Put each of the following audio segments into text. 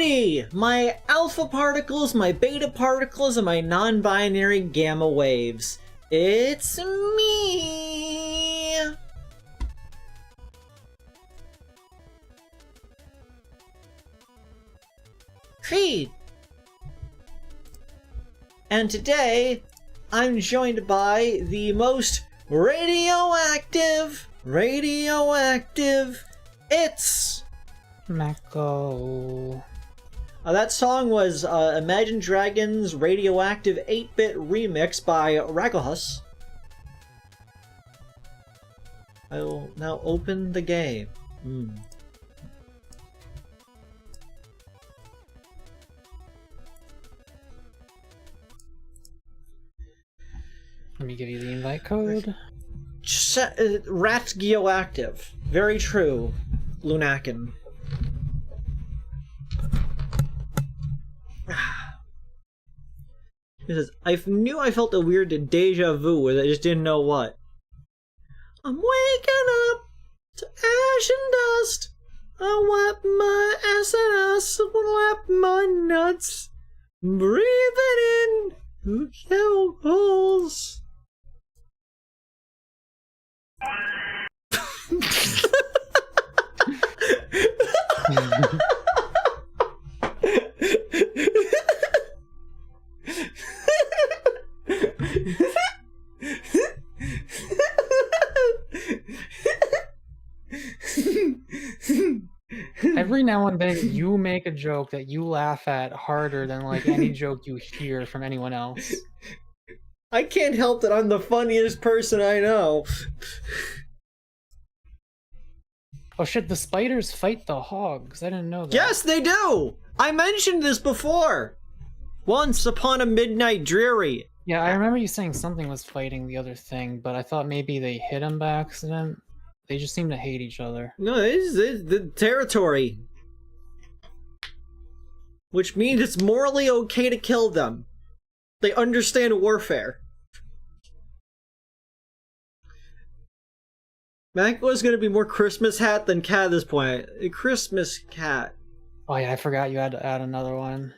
Alrighty! My alpha particles, my beta particles, and my non-binary gamma waves. It's me! Creed! And today, I'm joined by the most radioactive, it's... Mako. That song was Imagine Dragons' radioactive 8-bit remix by Ragohus. I will now open the game. Let me give you the invite code. Ratgioactive. Very true, Lunakin. It says, I knew I felt a weird deja vu, and I just didn't know what. I'm waking up to ash and dust. I wipe my ass and I slap my nuts. Breathing in the chemicals. Every now and then you make a joke that you laugh at harder than like any joke you hear from anyone else. I can't help that I'm the funniest person I know. Oh shit, the spiders fight the hogs. I didn't know that. Yes, they do! I mentioned this before! Once upon a midnight dreary. Yeah, I remember you saying something was fighting the other thing, but I thought maybe they hit him by accident. They just seem to hate each other. No, it's the territory. Which means it's morally okay to kill them. They understand warfare. Mako's gonna be more Christmas hat than cat at this point. A Christmas cat. Oh yeah, I forgot you had to add another one.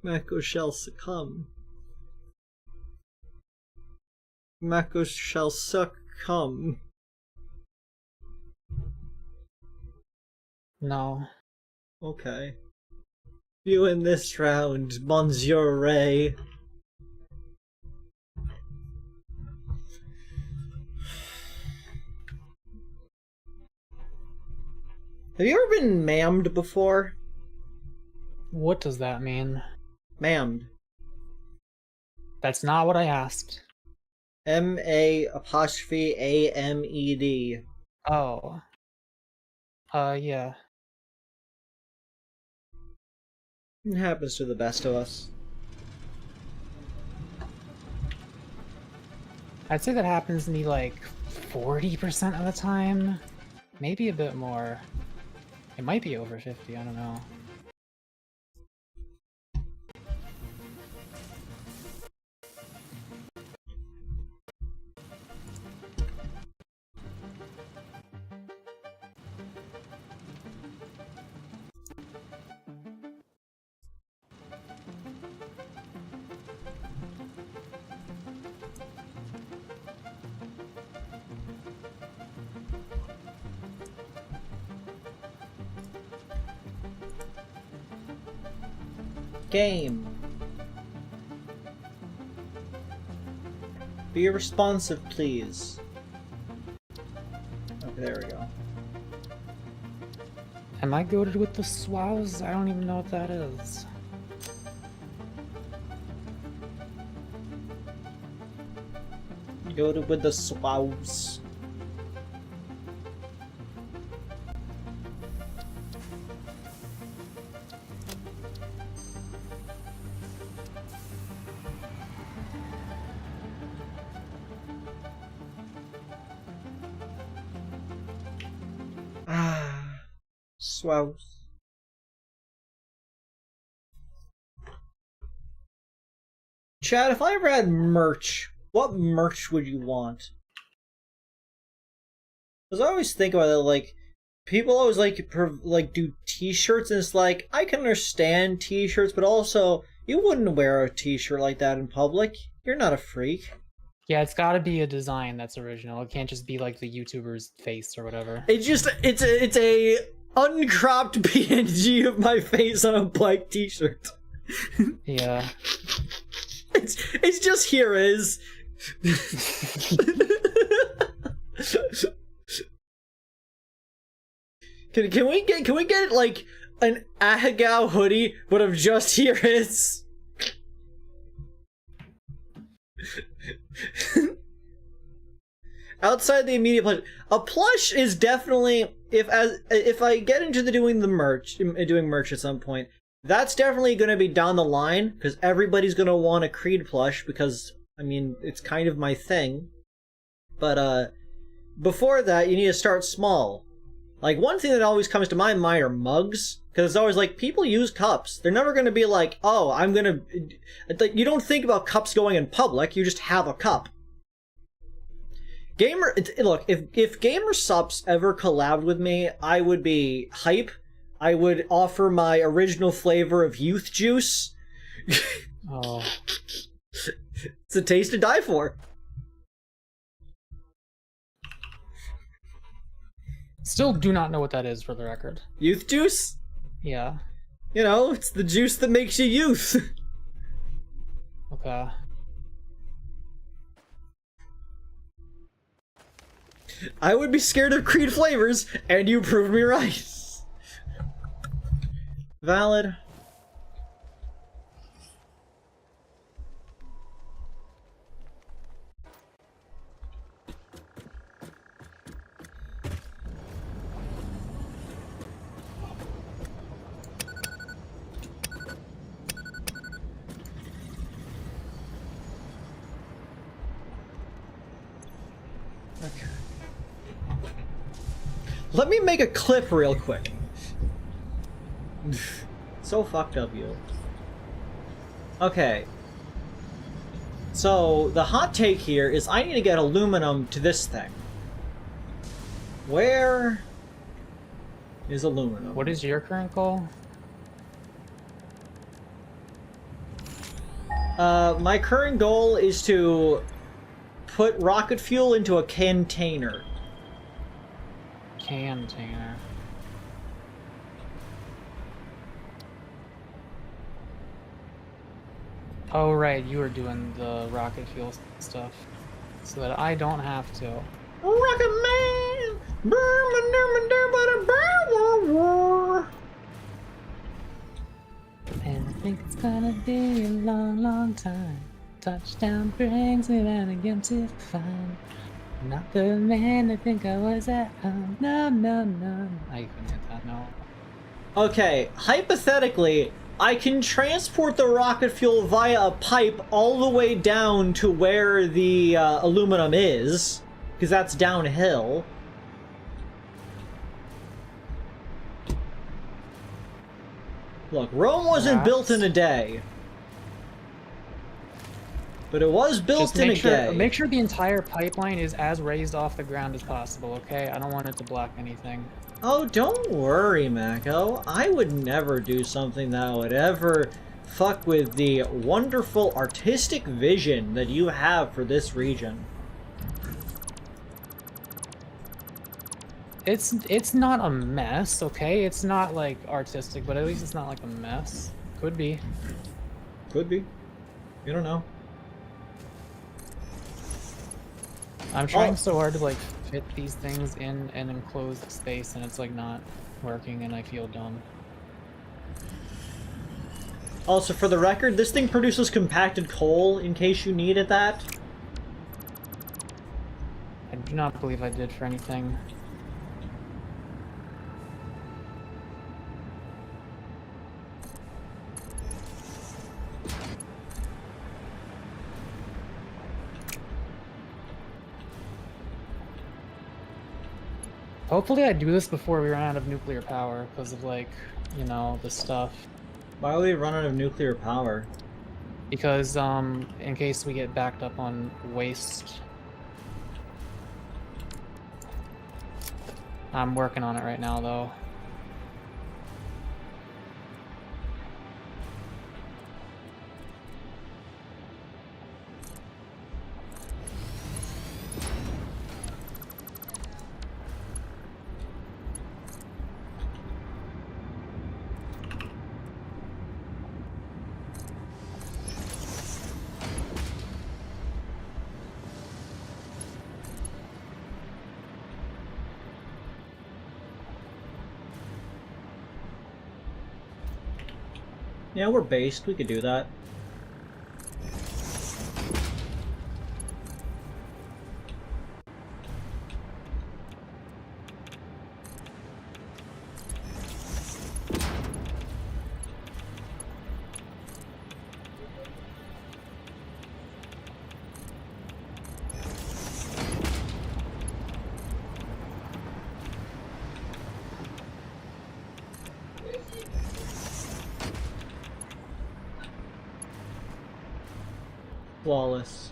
Mako shall succumb. Mako shall succumb. No. Okay. You in this round, Monsieur Ray. Have you ever been mammed before? What does that mean? Mammed. That's not what I asked. M-A-apostrophe-A-M-E-D. Oh. Yeah. It happens to the best of us. I'd say that happens to me like 40% of the time. Maybe a bit more. It might be over 50, I don't know. Game. Be responsive, please. Okay, there we go. Am I goated with the swallows? I don't even know what that is. Go to with the swabs. Swabs. Chad, if I ever had merch, what merch would you want? Because I always think about it, like, people always like do t-shirts, and it's like, I can understand t-shirts, but also, you wouldn't wear a t-shirt like that in public. You're not a freak. Yeah, it's got to be a design that's original. It can't just be like the YouTuber's face or whatever. It's a uncropped PNG of my face on a black t-shirt. Yeah. It's just here is. Can we get like an Ahegao hoodie, but of just here is? Outside the immediate plush, a plush is definitely, if I get into doing merch at some point, that's definitely going to be down the line, because everybody's going to want a Creed plush, because I mean it's kind of my thing. But before that, you need to start small. Like, one thing that always comes to my mind are mugs, because it's always like, people use cups. They're never going to be like, oh, I'm going to... You don't think about cups going in public, you just have a cup. Look, if Gamer Sups ever collabed with me, I would be hype. I would offer my original flavor of youth juice. Oh. It's a taste to die for. Still do not know what that is, for the record. Youth juice? Yeah. You know, it's the juice that makes you youth. Okay. I would be scared of Creed flavors, and you proved me right. Valid. Okay. Let me make a clip real quick. So fucked up, you. Okay. So, the hot take here is I need to get aluminum to this thing. Where is aluminum? What is your current goal? My current goal is to put rocket fuel into a container. Container. Oh right, you were doing the rocket fuel stuff, so that I don't have to. Rocket Man! And I think it's gonna be a long, long time. Touchdown brings me down again to find. Not the man I think I was at home. No, no, no. I couldn't hit that, no. Okay, hypothetically, I can transport the rocket fuel via a pipe all the way down to where the aluminum is, because that's downhill. Look, Rome wasn't built in a day. But it was built in a day. Make sure the entire pipeline is as raised off the ground as possible, okay? I don't want it to block anything. Oh, don't worry, Mako. I would never do something that would ever fuck with the wonderful artistic vision that you have for this region. It's not a mess, okay? It's not like artistic, but at least it's not like a mess. Could be. Could be. You don't know. I'm trying so hard to like fit these things in an enclosed space, and it's like not working, and I feel dumb. Also, for the record, this thing produces compacted coal, in case you needed that. I do not believe I did for anything. Hopefully I do this before we run out of nuclear power, because of, like, you know, the stuff. Why would we run out of nuclear power? Because, in case we get backed up on waste. I'm working on it right now, though. Yeah, we're based. We could do that. Flawless.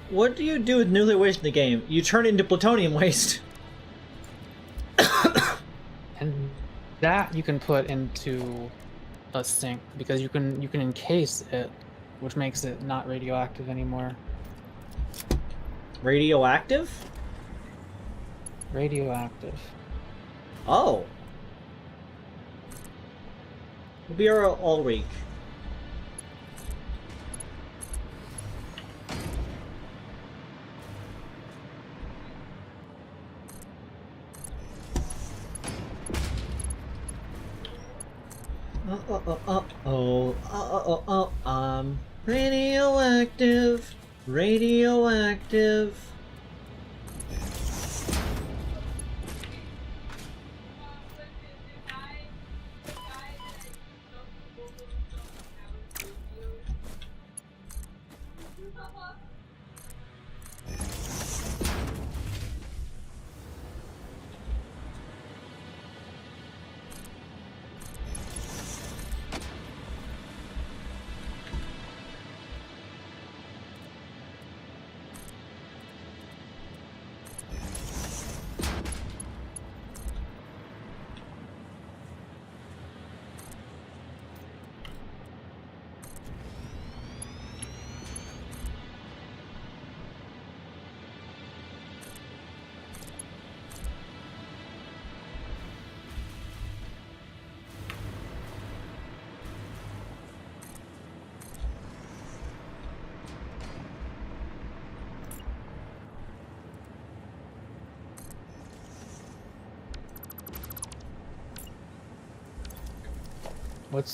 What do you do with nuclear waste in the game? You turn it into plutonium waste. And that you can put into a sink because you can encase it, which makes it not radioactive anymore. Radioactive? Radioactive. Oh. We'll be here all week. Radioactive, radioactive.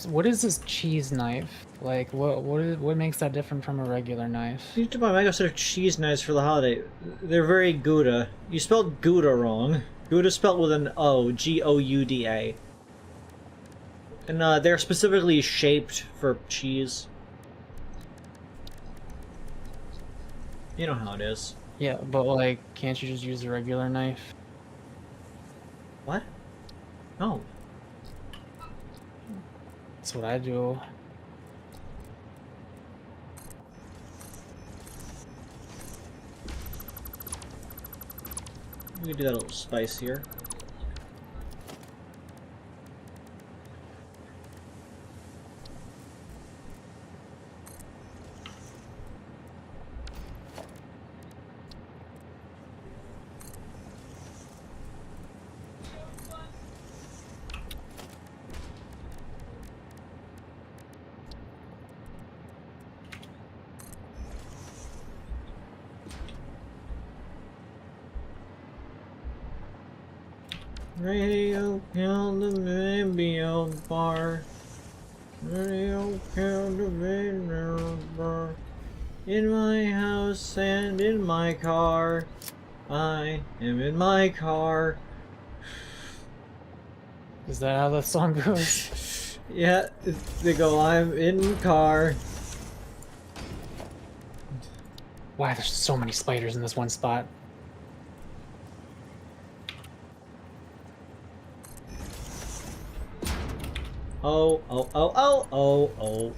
What is this cheese knife? Like what makes that different from a regular knife? You need to buy mega set of cheese knives for the holiday. They're very Gouda. You spelled Gouda wrong. Gouda spelled with an O, Gouda. And they're specifically shaped for cheese. You know how it is. Yeah, but like, can't you just use a regular knife? What? No. That's what I do. We can do that a little spicier. Radio killed the video bar. Radio killed the video bar. In my house and in my car. I am in my car. Is that how the song goes? Yeah, they go, I'm in car. Why, there's so many spiders in this one spot. Oh, oh, oh, oh, oh, oh.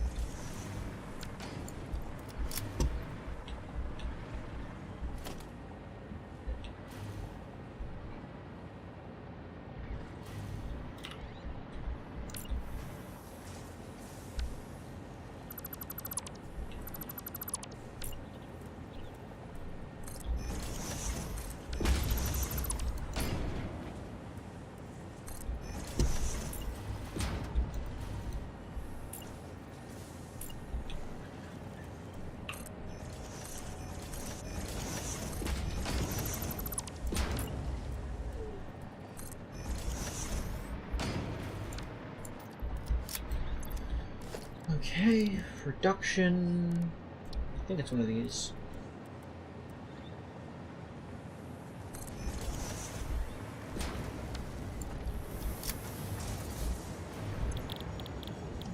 Okay, reduction. I think it's one of these.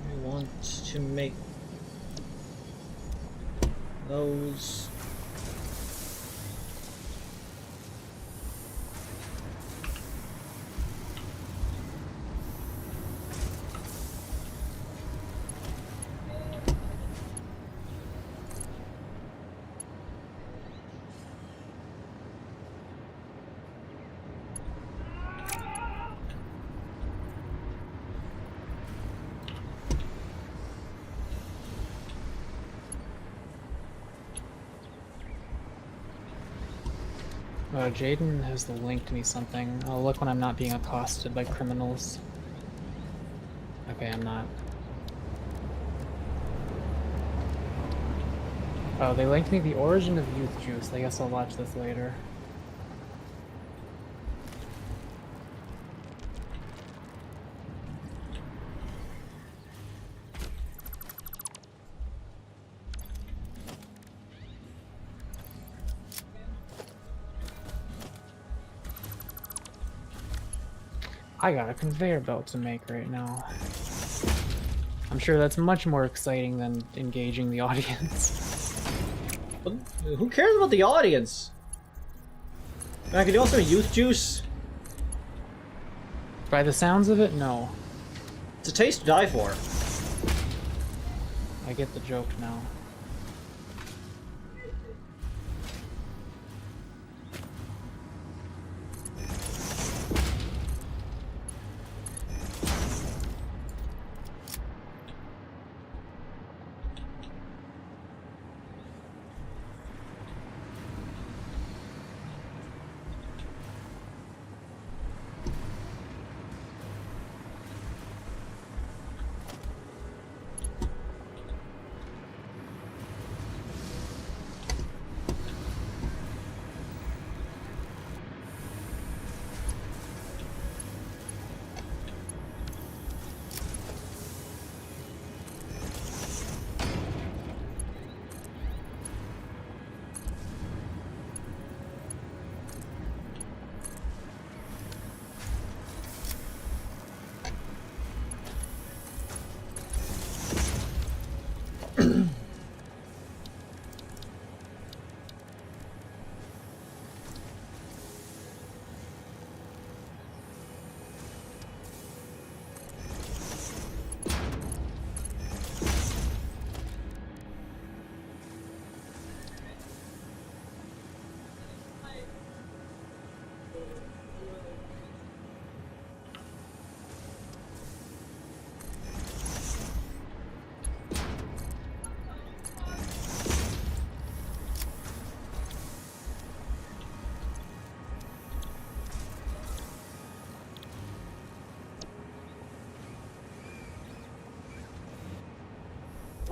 I want to make those. Jaden has linked me something. I'll look when I'm not being accosted by criminals. Okay, I'm not. Oh, they linked me the origin of youth juice. I guess I'll watch this later. I got a conveyor belt to make right now. I'm sure that's much more exciting than engaging the audience. Who cares about the audience? I could also youth juice. By the sounds of it, no. It's a taste to die for. I get the joke now.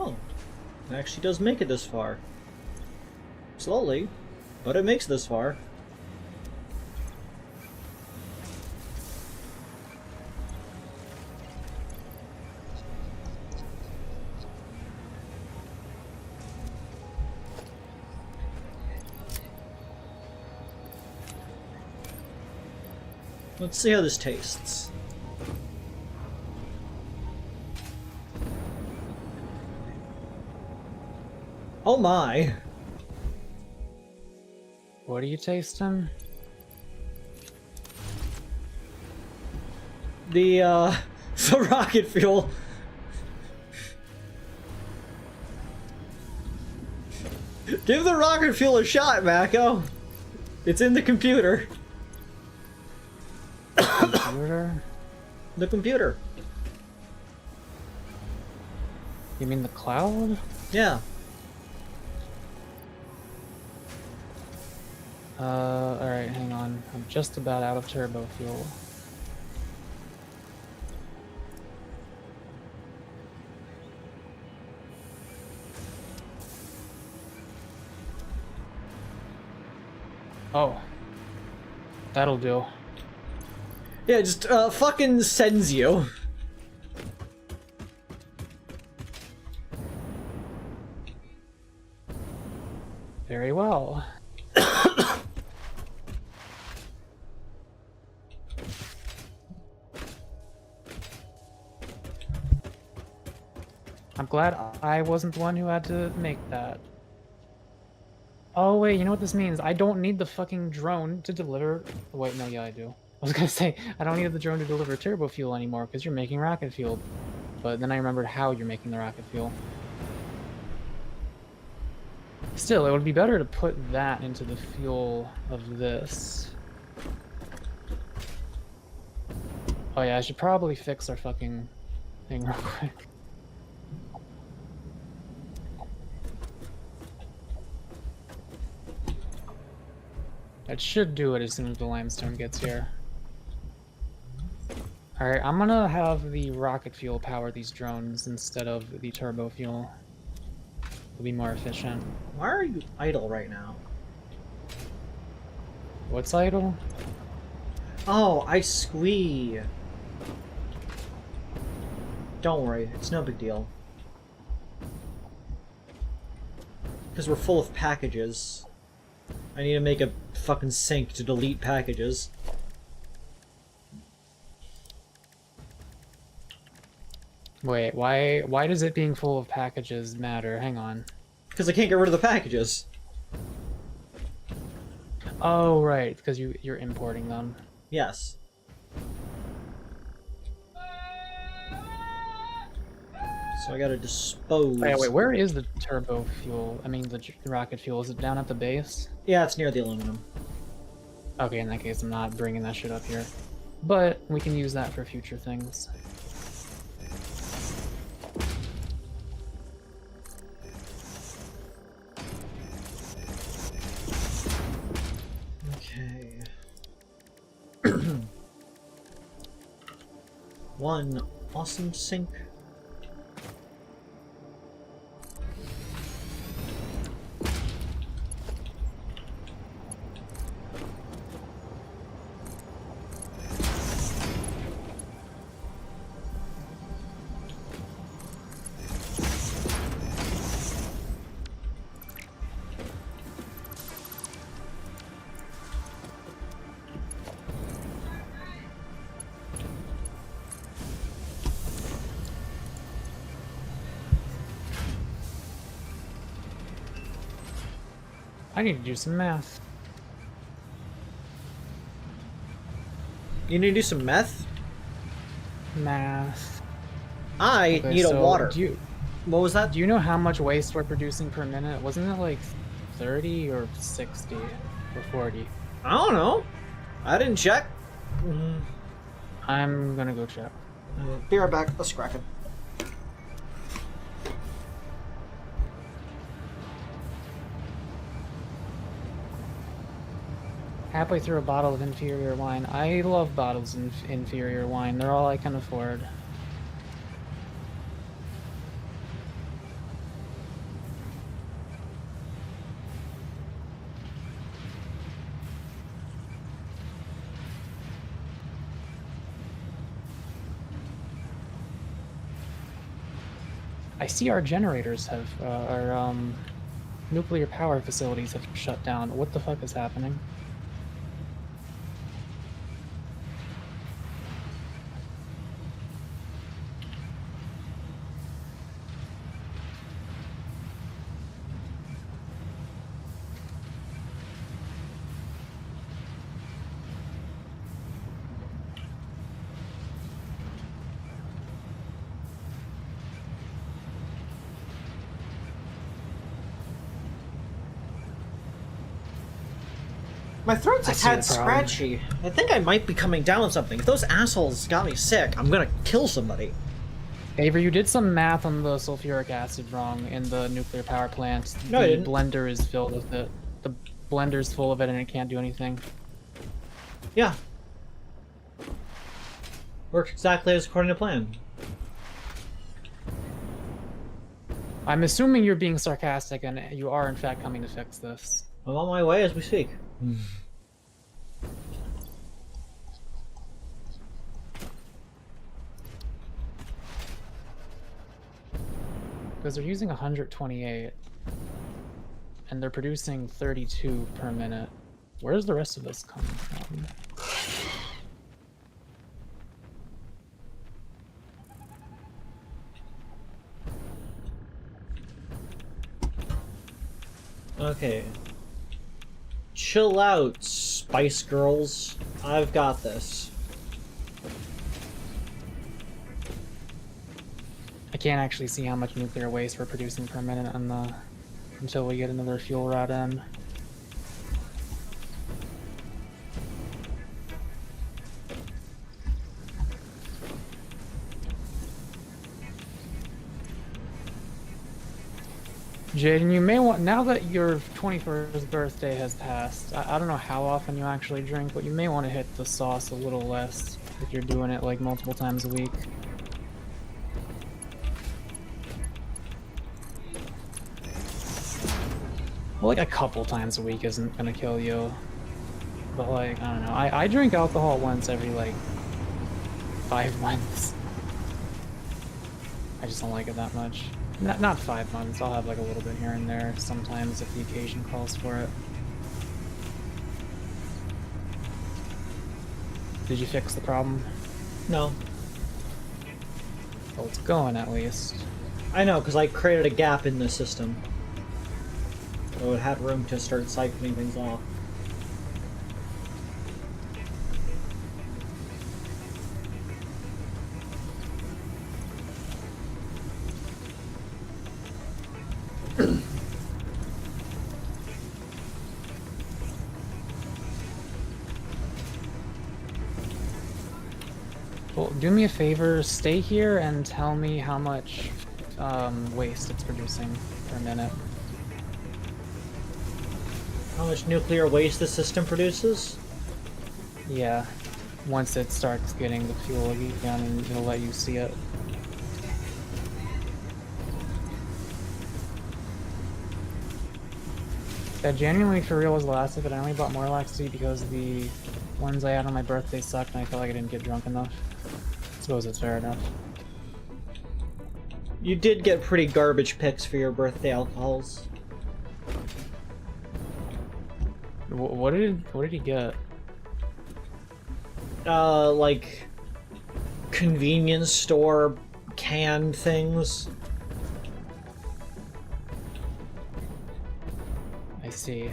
Oh, it actually does make it this far. Slowly, but it makes this far. Let's see how this tastes. my. What are you tasting? The the rocket fuel. Give the rocket fuel a shot, Mako. It's in the computer. Computer? The computer. You mean the cloud? Yeah. Alright, hang on. I'm just about out of turbo fuel. Oh. That'll do. Yeah, just fucking sends you. Very well. I'm glad I wasn't the one who had to make that. Oh wait, you know what this means? I don't need the fucking drone to deliver... Wait, no, yeah I do. I was gonna say, I don't need the drone to deliver turbo fuel anymore because you're making rocket fuel. But then I remembered how you're making the rocket fuel. Still, it would be better to put that into the fuel of this. Oh yeah, I should probably fix our fucking thing real quick. That should do it as soon as the limestone gets here. Alright, I'm gonna have the rocket fuel power these drones instead of the turbo fuel. It'll be more efficient. Why are you idle right now? What's idle? Oh, I squee. Don't worry, it's no big deal. Because we're full of packages. I need to make a fucking sink to delete packages. Wait, why does it being full of packages matter? Hang on. Because I can't get rid of the packages. Oh, right, because you're importing them. Yes. So I gotta dispose. Wait, where is the turbo fuel? I mean, the rocket fuel. Is it down at the base? Yeah, it's near the aluminum. Okay, in that case, I'm not bringing that shit up here. But we can use that for future things. Okay. One awesome sink. I need to do some math. You need to do some meth? Math. I Okay, need a so water. Do What was that? you know how much waste we're producing per minute? Wasn't it like 30 or 60 or 40? I don't know. I didn't check. I'm gonna go check. Be right back. Let's crack it. Halfway through a bottle of inferior wine. I love bottles of inferior wine. They're all I can afford. I see our generators have, our nuclear power facilities have shut down. What the fuck is happening? My throat's a I see tad the problem. scratchy. I think I might be coming down with something. If those assholes got me sick, I'm gonna kill somebody. Avery, you did some math on the sulfuric acid wrong in the nuclear power plant. No, I The didn't. blender is filled with it. The blender's full of it and it can't do anything. Yeah. Works exactly as according to plan. I'm assuming you're being sarcastic and you are in fact coming to fix this. I'm on my way as we speak. Because they're using 128 and they're producing 32 per minute. Where's the rest of this coming from? Okay. Chill out, Spice Girls. I've got this. I can't actually see how much nuclear waste we're producing per minute on the until we get another fuel rod in. Jaden, you may want, now that your 21st birthday has passed, I don't know how often you actually drink, but you may want to hit the sauce a little less if you're doing it like multiple times a week. Well, like a couple times a week isn't gonna kill you. But like, I don't know, I drink alcohol once every like 5 months. I just don't like it that much. Not 5 months, I'll have like a little bit here and there sometimes if the occasion calls for it. Did you fix the problem? No. Well, it's going at least. I know, because I created a gap in the system. So it had room to start siphoning things off. Well, do me a favor, stay here and tell me how much waste it's producing per minute. How much nuclear waste the system produces? Yeah, once it starts getting the fuel again, and it'll let you see it. Yeah, genuinely for real was the last of it. I only bought more Laxity because the ones I had on my birthday sucked and I felt like I didn't get drunk enough. I suppose it's fair enough. You did get pretty garbage picks for your birthday alcohols. What did he get? Like convenience store canned things. I see.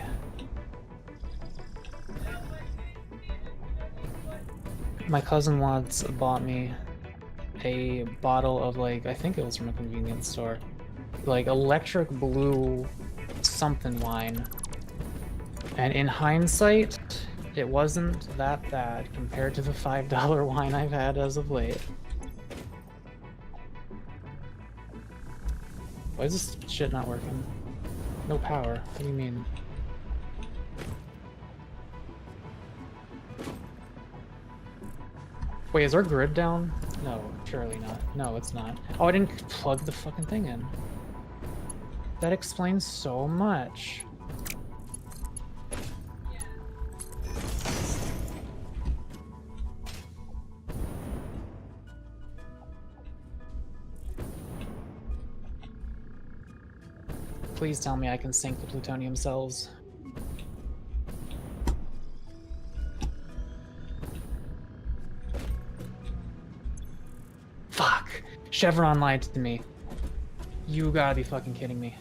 My cousin once bought me a bottle of like, I think it was from a convenience store, like electric blue something wine. And in hindsight, it wasn't that bad compared to the $5 wine I've had as of late. Why is this shit not working? No power. What do you mean? Wait, is our grid down? No, surely not. No, it's not. Oh, I didn't plug the fucking thing in. That explains so much. Please tell me I can sink the plutonium cells. Fuck! Chevron lied to me. You gotta be fucking kidding me.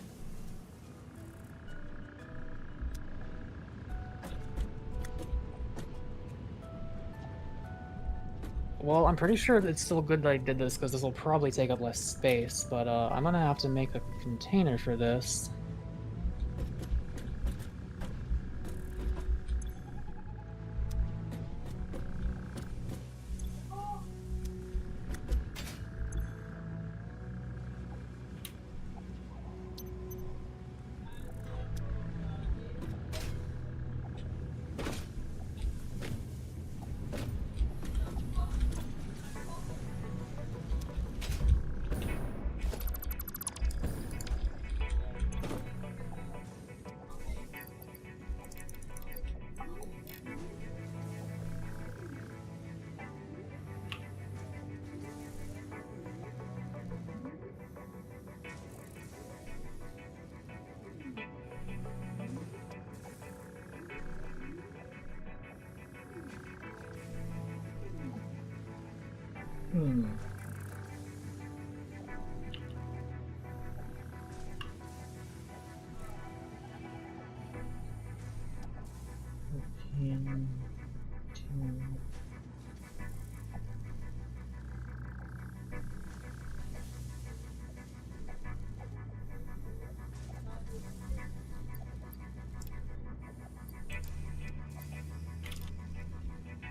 Well, I'm pretty sure it's still good that I did this because this will probably take up less space, but I'm gonna have to make a container for this. Hmm. Pin, two.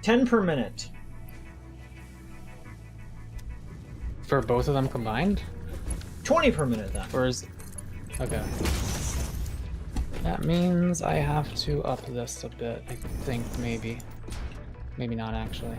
$10 per minute. For both of them combined? 20 per minute then. Or is... Okay. That means I have to up this a bit, I think, maybe. Maybe not, actually.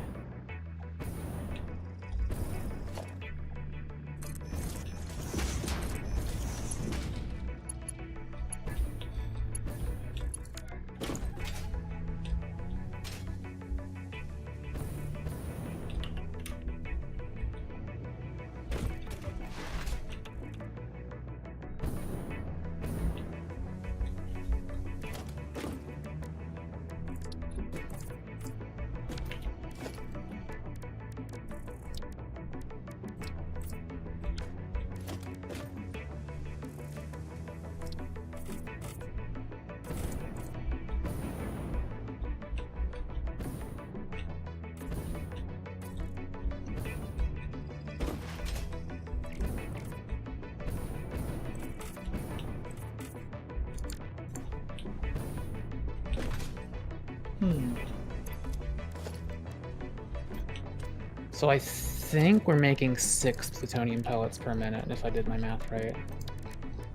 So I think we're making 6 plutonium pellets per minute, if I did my math right.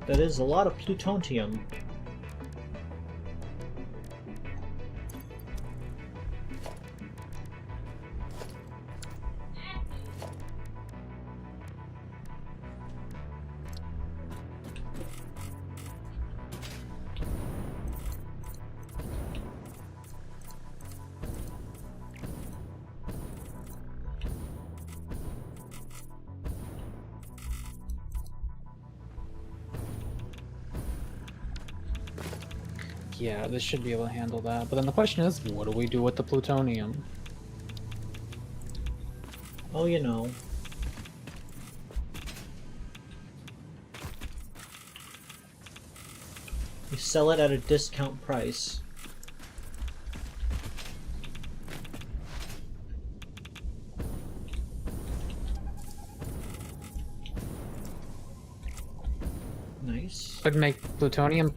That is a lot of plutonium. Yeah, this should be able to handle that. But then the question is, what do we do with the plutonium? Oh, you know. You sell it at a discount price. Nice. Could make plutonium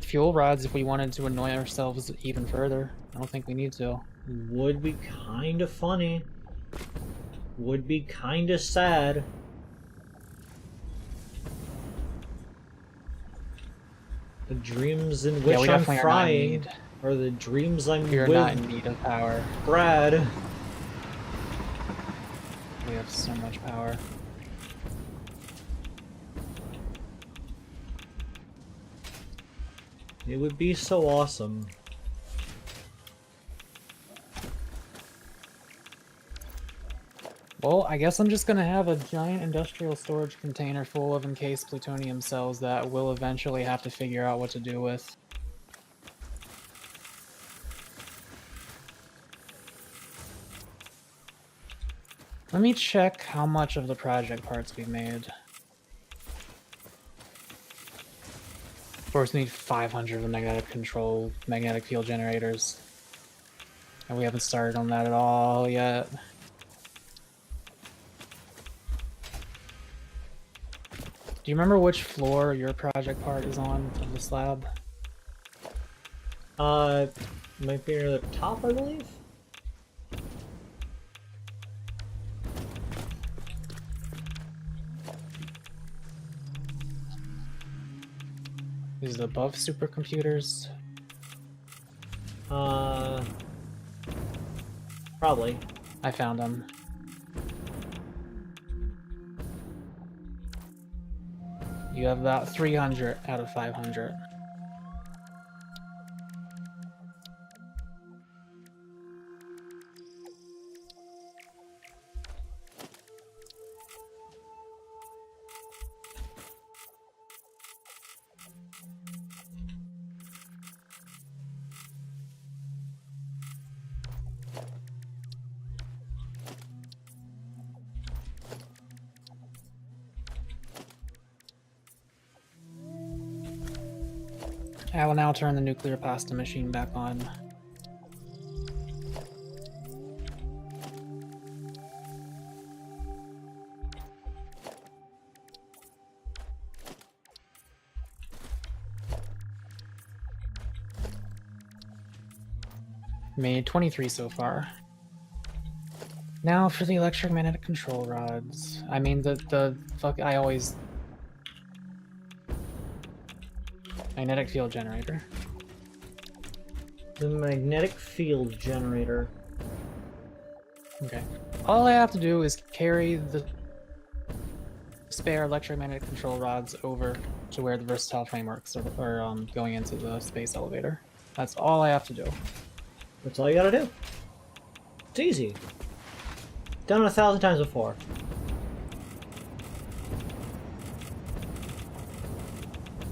fuel rods if we wanted to annoy ourselves even further. I don't think we need to. Would be kinda funny. Would be kinda sad. The dreams in which I'm frying are the dreams I'm You're with. not in need of power. Brad. We have so much power. It would be so awesome. Well, I guess I'm just gonna have a giant industrial storage container full of encased plutonium cells that we'll eventually have to figure out what to do with. Let me check how much of the project parts we've made. Of course, we need 500 of the magnetic field generators. And we haven't started on that at all yet. Do you remember which floor your project part is on of the slab? Might be near the top, I believe? Is it above supercomputers? Probably. I found them. You have about 300 out of 500. I will now turn the nuclear pasta machine back on. Made 23 so far. Now for the electromagnetic control rods. I mean, the fuck, I always... Magnetic field generator. The magnetic field generator. Okay. All I have to do is carry the spare electromagnetic control rods over to where the versatile frameworks are going into the space elevator. That's all I have to do. That's all you gotta do. It's easy. Done it 1,000 times before.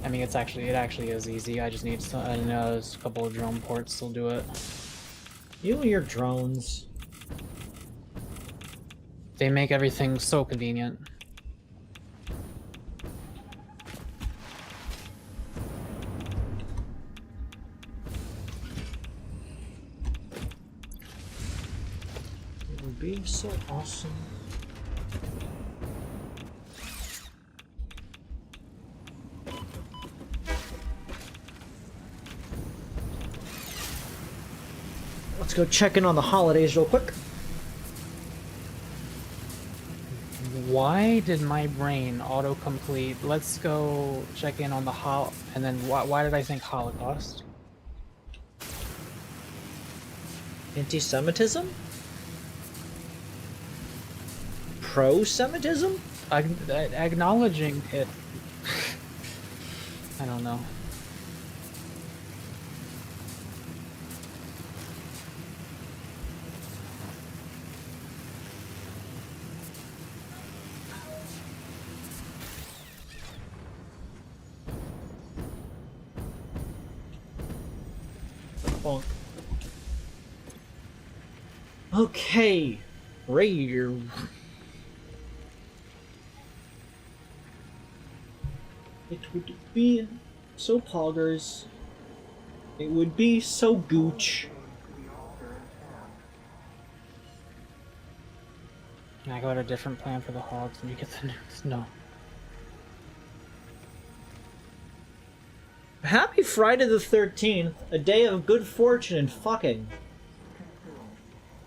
I mean, it actually is easy. I just need a couple of drone ports will do it. You and your drones. They make everything so convenient. It would be so awesome. Let's go check in on the holidays real quick. Why did my brain autocomplete? Let's go check in on the and then why did I think Holocaust? Anti-Semitism? Pro-Semitism? Acknowledging it. I don't know. Bonk. Okay. Rare. It would be so poggers. It would be so gooch. Can I go at a different plan for the hogs when you get the news? No. Happy Friday the 13th, a day of good fortune and fucking.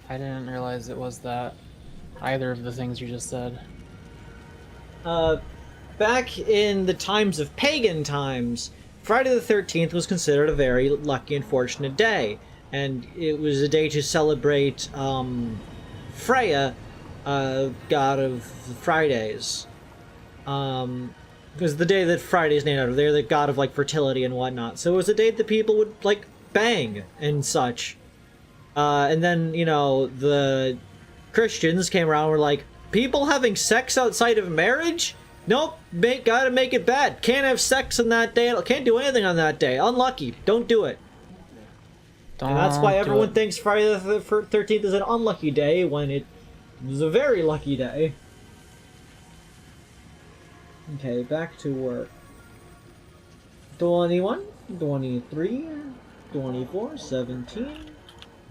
I didn't realize it was that. Either of the things you just said. Back in the times of pagan times, Friday the 13th was considered a very lucky and fortunate day. And it was a day to celebrate, Freya, god of Fridays. Because the day that Friday is named after, they're the god of, like, fertility and whatnot. So it was a day that people would, like, bang and such. And then, you know, the Christians came around and were like, people having sex outside of marriage? Nope, gotta make it bad. Can't have sex on that day, can't do anything on that day. Unlucky, don't do it. And that's why everyone thinks Friday the 13th is an unlucky day, when it was a very lucky day. Okay, back to work. 21, 23, 24, 17,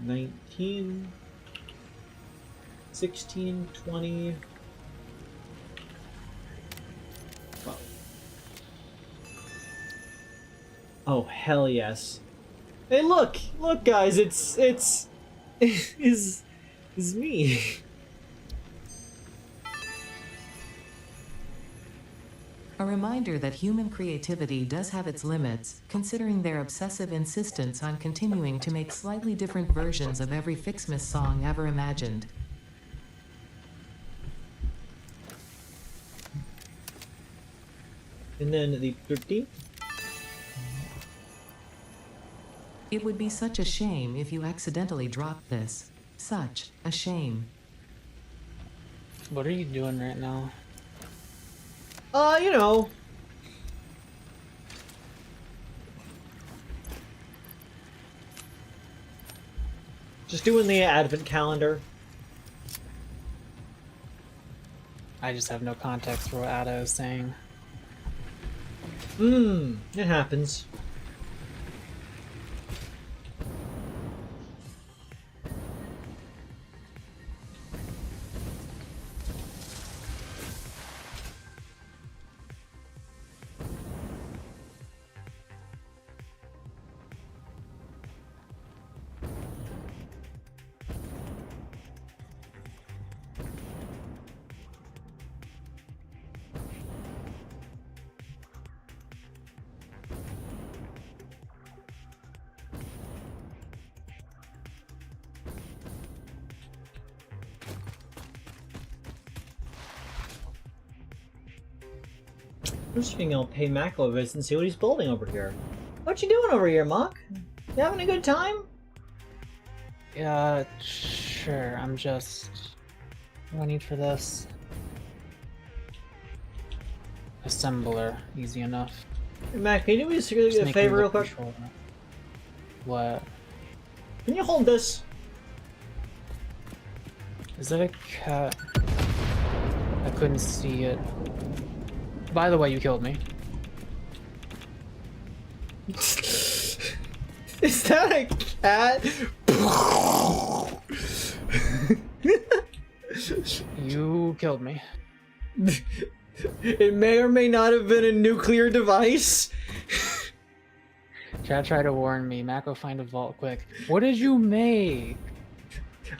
19, 16, 20, 12. Oh, hell yes. Hey, look, guys, it's me. A reminder that human creativity does have its limits, considering their obsessive insistence on continuing to make slightly different versions of every Fixmas song ever imagined. And then the 13th. It would be such a shame if you accidentally dropped this. Such a shame. What are you doing right now? You know. Just doing the advent calendar. I just have no context for what Ada is saying. It happens. just gonna pay Mako a visit and see what he's building over here. What you doing over here, Mock? You having a good time? Yeah, sure. I'm just... What do I need for this? Assembler. Easy enough. Hey, Mac, can you do me a favor real quick? Controller. What? Can you hold this? Is that a cat? I couldn't see it. By the way, you killed me. Is that a cat? You killed me. It may or may not have been a nuclear device. Chat tried to warn me. Mako, find a vault quick. What did you make?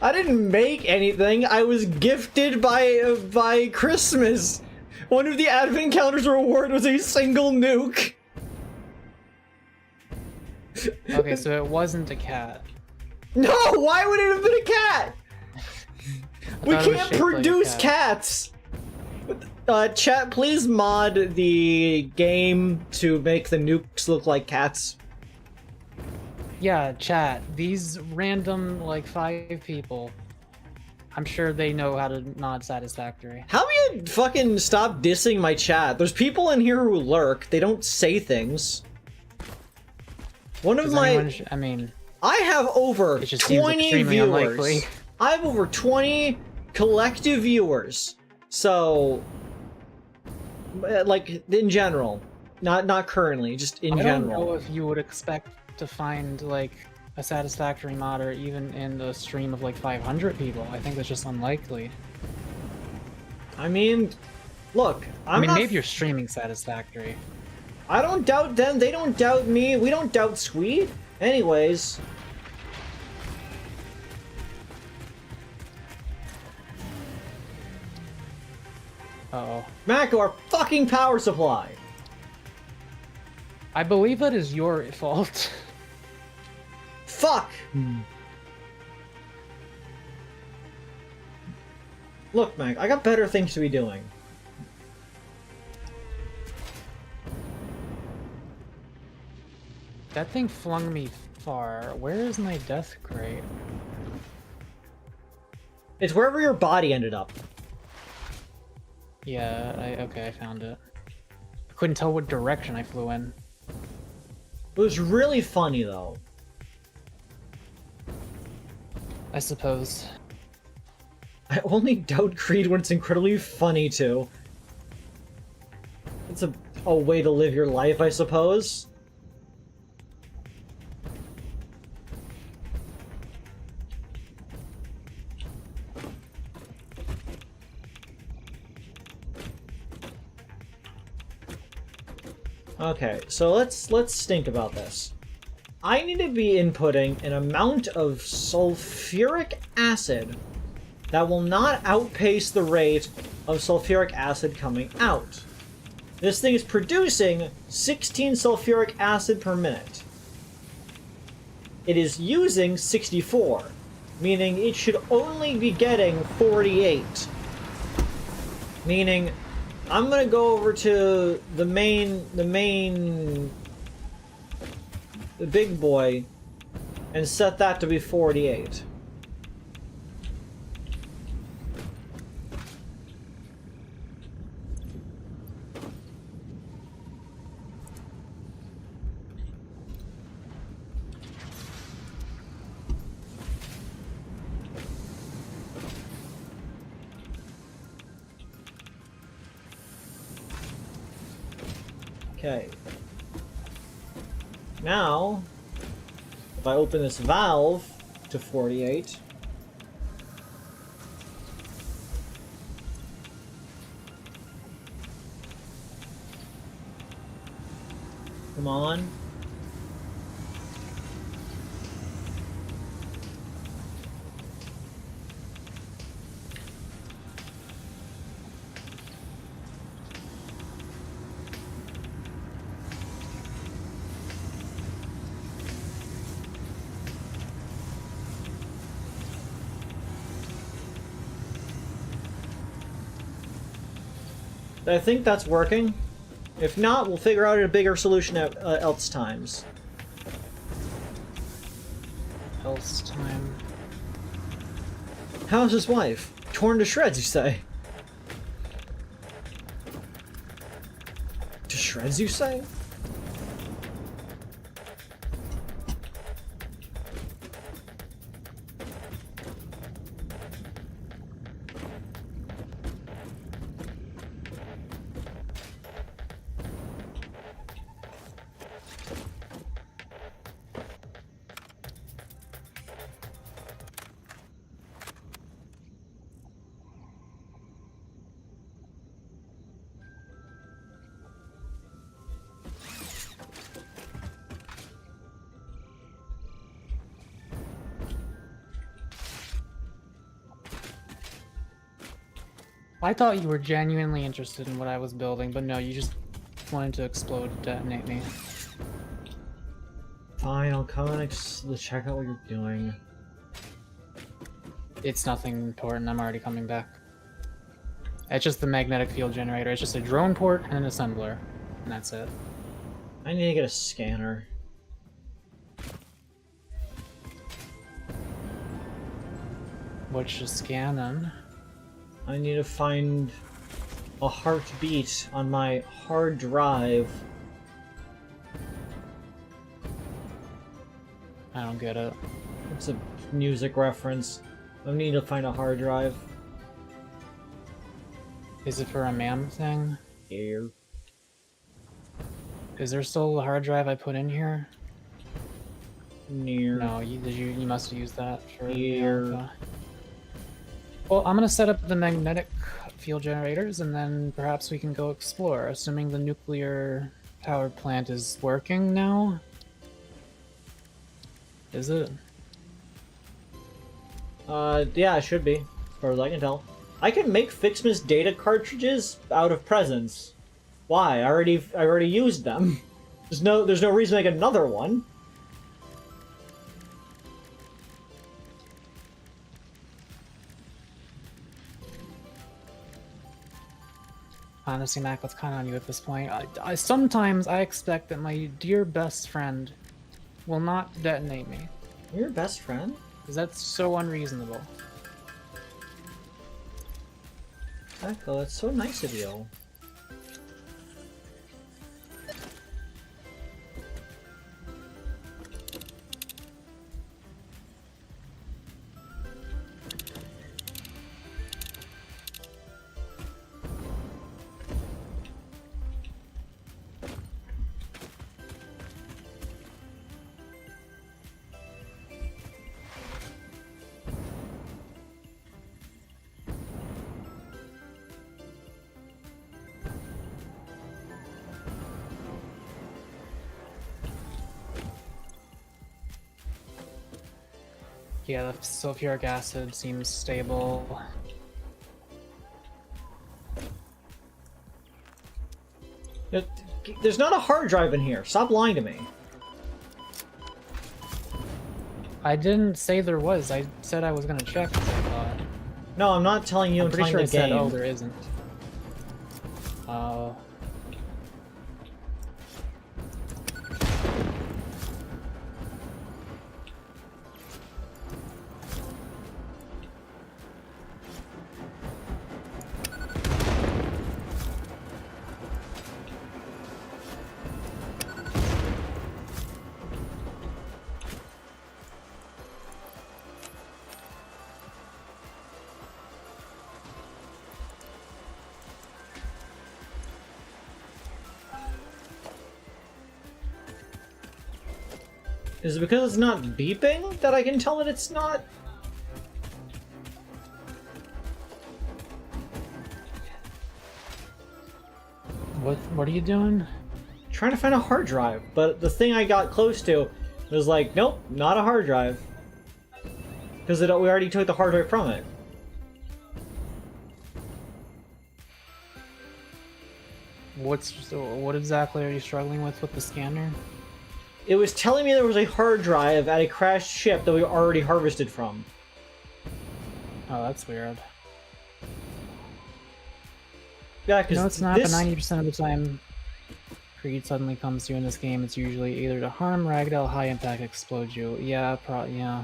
I didn't make anything. I was gifted by Christmas. One of the advent calendars reward was a single nuke. Okay, so it wasn't a cat. No, why would it have been a cat? We thought it was can't shaped like a produce cat. cats. Chat, please mod the game to make the nukes look like cats. Yeah, chat. These random, like, 5 people. I'm sure they know how to mod Satisfactory. How do you fucking stop dissing my chat? There's people in here who lurk. They don't say things. One of Does my... anyone I mean... I have over It just seems 20 extremely viewers. unlikely. I have over 20 collective viewers. So, like, in general. Not currently, just in I general. don't know if you would expect to find, like, a Satisfactory modder even in a stream of, like, 500 people. I think that's just unlikely. I mean, look, I mean, maybe you're streaming Satisfactory. I don't doubt them, they don't doubt me, we don't doubt Squeed. Anyways. Uh-oh. Mako, our fucking power supply! I believe that is your fault. Fuck! Look, Mac, I got better things to be doing. That thing flung me far. Where is my death crate? It's wherever your body ended up. Yeah, okay, I found it. I couldn't tell what direction I flew in. It was really funny, though. I suppose. I only doubt Creed when it's incredibly funny, too. It's a way to live your life, I suppose. Okay, so let's think about this. I need to be inputting an amount of sulfuric acid that will not outpace the rate of sulfuric acid coming out. This thing is producing 16 sulfuric acid per minute. It is using 64, meaning it should only be getting 48. Meaning, I'm gonna go over to the big boy, and set that to be 48. Okay. Now, if I open this valve to 48, come on. I think that's working. If not, we'll figure out a bigger solution at else times. Else time. How's his wife? Torn to shreds, you say? To shreds, you say? I thought you were genuinely interested in what I was building, but no, you just wanted to explode, detonate me. Fine, I'll come and check out what you're doing. It's nothing important, I'm already coming back. It's just the magnetic field generator. It's just a drone port and an assembler, and that's it. I need to get a scanner. What you scanning? I need to find a heartbeat on my hard drive. I don't get it. It's a music reference. I need to find a hard drive. Is it for a MAM thing? Here. Is there still a hard drive I put in here? Near. No, you must have used that for Here. okay. Well, I'm gonna set up the magnetic field generators, and then perhaps we can go explore, assuming the nuclear power plant is working now. Is it? Yeah, it should be, as far as I can tell. I can make Fixmas data cartridges out of presents. Why? I already used them. There's no reason to make another one. Honestly, Mac, what's kind of on you at this point? Sometimes I expect that my dear best friend will not detonate me. You're your best friend? Because that's so unreasonable. Echo, that's so nice of you. Yeah, the sulfuric acid seems stable. There's not a hard drive in here. Stop lying to me. I didn't say there was. I said I was gonna check. I thought. No, I'm not telling you. I'm I'm pretty telling sure the it said, game. "Oh, there isn't." Is it because it's not beeping that I can tell that it's not? What are you doing? Trying to find a hard drive, but the thing I got close to was like, nope, not a hard drive. Because we already took the hard drive from it. What exactly are you struggling with the scanner? It was telling me there was a hard drive at a crashed ship that we already harvested from. Oh, that's weird. Yeah, because No, it's not. But 90% of the time, Creed suddenly comes to you in this game, it's usually either to harm, ragdoll, high impact, explode you. Yeah, yeah.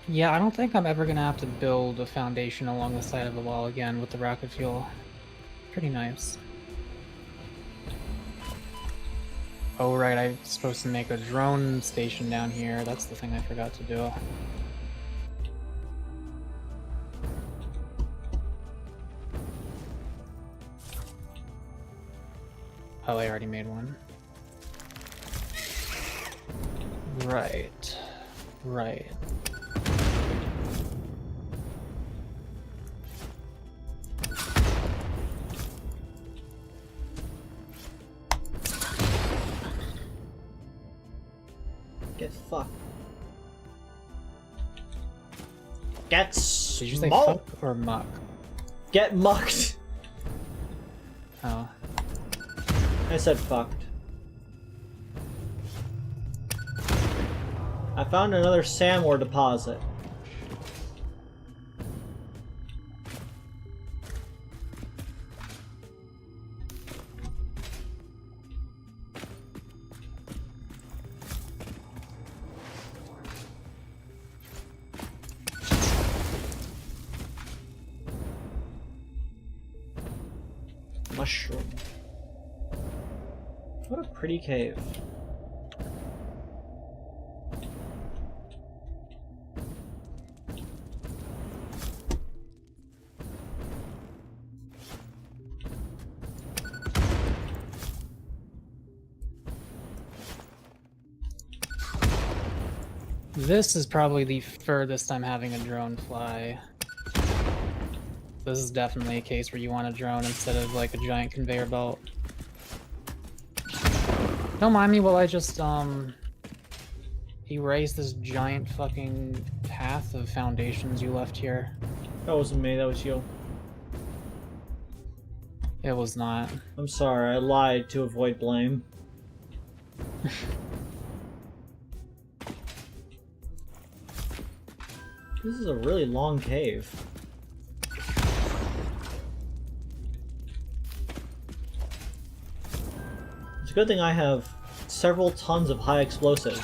Yeah, I don't think I'm ever gonna have to build a foundation along the side of the wall again with the rocket fuel. Pretty nice. Oh right, I'm supposed to make a drone station down here. That's the thing I forgot to do. Oh, I already made one. Right. Right. Get fucked. Get Did you say smoked. fuck or muck? Get mucked. Oh. I said fucked. I found another sand ore deposit. Mushroom. What a pretty cave. This is probably the furthest I'm having a drone fly. This is definitely a case where you want a drone instead of like a giant conveyor belt. Don't mind me while I just erase this giant fucking path of foundations you left here. That wasn't me, that was you. It was not. I'm sorry, I lied to avoid blame. This is a really long cave. It's a good thing I have several tons of high explosives.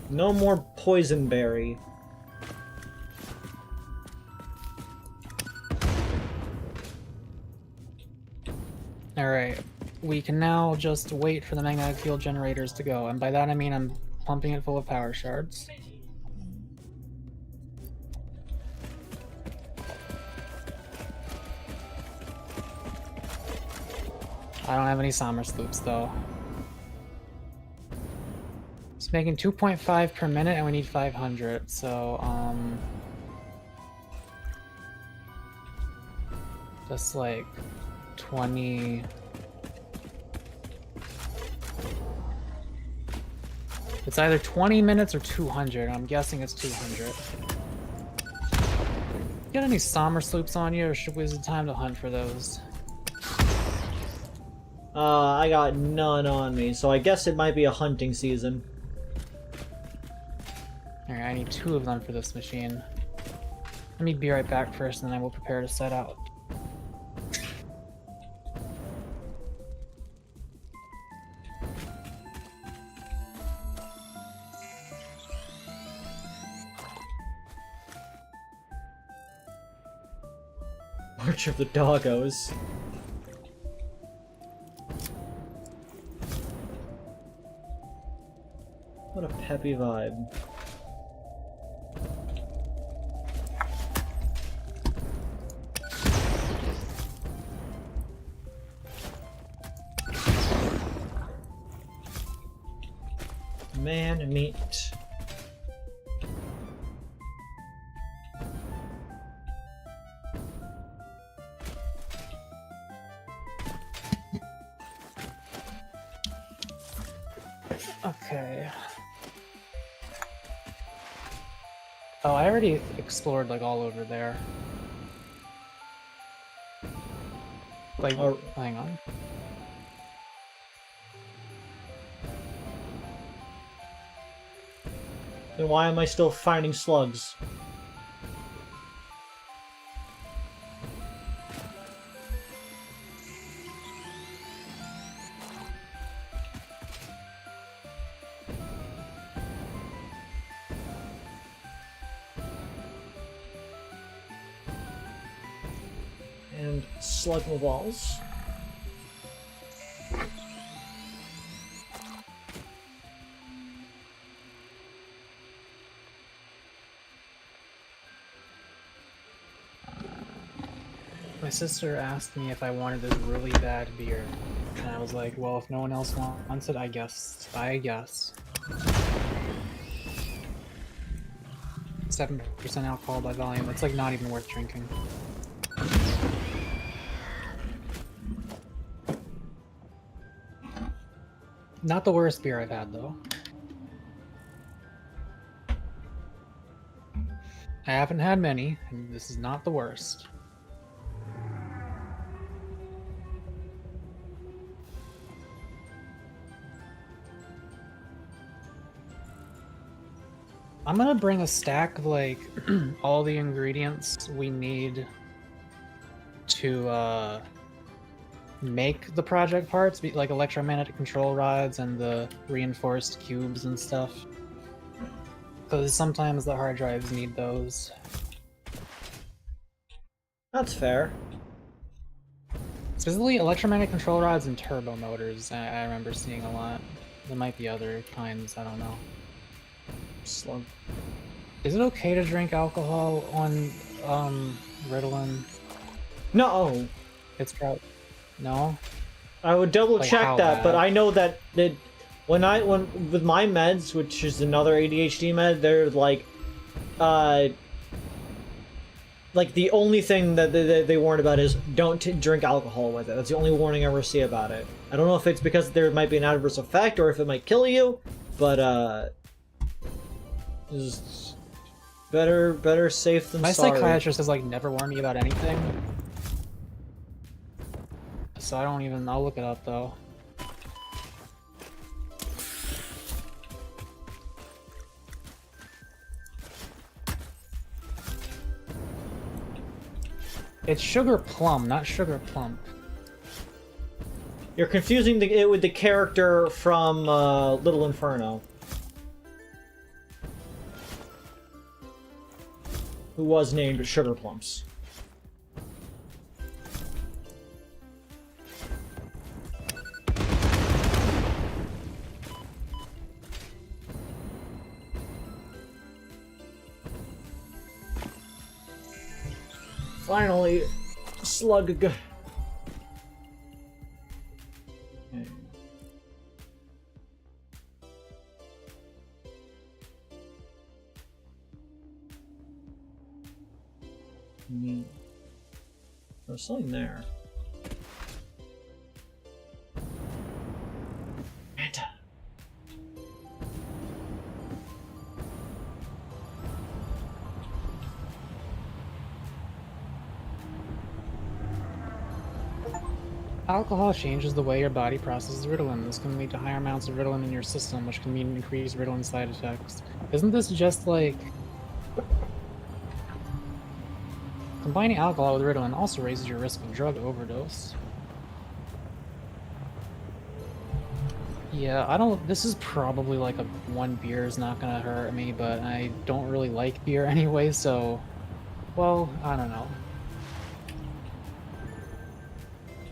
No more poison berry. Alright, we can now just wait for the magnetic field generators to go, and by that I mean I'm pumping it full of power shards. I don't have any Sommer sloops though. It's making 2.5 per minute and we need 500, so that's like 20. It's either 20 minutes or 200. I'm guessing it's 200. got any somber sloops on you, or is it time to hunt for those? I got none on me, so I guess it might be a hunting season. Alright, I need 2 of them for this machine. Let me be right back first, and then I will prepare to set out. March of the Doggos. What a peppy vibe. Man meat. Okay. Oh, I already explored, like, all over there. Like, Oh. hang on. Then why am I still finding slugs? And slug balls. My sister asked me if I wanted this really bad beer, and I was like, well, if no one else wants it, I guess. 7% alcohol by volume. It's like not even worth drinking. Not the worst beer I've had, though. I haven't had many, and this is not the worst. I'm gonna bring a stack of, like, all the ingredients we need to, make the project parts, like electromagnetic control rods and the reinforced cubes and stuff. Because sometimes the hard drives need those. That's fair. Specifically, electromagnetic control rods and turbo motors, I remember seeing a lot. There might be other kinds, I don't know. Slug. Is it okay to drink alcohol on, Ritalin? No! It's probably... No? I would double Like, check how that, but bad? I know that when with my meds, which is another ADHD med, they're like the only thing that they warn about is don't drink alcohol with it. That's the only warning I ever see about it. I don't know if it's because there might be an adverse effect or if it might kill you, but just better safe than My sorry. psychiatrist has, like, never warned me about anything. So I don't even... I'll look it up, though. It's sugar plum, not sugar plump. You're confusing it with the character from Little Inferno, who was named Sugar Plumps. Finally, slug. Okay. There's something there. Manta. Alcohol changes the way your body processes Ritalin. This can lead to higher amounts of Ritalin in your system, which can mean increased Ritalin side effects. Isn't this just like... Combining alcohol with Ritalin also raises your risk of drug overdose. Yeah, I don't... This is probably like one beer is not gonna hurt me, but I don't really like beer anyway, so... Well, I don't know.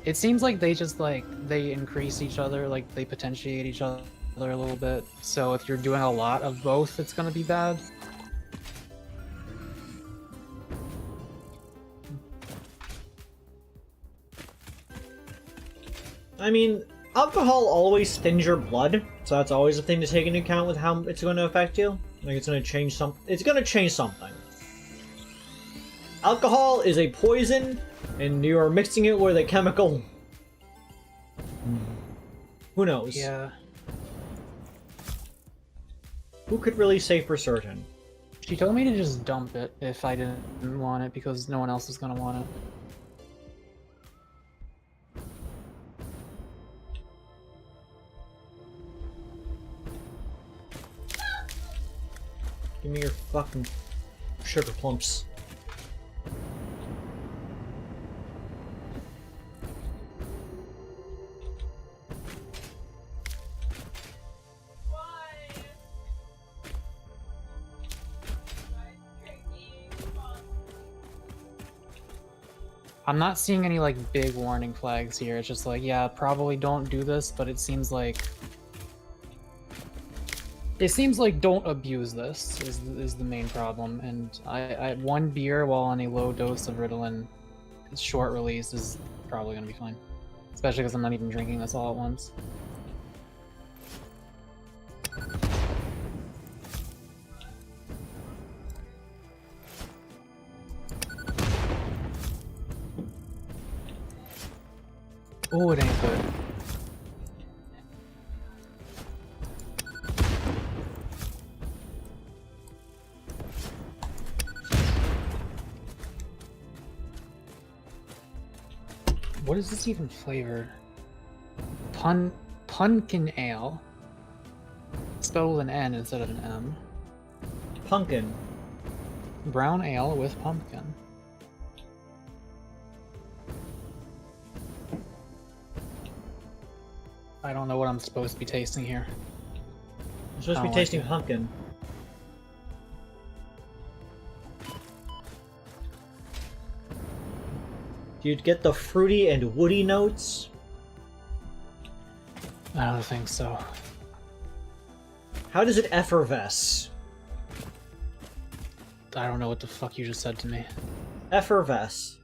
It seems like they just, like, they increase each other, like, they potentiate each other a little bit. So if you're doing a lot of both, it's gonna be bad. I mean, alcohol always thins your blood, so that's always a thing to take into account with how it's going to affect you. Like, it's going to change it's going to change something. Alcohol is a poison, and you are mixing it with a chemical. Who knows? Yeah. Who could really say for certain? She told me to just dump it if I didn't want it, because no one else is gonna want it. Give me your fucking sugar plumps. I'm not seeing any, like, big warning flags here. It's just like, yeah, probably don't do this, but it seems like... It seems like don't abuse this is the main problem, and one beer while on a low dose of Ritalin, short release, is probably gonna be fine. Especially because I'm not even drinking this all at once. Oh, it ain't good. What is this even flavored? Pumpkin ale. Spelled with an N instead of an M. Pumpkin. Brown ale with pumpkin. I don't know what I'm supposed to be tasting here. I'm supposed to be tasting pumpkin. Do you get the fruity and woody notes? I don't think so. How does it effervesce? I don't know what the fuck you just said to me. Effervesce.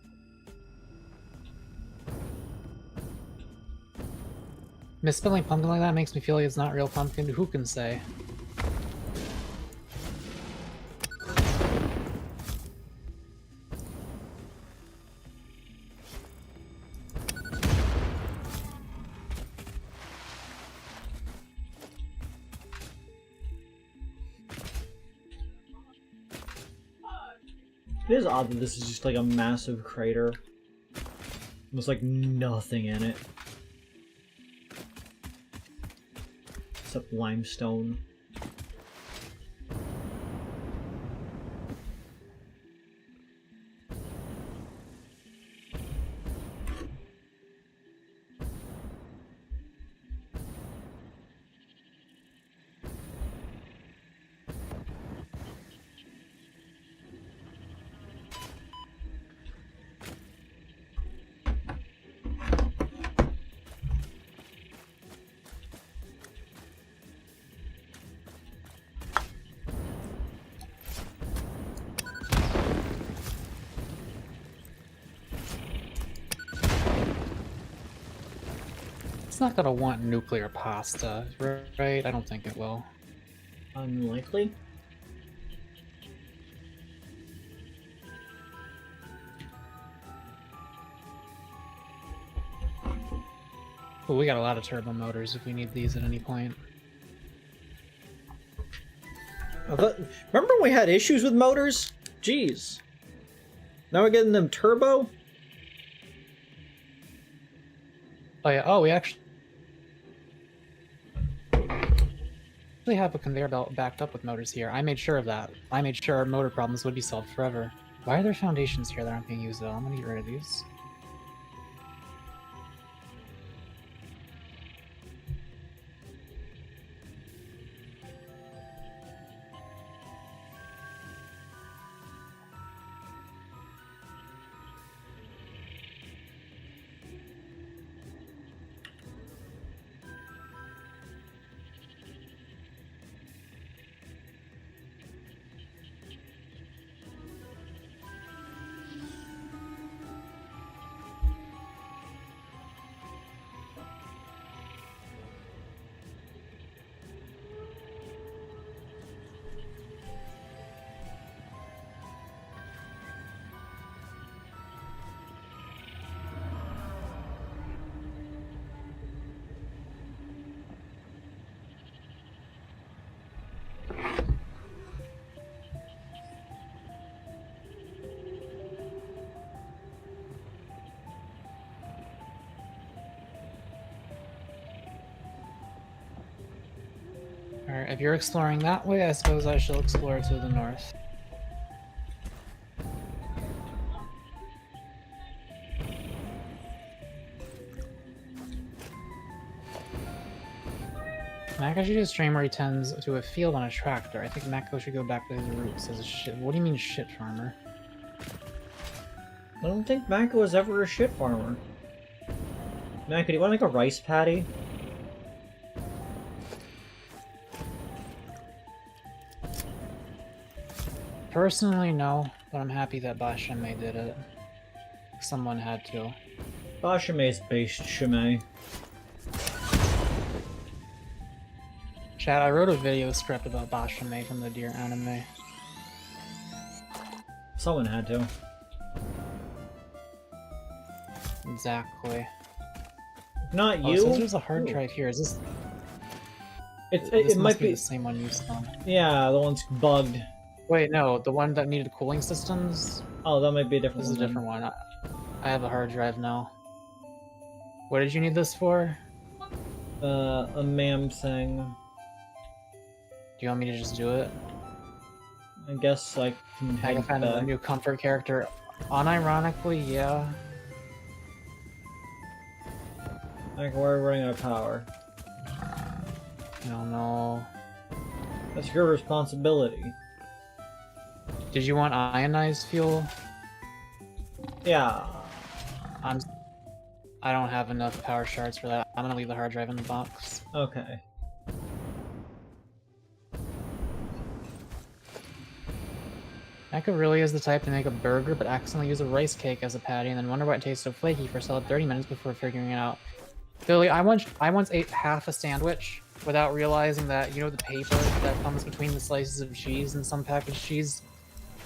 Misspelling pumpkin like that makes me feel like it's not real pumpkin. Who can say? It is odd that this is just like a massive crater. There's like nothing in it. Except limestone. It's not gonna want nuclear pasta, right? I don't think it will. Unlikely. Ooh, we got a lot of turbo motors if we need these at any point. Remember when we had issues with motors? Jeez. Now we're getting them turbo? Oh yeah. Oh, we actually have a conveyor belt backed up with motors here. I made sure of that. I made sure our motor problems would be solved forever. Why are there foundations here that aren't being used though? I'm gonna get rid of these. Alright, if you're exploring that way, I suppose I shall explore to the north. Mako should do a stream where he tends to a field on a tractor. I think Mako should go back to his roots as a shit. What do you mean shit farmer? I don't think Mako was ever a shit farmer. Mako, do you want like a rice patty? Personally, no, but I'm happy that Bashame did it. Someone had to. Bashame's based Shime. Chat, I wrote a video script about Bashame from the Deer anime. Someone had to. Exactly. Not Oh, you? it says there's a hard drive here. Is this... This This might must be the same one you saw. Yeah, the one's bugged. Wait, no, the one that needed cooling systems? Oh, that might be a different This one. is a different one. I have a hard drive now. What did you need this for? A ma'am thing. Do you want me to just do it? I guess I can I can find a new comfort character. Unironically, yeah. Like, we're running out of power. I don't know. That's your responsibility. Did you want ionized fuel? Yeah. I don't have enough power shards for that. I'm gonna leave the hard drive in the box. Okay. Mako really is the type to make a burger, but accidentally use a rice cake as a patty, and then wonder why it tastes so flaky for a solid 30 minutes before figuring it out. Billy, I once ate half a sandwich without realizing that, you know, the paper that comes between the slices of cheese and some packaged cheese?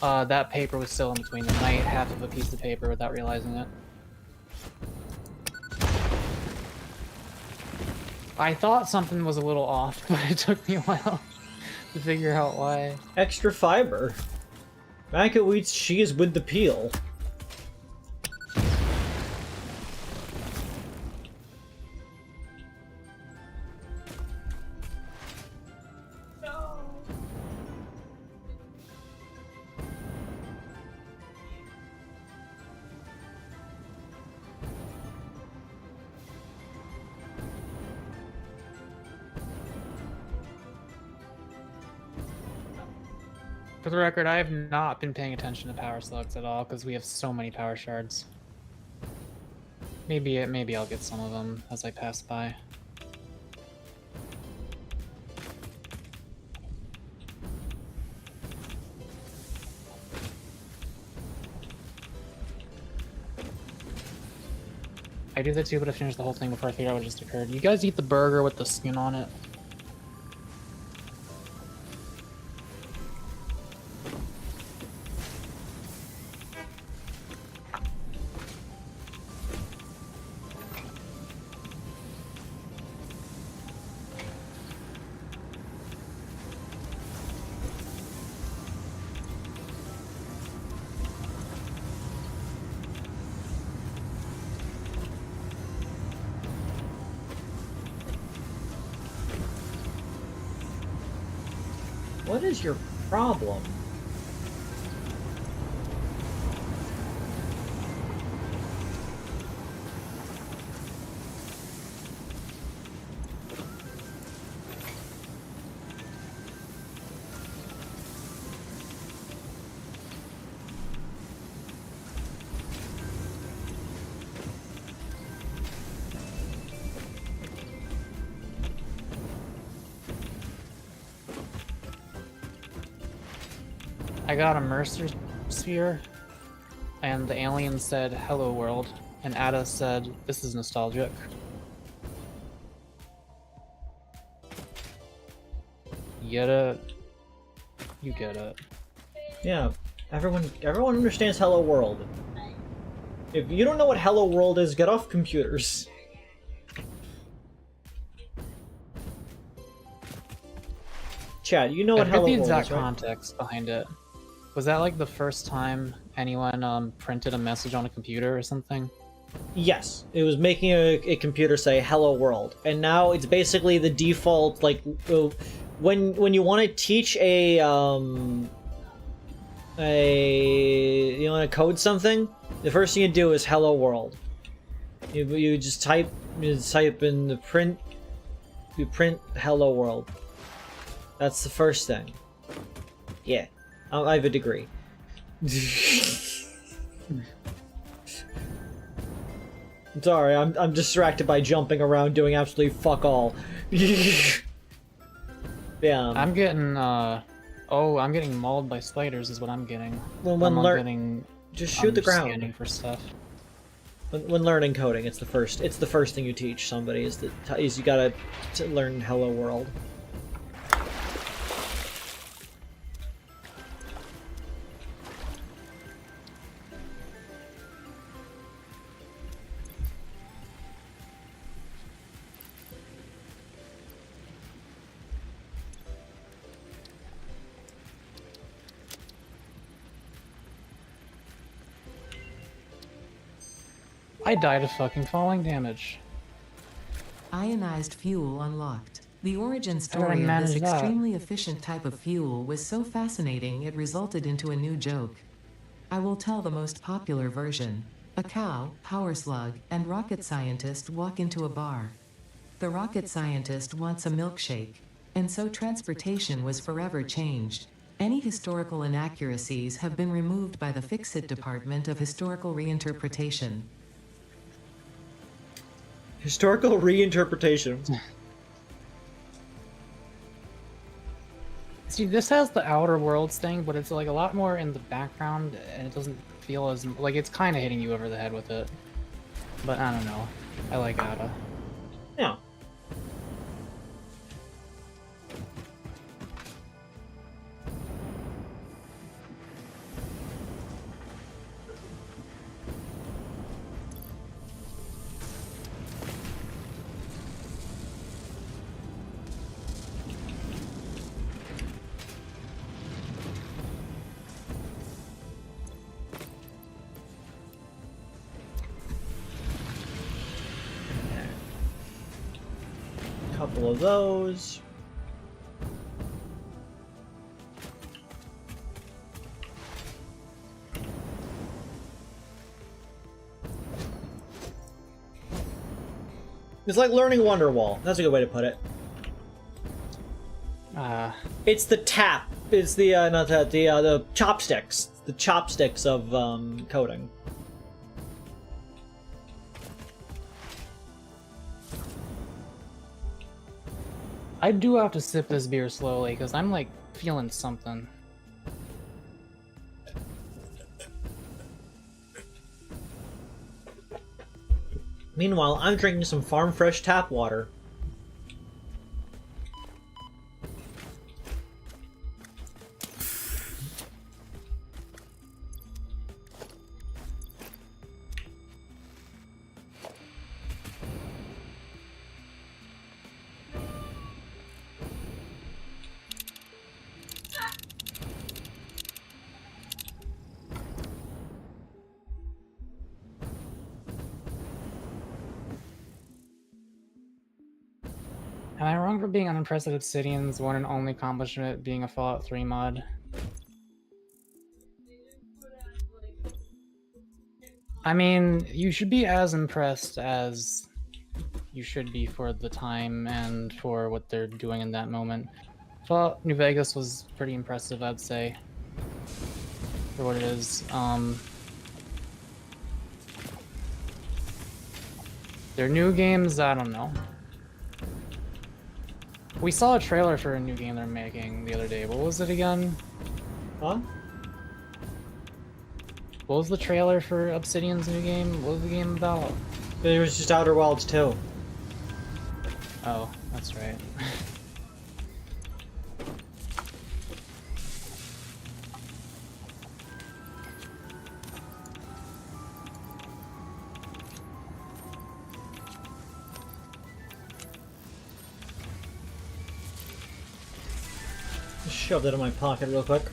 That paper was still in between them. I ate half of a piece of paper without realizing it. I thought something was a little off, but it took me a while to figure out why. Extra fiber. Mako eats cheese with the peel. For the record, I have not been paying attention to power slugs at all because we have so many power shards. Maybe I'll get some of them as I pass by. I do that too, but I finished the whole thing before I figured out what just occurred. You guys eat the burger with the skin on it? What is your problem? I got a Mercer sphere, and the alien said, "Hello world," and Ada said, "This is nostalgic." You get it? You get it. Yeah, everyone understands Hello World. If you don't know what Hello World is, get off computers. Chad, you know what I Hello forget the World exact is, right? context behind it. Was that like the first time anyone printed a message on a computer or something? Yes, it was making a computer say "Hello World," and now it's basically the default. Like, when you want to teach you want to code something, the first thing you do is "Hello World." You just type in the print. You print "Hello World." That's the first thing. Yeah, I have a degree. Sorry, I'm distracted by jumping around doing absolutely fuck all. Yeah. I'm getting I'm getting mauled by spiders is what I'm getting. Just shoot the ground. Scanning for stuff. When learning coding, it's the first thing you teach somebody is you gotta learn Hello World. I died of fucking falling damage. Ionized fuel unlocked. The origin How did I story of this manage that? extremely efficient type of fuel was so fascinating it resulted into a new joke. I will tell the most popular version. A cow, power slug, and rocket scientist walk into a bar. The rocket scientist wants a milkshake, and so transportation was forever changed. Any historical inaccuracies have been removed by the Fix-It Department of Historical Reinterpretation. Historical reinterpretation. See, this has the Outer Worlds thing, but it's like a lot more in the background, and it doesn't feel as like it's kind of hitting you over the head with it. But I don't know. I like Ada. Yeah. Couple of those. It's like learning Wonderwall. That's a good way to put it. It's the tap. It's the not that the chopsticks. The chopsticks of coding. I do have to sip this beer slowly because I'm like feeling something. Meanwhile, I'm drinking some farm fresh tap water. Am I wrong for being unimpressed at Obsidian's one and only accomplishment being a Fallout 3 mod? I mean, you should be as impressed as you should be for the time and for what they're doing in that moment. Fallout New Vegas was pretty impressive, I'd say, for what it is. Their new games, I don't know. We saw a trailer for a new game they're making the other day. What was it again? Huh? What was the trailer for Obsidian's new game? What was the game about? It was just Outer Wilds 2. Oh, that's right. Just shove that in my pocket real quick.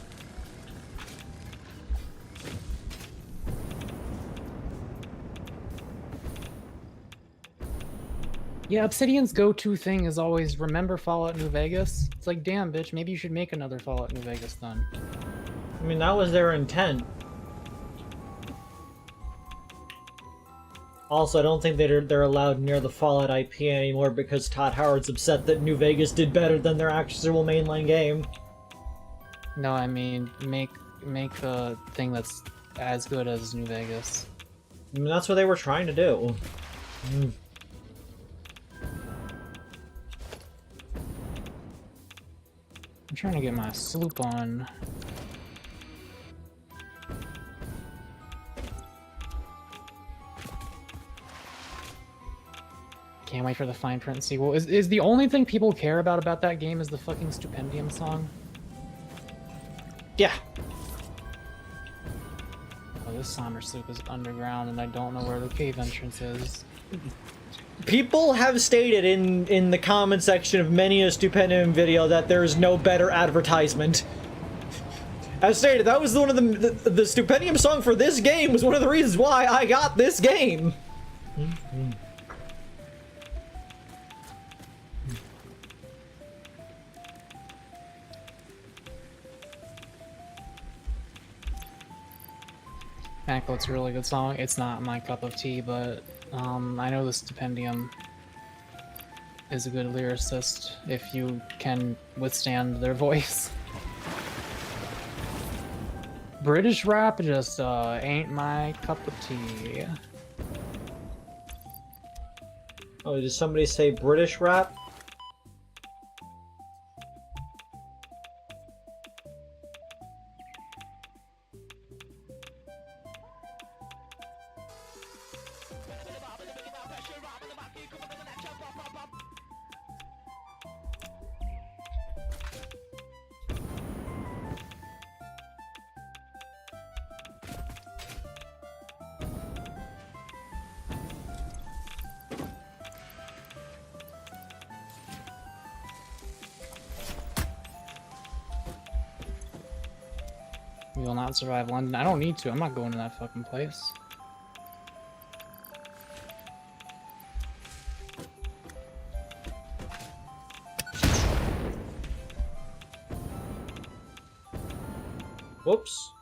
Yeah, Obsidian's go-to thing is always remember Fallout New Vegas. It's like, damn, bitch, maybe you should make another Fallout New Vegas then. I mean, that was their intent. Also, I don't think they're allowed near the Fallout IP anymore because Todd Howard's upset that New Vegas did better than their actual mainline game. No, I mean, make a thing that's as good as New Vegas. I mean, that's what they were trying to do. I'm trying to get my sloop on. Can't wait for the fine print sequel. Is the only thing people care about that game is the fucking Stupendium song? Yeah. Oh, this Somber Sloop is underground and I don't know where the cave entrance is. People have stated in the comment section of many a Stupendium video that there is no better advertisement. As stated, that was one of the Stupendium song for this game was one of the reasons why I got this game. It's a really good song. It's not my cup of tea, but I know the Stupendium is a good lyricist if you can withstand their voice. British rap just ain't my cup of tea. Oh, did somebody say British rap? We will not survive London. I don't need to. I'm not going to that fucking place. Whoops.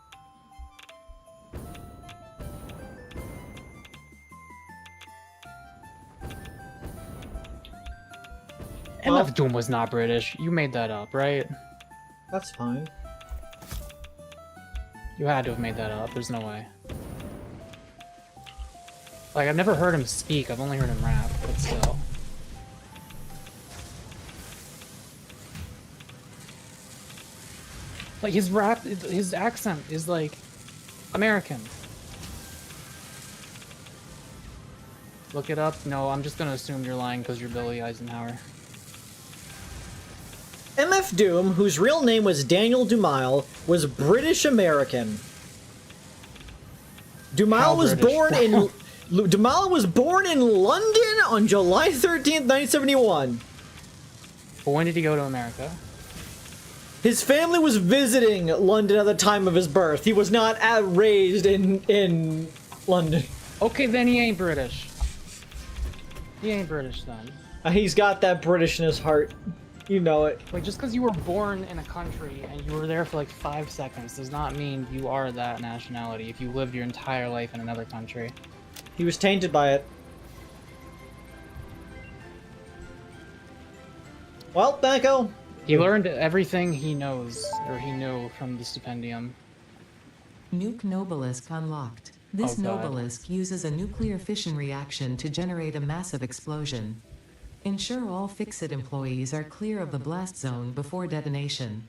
MF Doom was not British. You made that up, right? That's fine. You had to have made that up. There's no way. Like, I've never heard him speak. I've only heard him rap, but still. Like, his rap, his accent is, like, American. Look it up. No, I'm just gonna assume you're lying because you're Billy Eisenhower. MF Doom, whose real name was Daniel Dumile, was British American. Dumile was born in Dumile was born in London on July 13th, 1971. But when did he go to America? His family was visiting London at the time of his birth. He was not raised in London. Okay, then he ain't British. He ain't British then. He's got that British in his heart. You know it. Wait, just because you were born in a country and you were there for like 5 seconds does not mean you are that nationality if you lived your entire life in another country. He was tainted by it. Well, Banco. He learned everything he knows, or he knew from the stipendium. Nuke Nobelisk unlocked. This Oh, God. Nobelisk uses a nuclear fission reaction to generate a massive explosion. Ensure all Fixit employees are clear of the blast zone before detonation.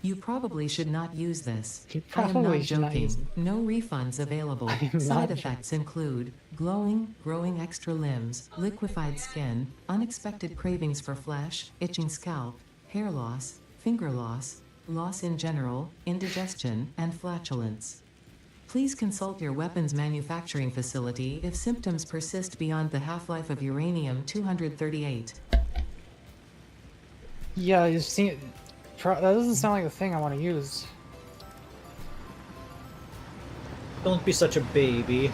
You probably should not use this. You I am probably not should not use joking. No refunds available. I am Side not effects include glowing, growing extra limbs, liquefied skin, unexpected cravings for flesh, itching scalp, hair loss, finger loss, loss in general, indigestion, and flatulence. Please consult your weapons manufacturing facility if symptoms persist beyond the half-life of uranium-238. Yeah, you see, that doesn't sound like the thing I want to use. Don't be such a baby.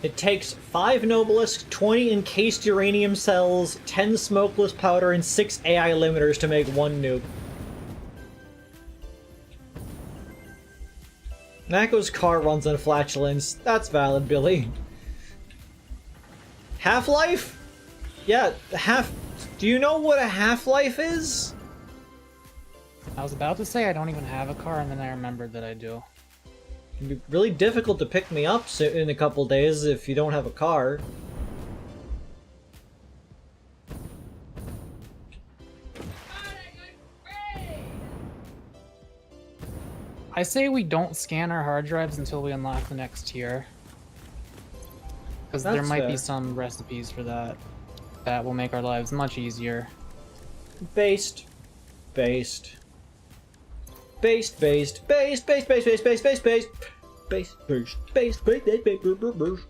It takes 5 Nobelisks, 20 encased uranium cells, 10 smokeless powder, and 6 AI limiters to make 1 nuke. Nako's car runs on flatulence. That's valid, Billy. Half-life? Yeah, do you know what a half-life is? I was about to say I don't even have a car, and then I remembered that I do. It'd be really difficult to pick me up in a couple days if you don't have a car. I say we don't scan our hard drives until we unlock the next tier. Because there That's might be fair. some recipes for that. That will make our lives much easier. Based. Based. Based, based, based, based, based, based, based, based, based. Based, based, based, based, based, based, based, based.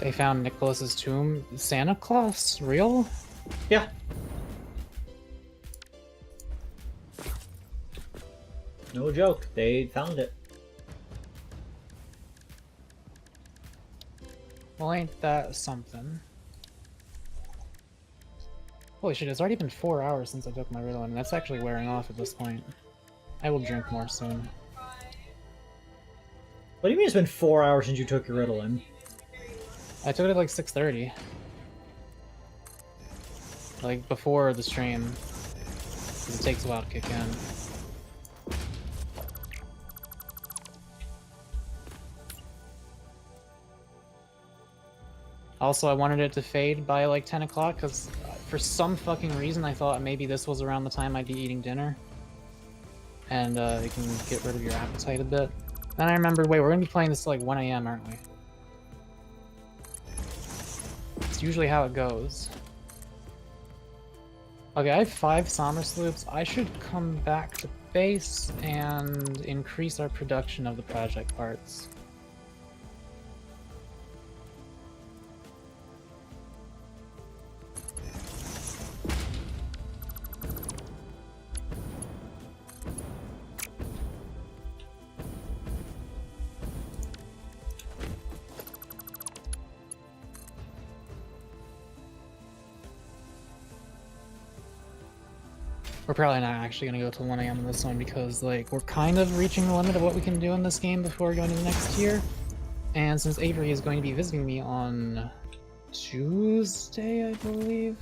They found Nicholas's tomb. Santa Claus? Real? Yeah. No joke, they found it. Well, ain't that something? Holy shit, it's already been 4 hours since I took my Ritalin, and that's actually wearing off at this point. I will drink more soon. What do you mean it's been 4 hours since you took your Ritalin? I took it at like 6:30. Like, before the stream. 'Cause it takes a while to kick in. Also, I wanted it to fade by like 10 o'clock because for some fucking reason I thought maybe this was around the time I'd be eating dinner. And it can get rid of your appetite a bit. Then I remembered, wait, we're gonna be playing this till like 1 AM, aren't we? It's usually how it goes. Okay, I have 5 Somers loops. I should come back to base and increase our production of the project parts. We're probably not actually gonna go till 1 AM on this one because, like, we're kind of reaching the limit of what we can do in this game before going to the next tier. And since Avery is going to be visiting me on Tuesday, I believe.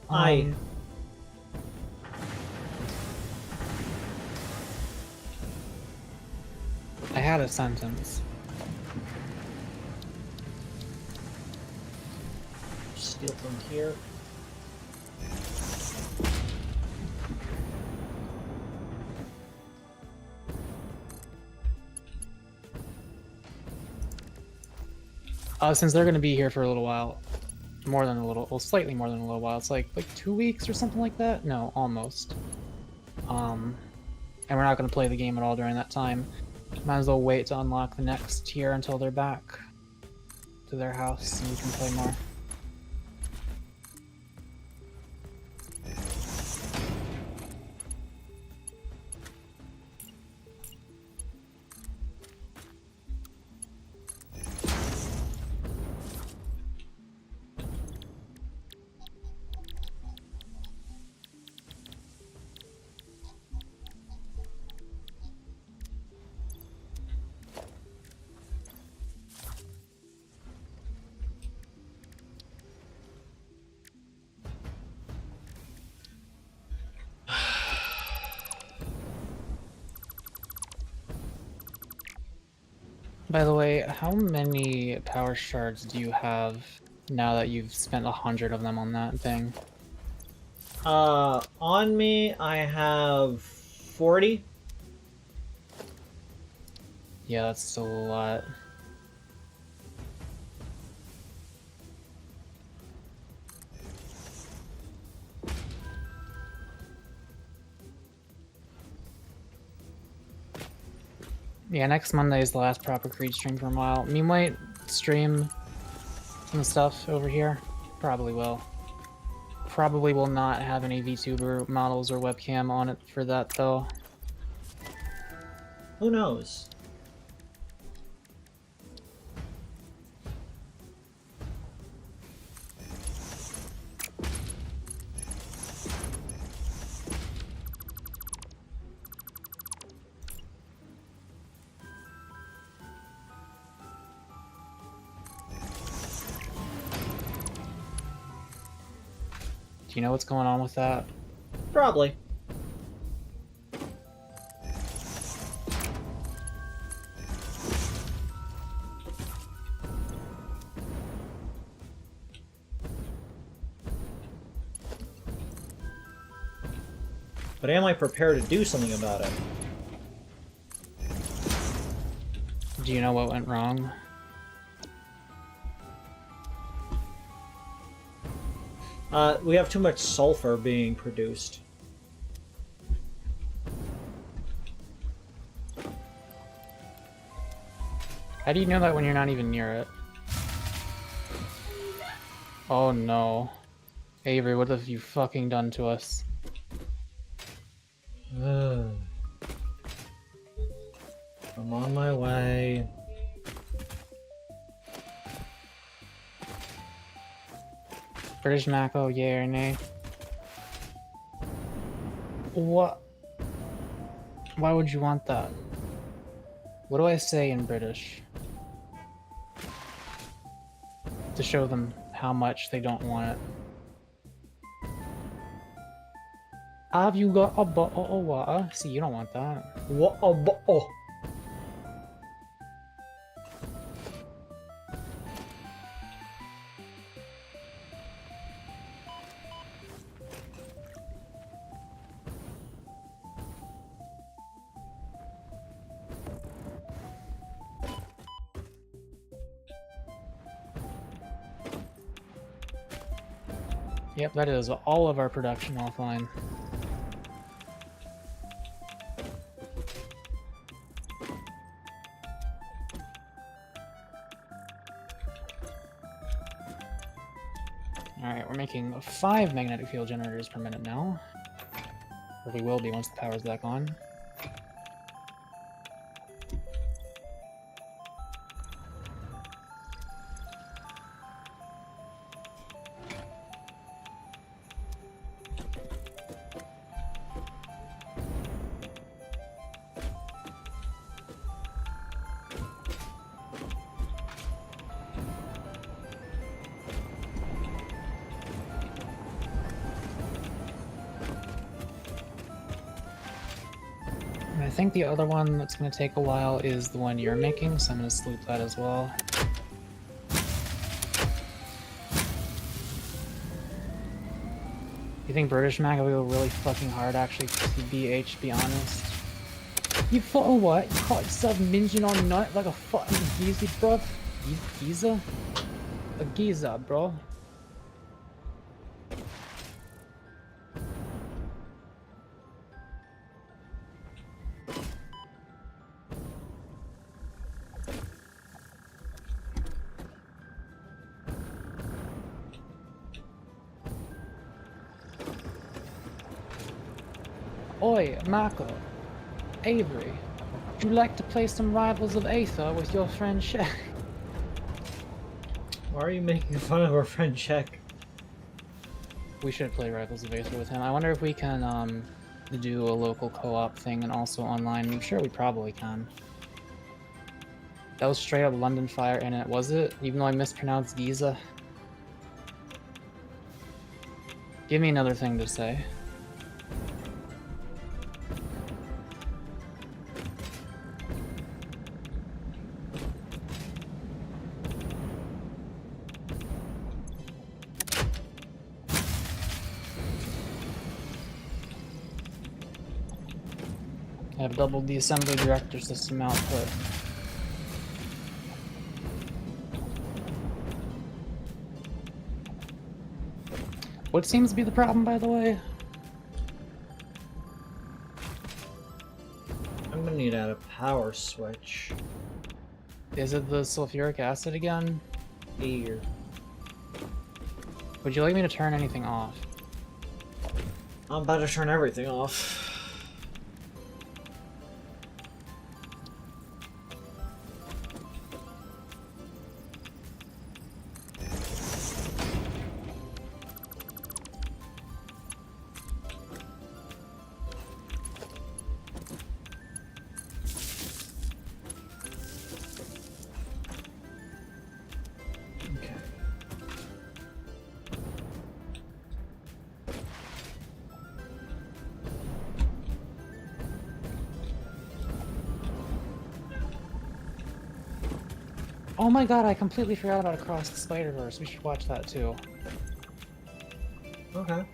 I had a sentence. steal from here. Since they're gonna be here for a little while, more than a little, well, slightly more than a little while. It's like 2 weeks or something like that. No, almost. And we're not gonna play the game at all during that time. Might as well wait to unlock the next tier until they're back to their house and we can play more. By the way, how many power shards do you have now that you've spent 100 of them on that thing? On me, I have 40. Yeah, that's still a lot. Yeah, next Monday is the last proper Creed stream for a while. Me might stream some stuff over here. Probably will. Probably will not have any VTuber models or webcam on it for that, though. Who knows? Do you know what's going on with that? Probably. But am I prepared to do something about it? Do you know what went wrong? We have too much sulfur being produced. How do you know that when you're not even near it? Oh no. Avery, what have you fucking done to us? I'm on my way. British Mako, yay or nay? What? Why would you want that? What do I say in British? To show them how much they don't want it. Have you got a bottle of water? See, you don't want that. What a oh. Yep, that is all of our production offline. Alright, we're making 5 magnetic field generators per minute now. Or we will be once the power's back on. I think the other one that's going to take a while is the one you're making, so I'm going to sleep that as well. You think British Mac will go really fucking hard, actually, TBH, be honest? You fucking what? You caught yourself minging on night like a fucking geezer, bro? Geezer? A geezer, bro. Oi, Marco. Avery. Would you like to play some Rivals of Aether with your friend Shaq? Why are you making fun of our friend Check? We should play Rivals of Aether with him. I wonder if we can do a local co-op thing and also online. I'm sure we probably can. That was straight up London Fire in it, was it? Even though I mispronounced Giza. Give me another thing to say. I have doubled the assembly director system output. What seems to be the problem, by the way? I'm gonna need to add a power switch. Is it the sulfuric acid again? Here. Would you like me to turn anything off? I'm about to turn everything off. Oh my god, I completely forgot about Across the Spider-Verse. We should watch that too. Okay. I'm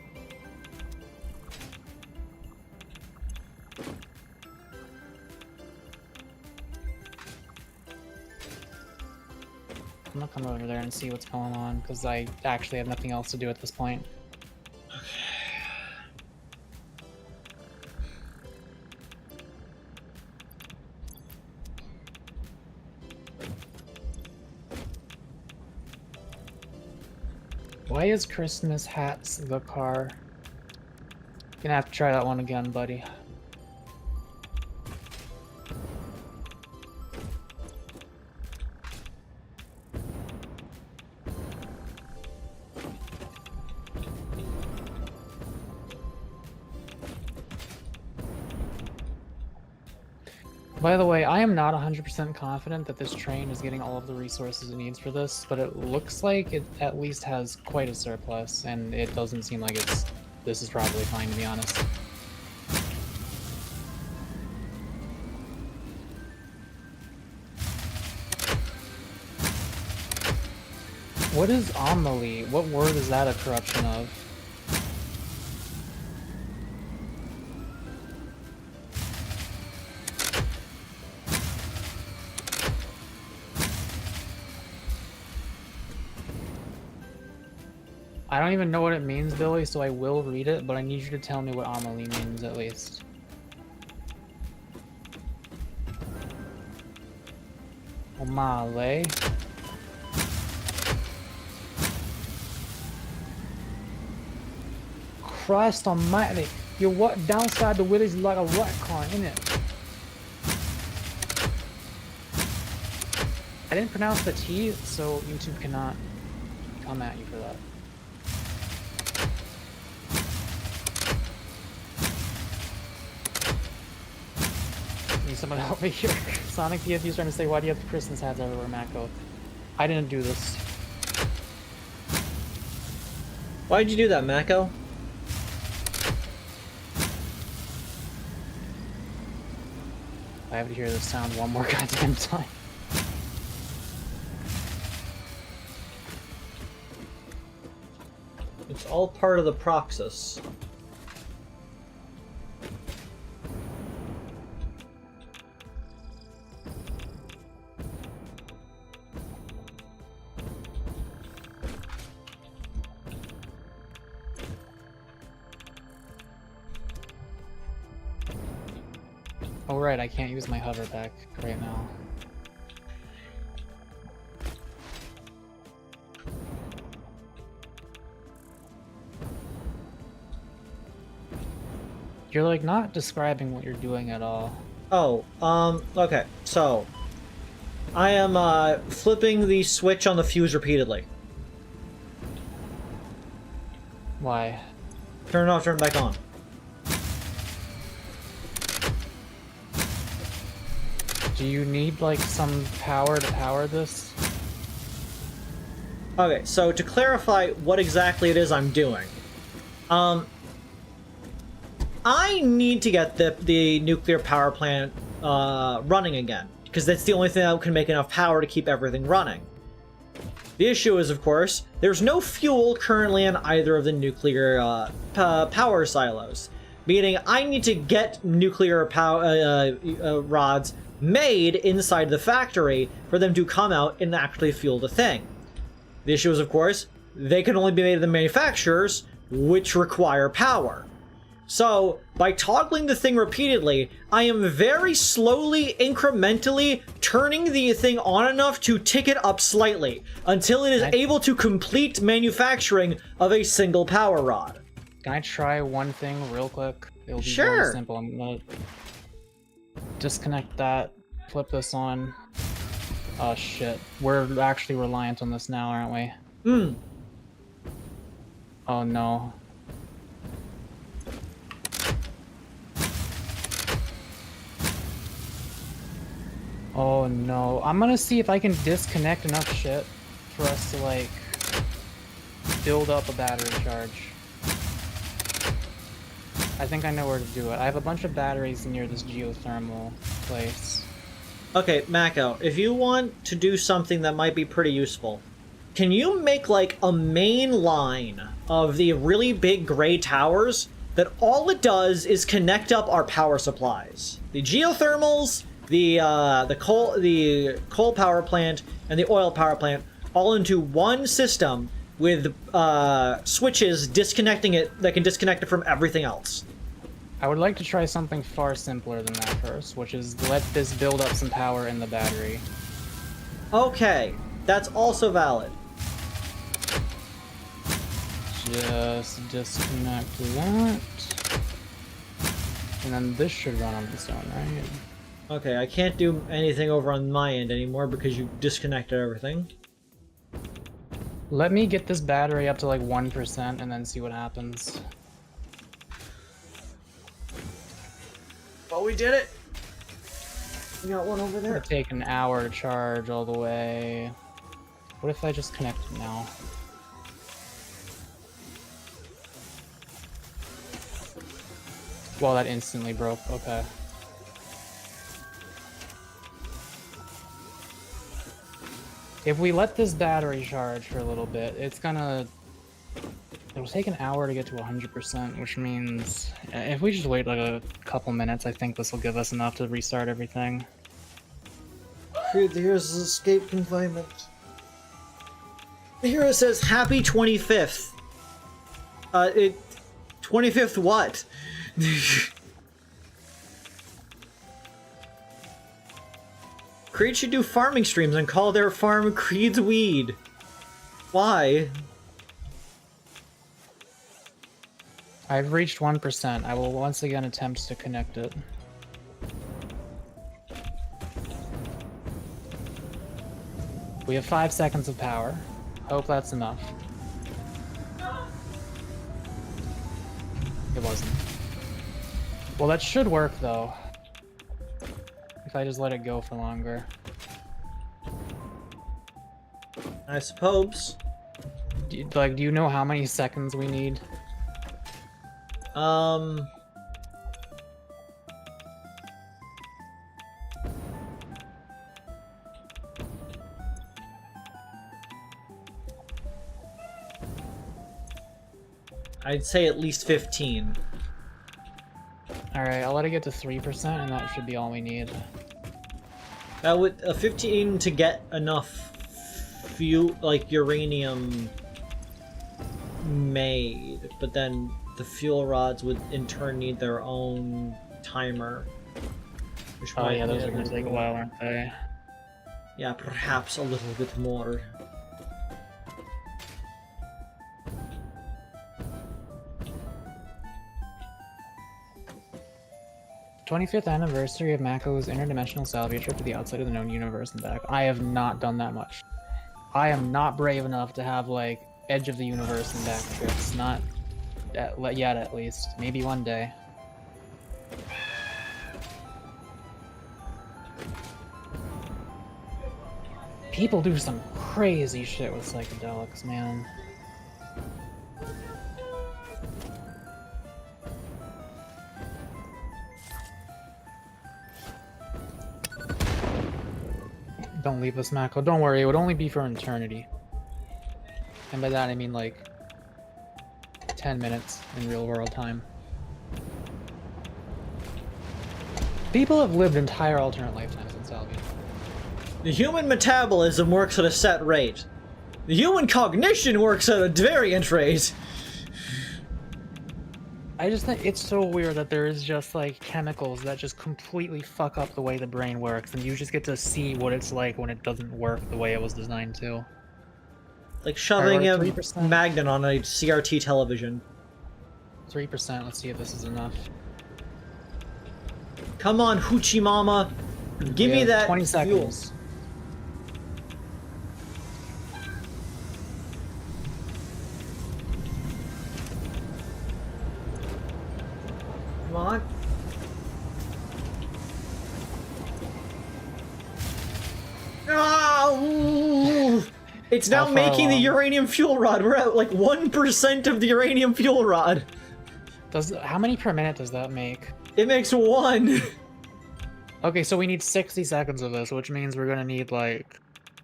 gonna come over there and see what's going on, because I actually have nothing else to do at this point. Why is Christmas hats the car? Gonna have to try that one again, buddy. By the way, I am not 100% confident that this train is getting all of the resources it needs for this, but it looks like it at least has quite a surplus, and it doesn't seem like it's... This is probably fine, to be honest. What is Amelie? What word is that a corruption of? I don't even know what it means, Billy, so I will read it, but I need you to tell me what Amelie means, at least. Omale. Christ almighty, you're what downside the village like a rat car, innit? I didn't pronounce the T, so YouTube cannot come at you for that. Need someone help me here. Sonic PFU is trying to say, why do you have Christmas hats everywhere, Mako? I didn't do this. Why'd you do that, Mako? I have to hear this sound one more goddamn time. It's all part of the process. Oh right, I can't use my hoverback right now. You're like not describing what you're doing at all. Oh, okay, so I am flipping the switch on the fuse repeatedly. Why? Turn it off, turn it back on. Do you need like some power to power this? Okay, so to clarify what exactly it is I'm doing, I need to get the nuclear power plant running again, because that's the only thing that can make enough power to keep everything running. The issue is, of course, there's no fuel currently in either of the nuclear power silos, meaning I need to get nuclear power rods made inside the factory for them to come out and actually fuel the thing. The issue is, of course, they can only be made at the manufacturers, which require power. So, by toggling the thing repeatedly, I am very slowly, incrementally turning the thing on enough to tick it up slightly, until it is able to complete manufacturing of a single power rod. Can I try one thing real quick? It'll be Sure. very simple. I'm gonna disconnect that, flip this on. Oh shit. We're actually reliant on this now, aren't we? Hmm. Oh no. Oh no. I'm gonna see if I can disconnect enough shit for us to like build up a battery charge. I think I know where to do it. I have a bunch of batteries near this geothermal place. Okay, Mako, if you want to do something that might be pretty useful, can you make like a main line of the really big gray towers that all it does is connect up our power supplies? The geothermals, the coal power plant, and the oil power plant all into one system with switches disconnecting it that can disconnect it from everything else. I would like to try something far simpler than that first, which is let this build up some power in the battery. Okay, that's also valid. Just disconnect that. And then this should run on its own, right? Okay, I can't do anything over on my end anymore because you disconnected everything. Let me get this battery up to like 1% and then see what happens. Oh, we did it! We got one over there. It'll take an hour to charge all the way. What if I just connect it now? Well, that instantly broke. Okay. If we let this battery charge for a little bit, it's gonna... It'll take an hour to get to 100%, which means if we just wait like a couple minutes, I think this will give us enough to restart everything. Here's escape confinement. Here it says happy 25th. 25th what? Creed should do farming streams and call their farm Creed's Weed. Why? I've reached 1%. I will once again attempt to connect it. We have 5 seconds of power. Hope that's enough. It wasn't. Well, that should work though. If I just let it go for longer. I suppose. Do you know how many seconds we need? I'd say at least 15. Alright, I'll let it get to 3%, and that should be all we need. That would 15 to get enough fuel, like uranium, made, but then the fuel rods would in turn need their own timer. Which Oh might yeah, those be are gonna take a while, aren't they? Yeah, perhaps a little bit more. 25th anniversary of Mako's interdimensional salvage trip to the outside of the known universe and back. I have not done that much. I am not brave enough to have, like, edge of the universe and back trips. Not yet, at least. Maybe one day. People do some crazy shit with psychedelics, man. Don't leave us, Mako. Don't worry, it would only be for eternity. And by that I mean like 10 minutes in real world time. People have lived entire alternate lifetimes in Salvia. The human metabolism works at a set rate. The human cognition works at a variant rate. I just think it's so weird that there is just like chemicals that just completely fuck up the way the brain works, and you just get to see what it's like when it doesn't work the way it was designed to. Like shoving a 3%. magnet on a CRT television. 3%, let's see if this is enough. Come on, Hoochie Mama. Give We me have that 20 fuel. seconds. Come on. Ah, it's now How far making the along? uranium fuel rod. We're at like 1% of the uranium fuel rod. How many per minute does that make? It makes 1. Okay, so we need 60 seconds of this, which means we're gonna need like...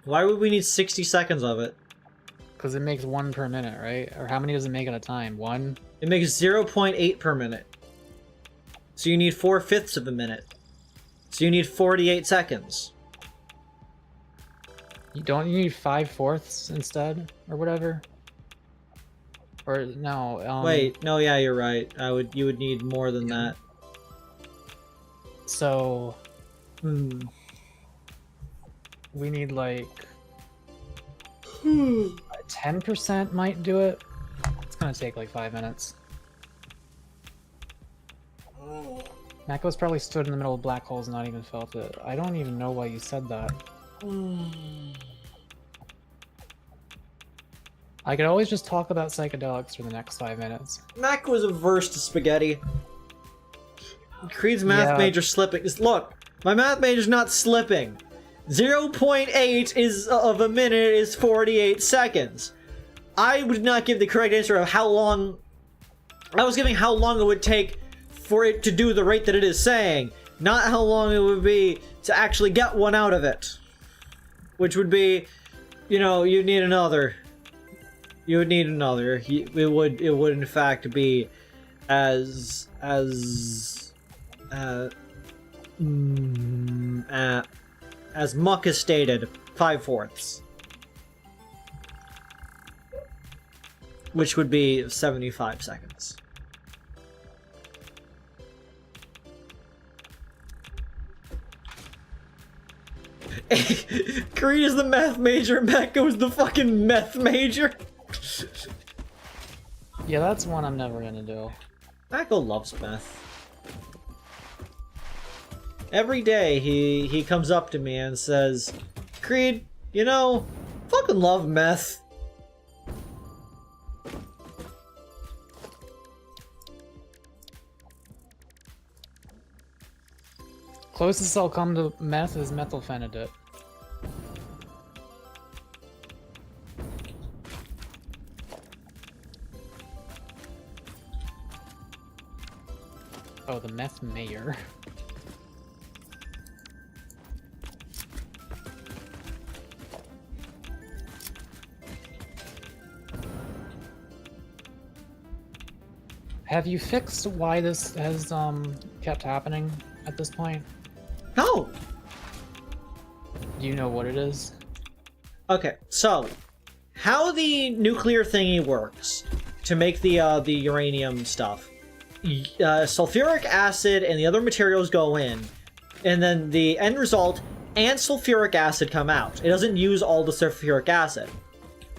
Why would we need 60 seconds of it? Because it makes 1 per minute, right? Or how many does it make at a time? 1? It makes 0.8 per minute. So you need 4/5 of a minute. So you need 48 seconds. You need 5/4 instead? Or whatever? Or, no, Wait, no, yeah, you're right. You would need more than that. So... Hmm. We need like... 10% might do it. It's gonna take like 5 minutes. Mako's probably stood in the middle of black holes and not even felt it. I don't even know why you said that. I could always just talk about psychedelics for the next 5 minutes. Mac was averse to spaghetti. Creed's math Yeah. major slipping. Look, my math major's not slipping. 0.8 of a minute is 48 seconds. I would not give the correct answer of how long... I was giving how long it would take for it to do the rate that it is saying, not how long it would be to actually get one out of it. Which would be, you know, you'd need another. You would need another. It would in fact be as Muck has stated, 5/4. Which would be 75 seconds. Creed is the math major, Matt goes the fucking meth major. Yeah, that's one I'm never gonna do. Mako loves meth. Every day he comes up to me and says, Creed, you know, fucking love meth. Closest I'll come to meth is methylphenidate. Oh, the meth mayor. Have you fixed why this has kept happening at this point? No! Do you know what it is? Okay, so how the nuclear thingy works to make the uranium stuff. Sulfuric acid and the other materials go in, and then the end result and sulfuric acid come out. It doesn't use all the sulfuric acid.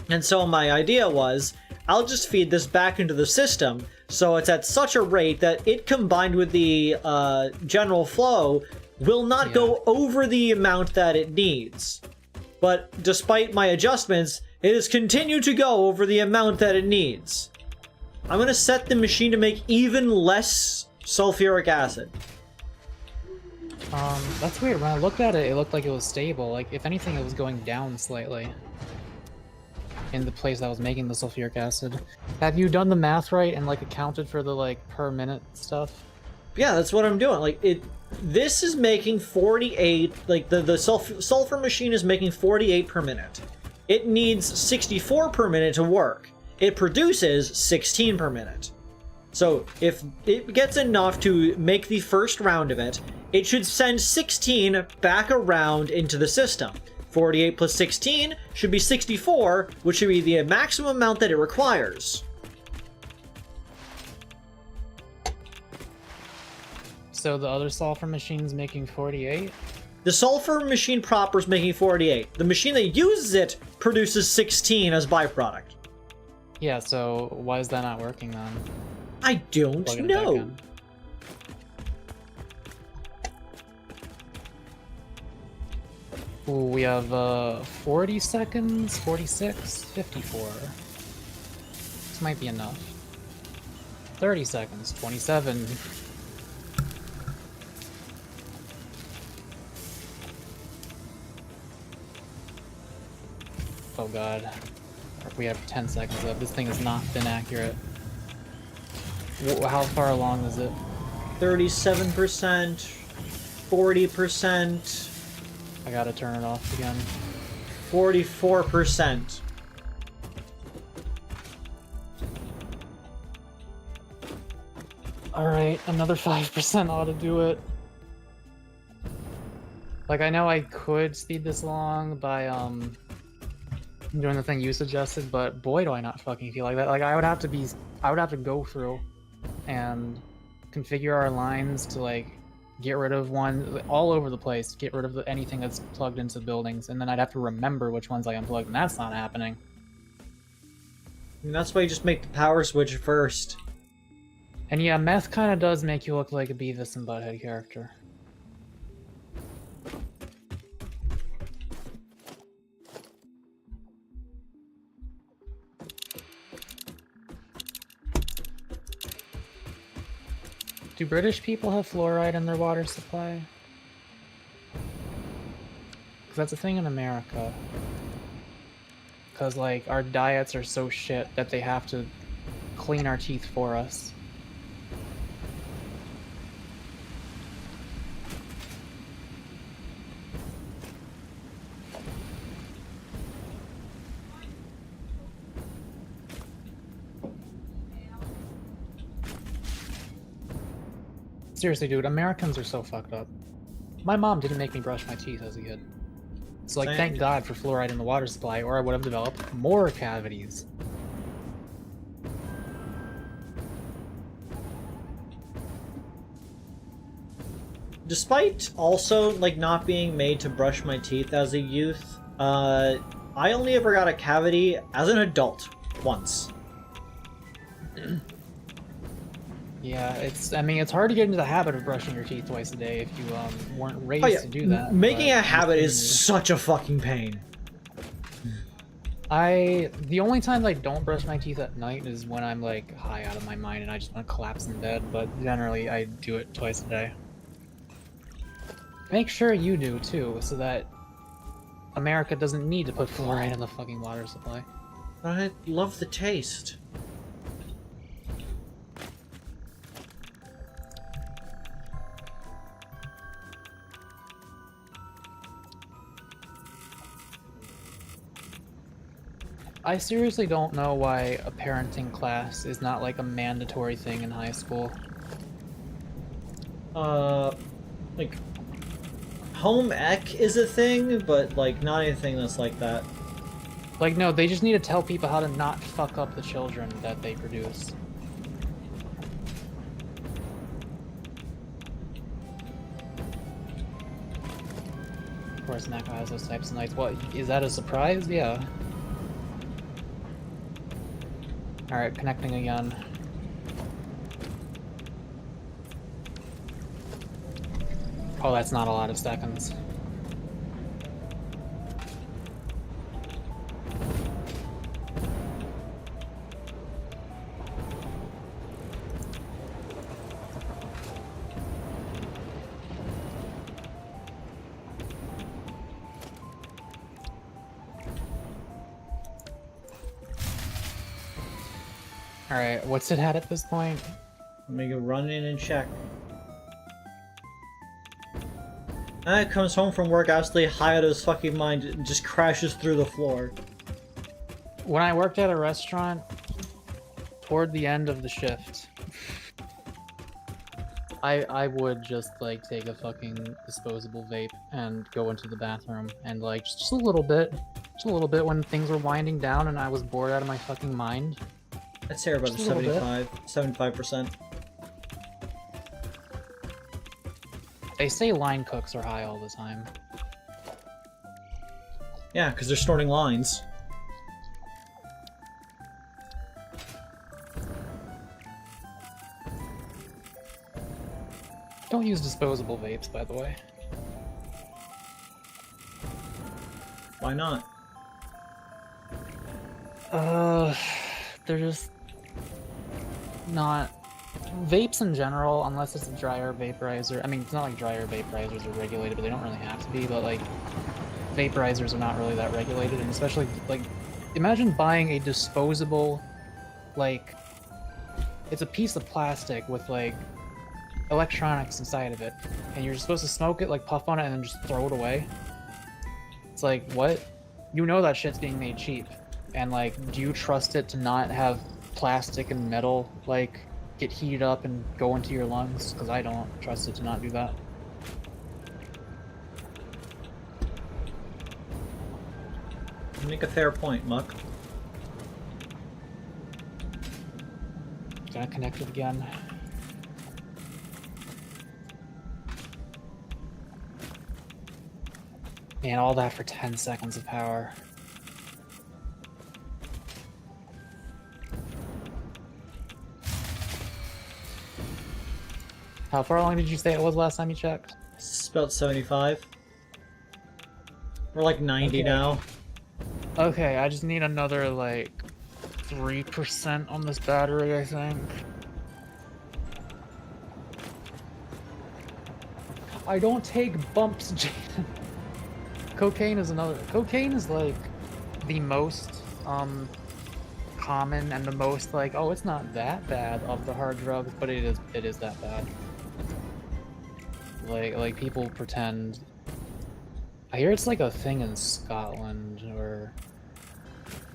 And so my idea was, I'll just feed this back into the system so it's at such a rate that it combined with the general flow will not go over the amount that it needs. But despite my adjustments, it has continued to go over the amount that it needs. I'm going to set the machine to make even less sulfuric acid. That's weird. When I looked at it, it looked like it was stable. Like, if anything, it was going down slightly. In the place that was making the sulfuric acid. Have you done the math right and, like, accounted for the, like, per minute stuff? Yeah, that's what I'm doing. Like, this is making 48, like, the sulfur machine is making 48 per minute. It needs 64 per minute to work. It produces 16 per minute. So if it gets enough to make the first round of it, it should send 16 back around into the system. 48 plus 16 should be 64, which should be the maximum amount that it requires. So the other sulfur machine's making 48? The sulfur machine proper is making 48. The machine that uses it produces 16 as byproduct. Yeah, so why is that not working then? I don't know. Ooh, we have 40 seconds, 46, 54. This might be enough. 30 seconds, 27. Oh god. We have 10 seconds left. This thing has not been accurate. How far along is it? 37%, 40%. I gotta turn it off again. 44%. Alright, another 5% ought to do it. Like, I know I could speed this along by, doing the thing you suggested, but boy do I not fucking feel like that. Like, I would have to go through and configure our lines to, like, get rid of one all over the place, get rid of anything that's plugged into buildings, and then I'd have to remember which ones I unplugged, and that's not happening. And that's why you just make the power switch first. And yeah, meth kind of does make you look like a Beavis and Butthead character. Do British people have fluoride in their water supply? Because that's a thing in America. Because, like, our diets are so shit that they have to clean our teeth for us. Seriously, dude, Americans are so fucked up. My mom didn't make me brush my teeth as a kid. So, like, Same. thank God for fluoride in the water supply, or I would have developed more cavities. Despite also, like, not being made to brush my teeth as a youth, I only ever got a cavity as an adult once. Yeah, I mean, it's hard to get into the habit of brushing your teeth twice a day if you weren't raised to do that. Making but a habit is such a fucking pain. The only time I don't brush my teeth at night is when I'm, like, high out of my mind and I just want to collapse in bed, but generally I do it twice a day. Make sure you do, too, so that America doesn't need to put fluoride in the fucking water supply. I love the taste. I seriously don't know why a parenting class is not like a mandatory thing in high school. Like, home ec is a thing, but like not anything that's like that. Like, no, they just need to tell people how to not fuck up the children that they produce. Of course, Mako has those types of nights. What, is that a surprise? Yeah. Alright, connecting again. Oh, that's not a lot of seconds. Alright, what's it at this point? Make it run in and check. And comes home from work absolutely high out of his fucking mind and just crashes through the floor. When I worked at a restaurant, toward the end of the shift, I would just like take a fucking disposable vape and go into the bathroom and like just a little bit when things were winding down and I was bored out of my fucking mind. I'd say about Just a little bit. 75%. They say line cooks are high all the time. Yeah, because they're snorting lines. Don't use disposable vapes, by the way. Why not? They're just not vapes in general, unless it's a dry air vaporizer. I mean, it's not like dry air vaporizers are regulated, but they don't really have to be. But like, vaporizers are not really that regulated, and especially like, imagine buying a disposable, like, it's a piece of plastic with like electronics inside of it, and you're supposed to smoke it, like puff on it, and then just throw it away. It's like, what? You know that shit's being made cheap, and like, do you trust it to not have plastic and metal like get heated up and go into your lungs? Because I don't trust it to not do that. You make a fair point, Muck. Gonna connect it again. Man, all that for 10 seconds of power. How far along did you say it was last time you checked? It's about 75. We're like 90 now. Okay, I just need another like 3% on this battery, I think. I don't take bumps, Jaden. Cocaine is like the most common and the most like, oh, it's not that bad of the hard drugs, but it is that bad. Like people pretend. I hear it's like a thing in Scotland or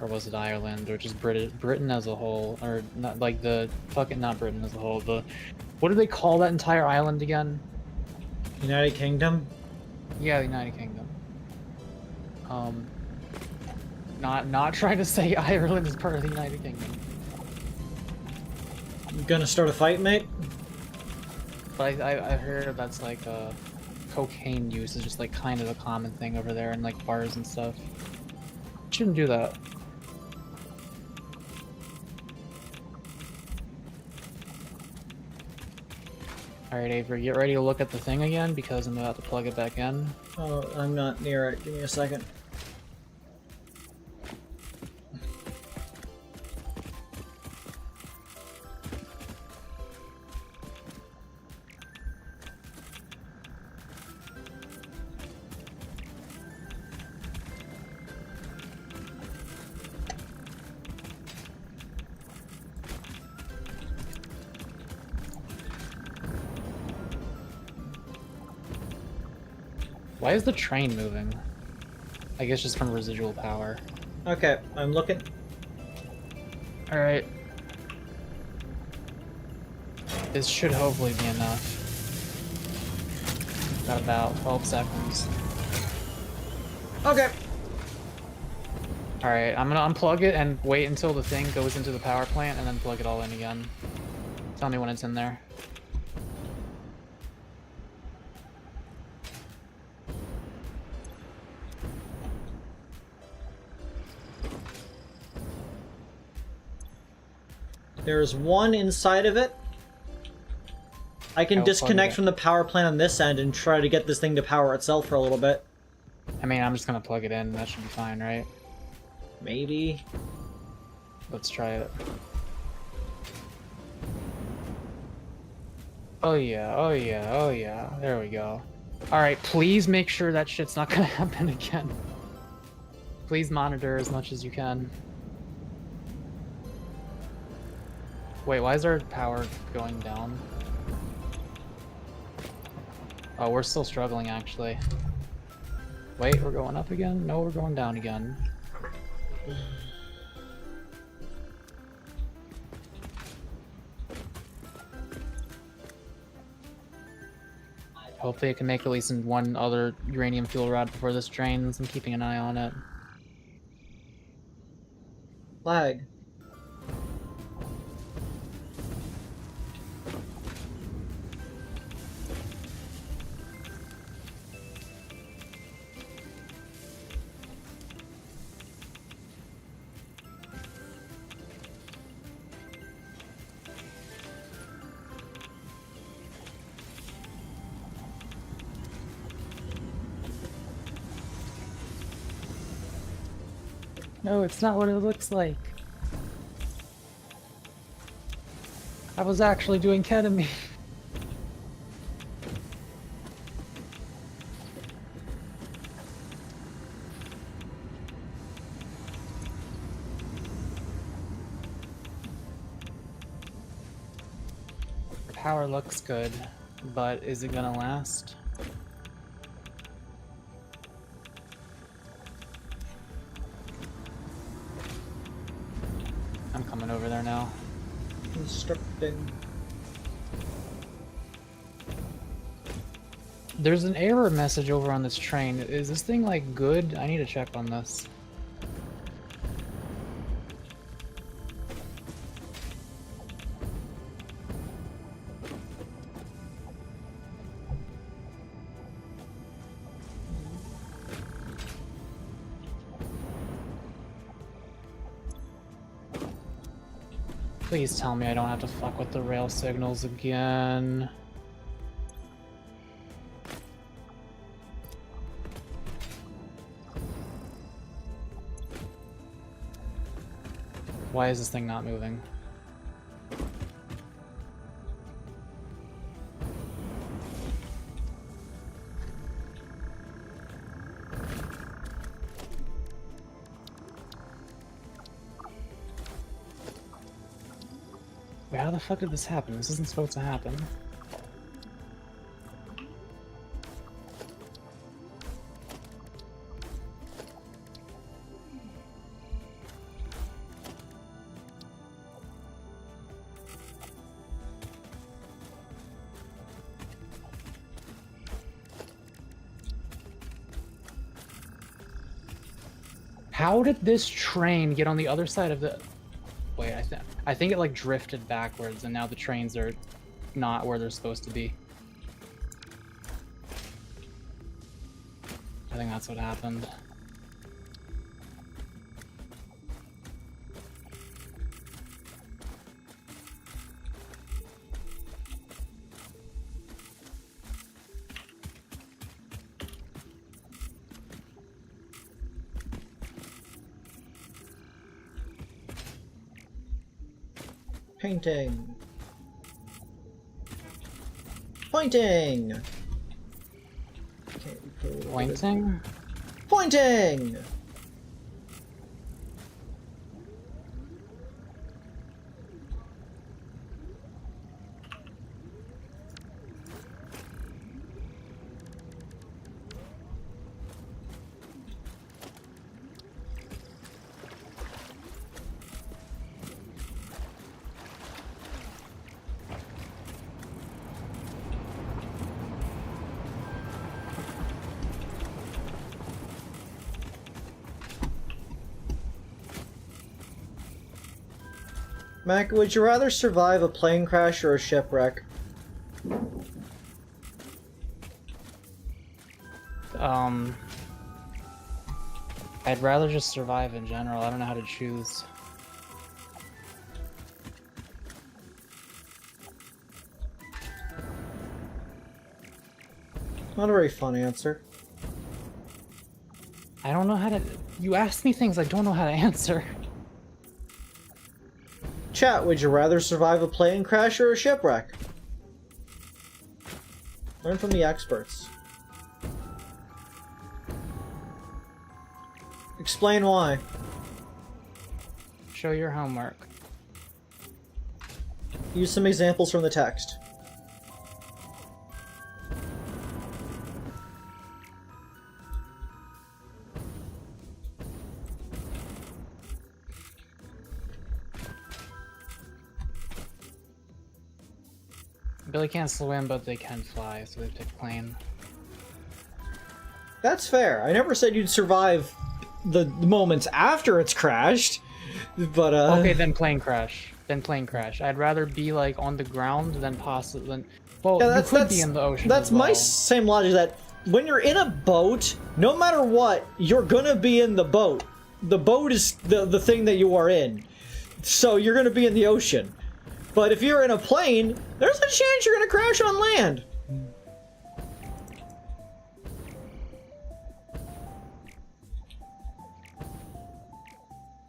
was it Ireland or just Britain as a whole, or not like the fucking not Britain as a whole. What do they call that entire island again? United Kingdom? Yeah, the United Kingdom. Not trying to say Ireland is part of the United Kingdom. You gonna start a fight, mate? But I heard that's like cocaine use is just like kind of a common thing over there in like bars and stuff. Shouldn't do that. Alright, Avery, get ready to look at the thing again because I'm about to plug it back in. Oh, I'm not near it. Give me a second. Why is the train moving? I guess just from residual power. Okay, I'm looking. Alright. This should hopefully be enough. Got about 12 seconds. Okay. Alright, I'm gonna unplug it and wait until the thing goes into the power plant and then plug it all in again. Tell me when it's in there. There's one inside of it. I can disconnect from the power plant on this end and try to get this thing to power itself for a little bit. I mean, I'm just gonna plug it in. That should be fine, right? Maybe. Let's try it. Oh yeah, oh yeah, oh yeah. There we go. Alright, please make sure that shit's not gonna happen again. Please monitor as much as you can. Wait, why is our power going down? Oh, we're still struggling, actually. Wait, we're going up again? No, we're going down again. Hopefully it can make at least one other uranium fuel rod before this drains. I'm keeping an eye on it. Lag. No, it's not what it looks like. I was actually doing ketamine. Power looks good, but is it gonna last? I'm coming over there now. Constructing. There's an error message over on this train. Is this thing like good? I need to check on this. Please tell me I don't have to fuck with the rail signals again. Why is this thing not moving? Wait, how the fuck did this happen? This isn't supposed to happen. How did this train get on the other side of the... Wait, I think it like drifted backwards and now the trains are not where they're supposed to be. I think that's what happened. Painting. Pointing. Pointing? Pointing. Mac, would you rather survive a plane crash or a shipwreck? I'd rather just survive in general. I don't know how to choose. Not a very fun answer. I don't know how to... You asked me things I don't know how to answer. Chat, would you rather survive a plane crash or a shipwreck? Learn from the experts. Explain why. Show your homework. Use some examples from the text. Billy can't swim, but they can fly, so they pick plane. That's fair. I never said you'd survive the moments after it's crashed, but Okay, then plane crash. Then plane crash. I'd rather be like on the ground than possibly than. Well, yeah, you could be in the ocean. That's as well. my same logic. That when you're in a boat, no matter what, you're gonna be in the boat. The boat is the thing that you are in, so you're gonna be in the ocean. But if you're in a plane, there's a chance you're gonna crash on land.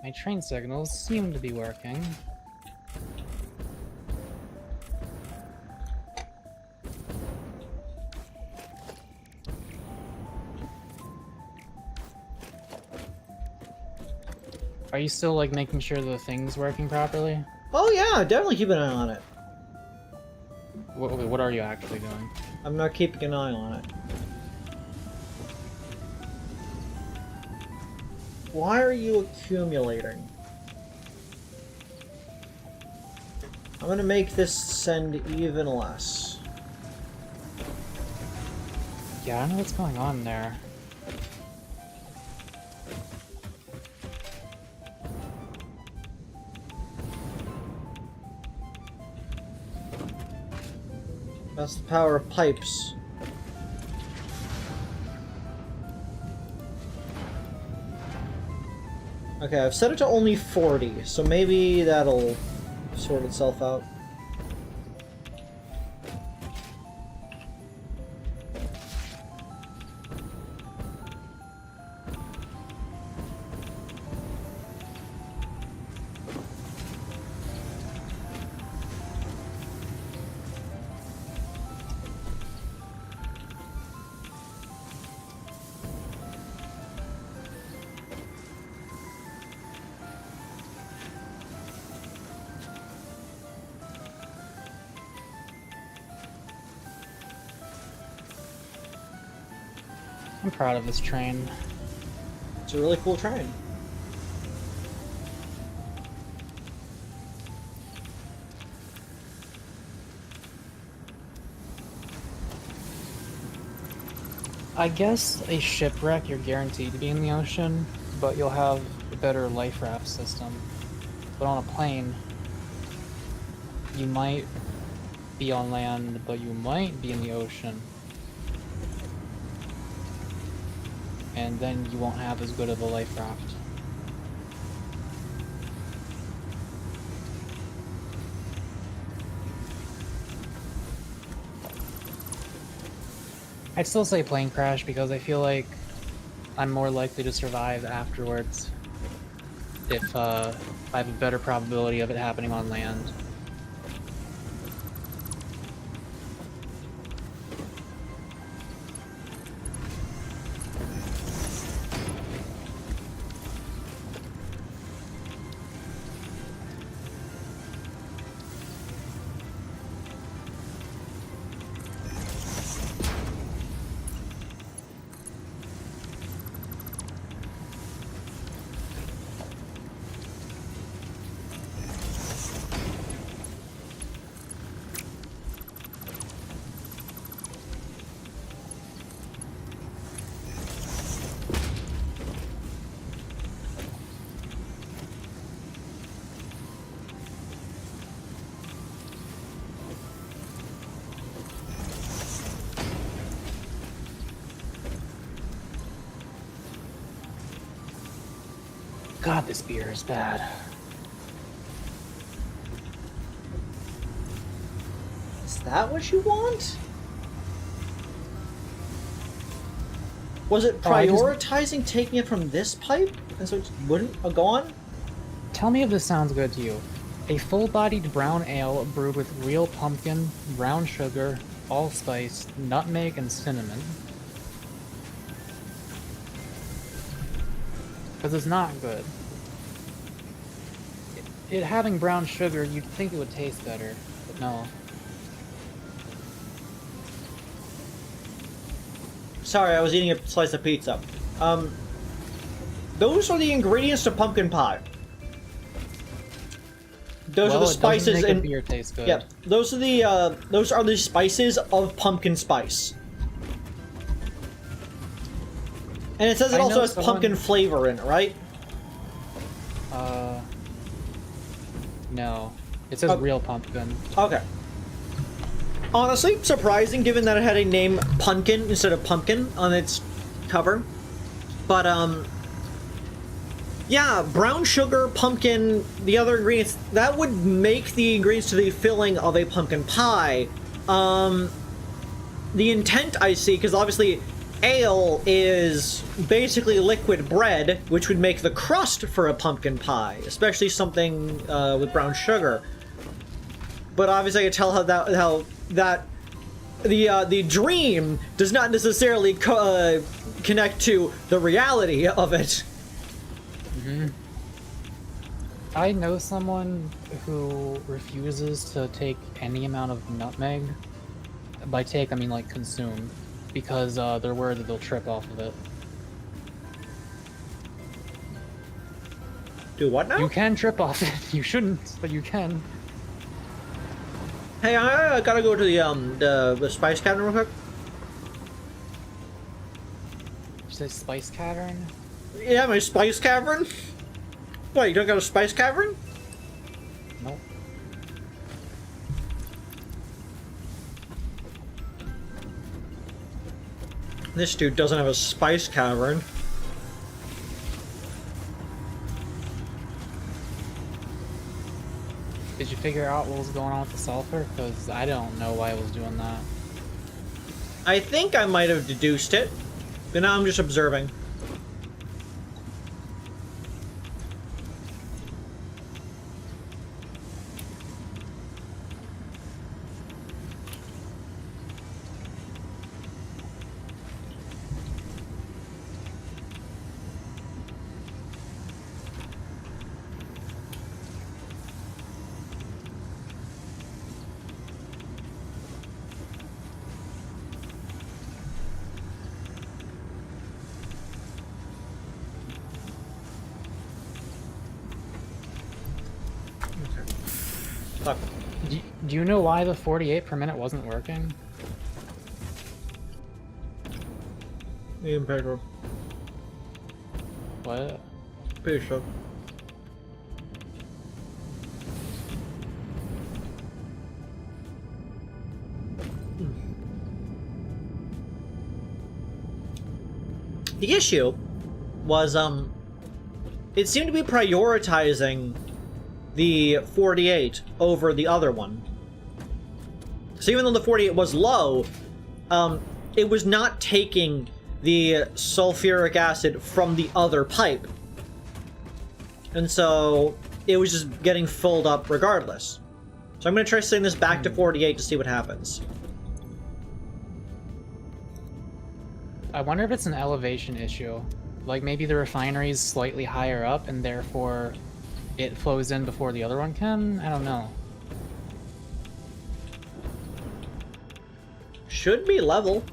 My train signals seem to be working. Are you still like making sure the thing's working properly? Oh yeah, definitely keep an eye on it. What are you actually doing? I'm not keeping an eye on it. Why are you accumulating? I'm gonna make this send even less. Yeah, I don't know what's going on there. That's the power of pipes. Okay, I've set it to only 40, so maybe that'll sort itself out. I'm proud of this train. It's a really cool train. I guess a shipwreck, you're guaranteed to be in the ocean, but you'll have a better life raft system. But on a plane, you might be on land, but you might be in the ocean. And then you won't have as good of a life raft. I'd still say plane crash because I feel like I'm more likely to survive afterwards if I have a better probability of it happening on land. God, this beer is bad. Is that what you want? Was it prioritizing taking it from this pipe? And so it wouldn't have gone? Tell me if this sounds good to you. A full-bodied brown ale brewed with real pumpkin, brown sugar, allspice, nutmeg, and cinnamon. Because it's not good. It having brown sugar, you'd think it would taste better, but no. Sorry, I was eating a slice of pizza. Those are the ingredients to pumpkin pie. Those are the spices and beer taste good. Yeah, those are the spices of pumpkin spice. And it says it also has pumpkin flavor in it, right? No. It says real pumpkin. Okay. Honestly, surprising given that it had a name Pumpkin instead of Pumpkin on its cover. But, yeah, brown sugar, pumpkin, the other ingredients, that would make the ingredients to the filling of a pumpkin pie. The intent I see, because obviously ale is basically liquid bread, which would make the crust for a pumpkin pie, especially something with brown sugar. But obviously I can tell how the dream does not necessarily connect to the reality of it. Mm-hmm. I know someone who refuses to take any amount of nutmeg. By take, I mean like consume, because they're worried that they'll trip off of it. Do what now? You can trip off it. You shouldn't, but you can. Hey, I gotta go to the spice cabinet real quick. You say spice cavern? Yeah, my spice cavern. What, you don't got a spice cavern? Nope. This dude doesn't have a spice cavern. Did you figure out what was going on with the sulfur? Because I don't know why it was doing that. I think I might have deduced it, but now I'm just observing. Fuck. Do you know why the 48 per minute wasn't working? Even Pedro. What? Pretty sure. The issue was, it seemed to be prioritizing the 48 over the other one. So even though the 48 was low, it was not taking the sulfuric acid from the other pipe. And so it was just getting filled up regardless. So I'm going to try setting this back to 48 to see what happens. I wonder if it's an elevation issue. Like maybe the refinery's slightly higher up and therefore it flows in before the other one can? I don't know. Should be level.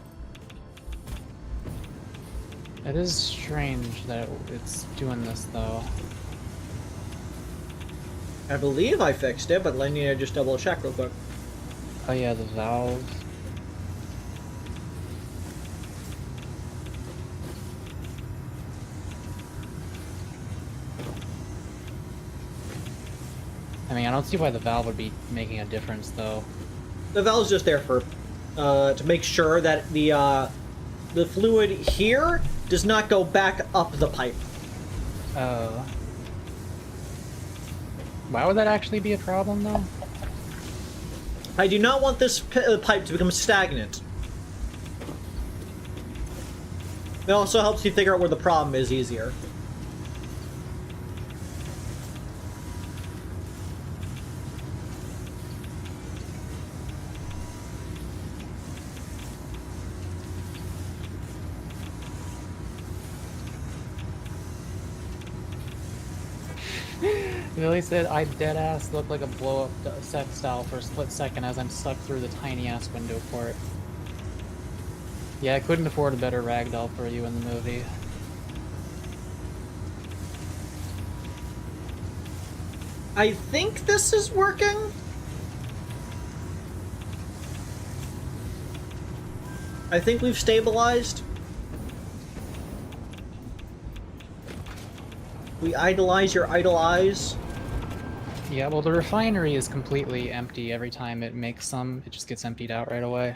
It is strange that it's doing this though. I believe I fixed it, but let me just double check real quick. Oh yeah, the valves. I mean, I don't see why the valve would be making a difference, though. The valve's just there for, to make sure that the fluid here does not go back up the pipe. Oh. Why would that actually be a problem, though? I do not want this pipe to become stagnant. It also helps you figure out where the problem is easier. Lily said, I deadass look like a blow-up sex style for a split second as I'm stuck through the tiny-ass window port. Yeah, I couldn't afford a better ragdoll for you in the movie. I think this is working. I think we've stabilized. We idolize your idle eyes. Yeah, well, the refinery is completely empty every time it makes some. It just gets emptied out right away.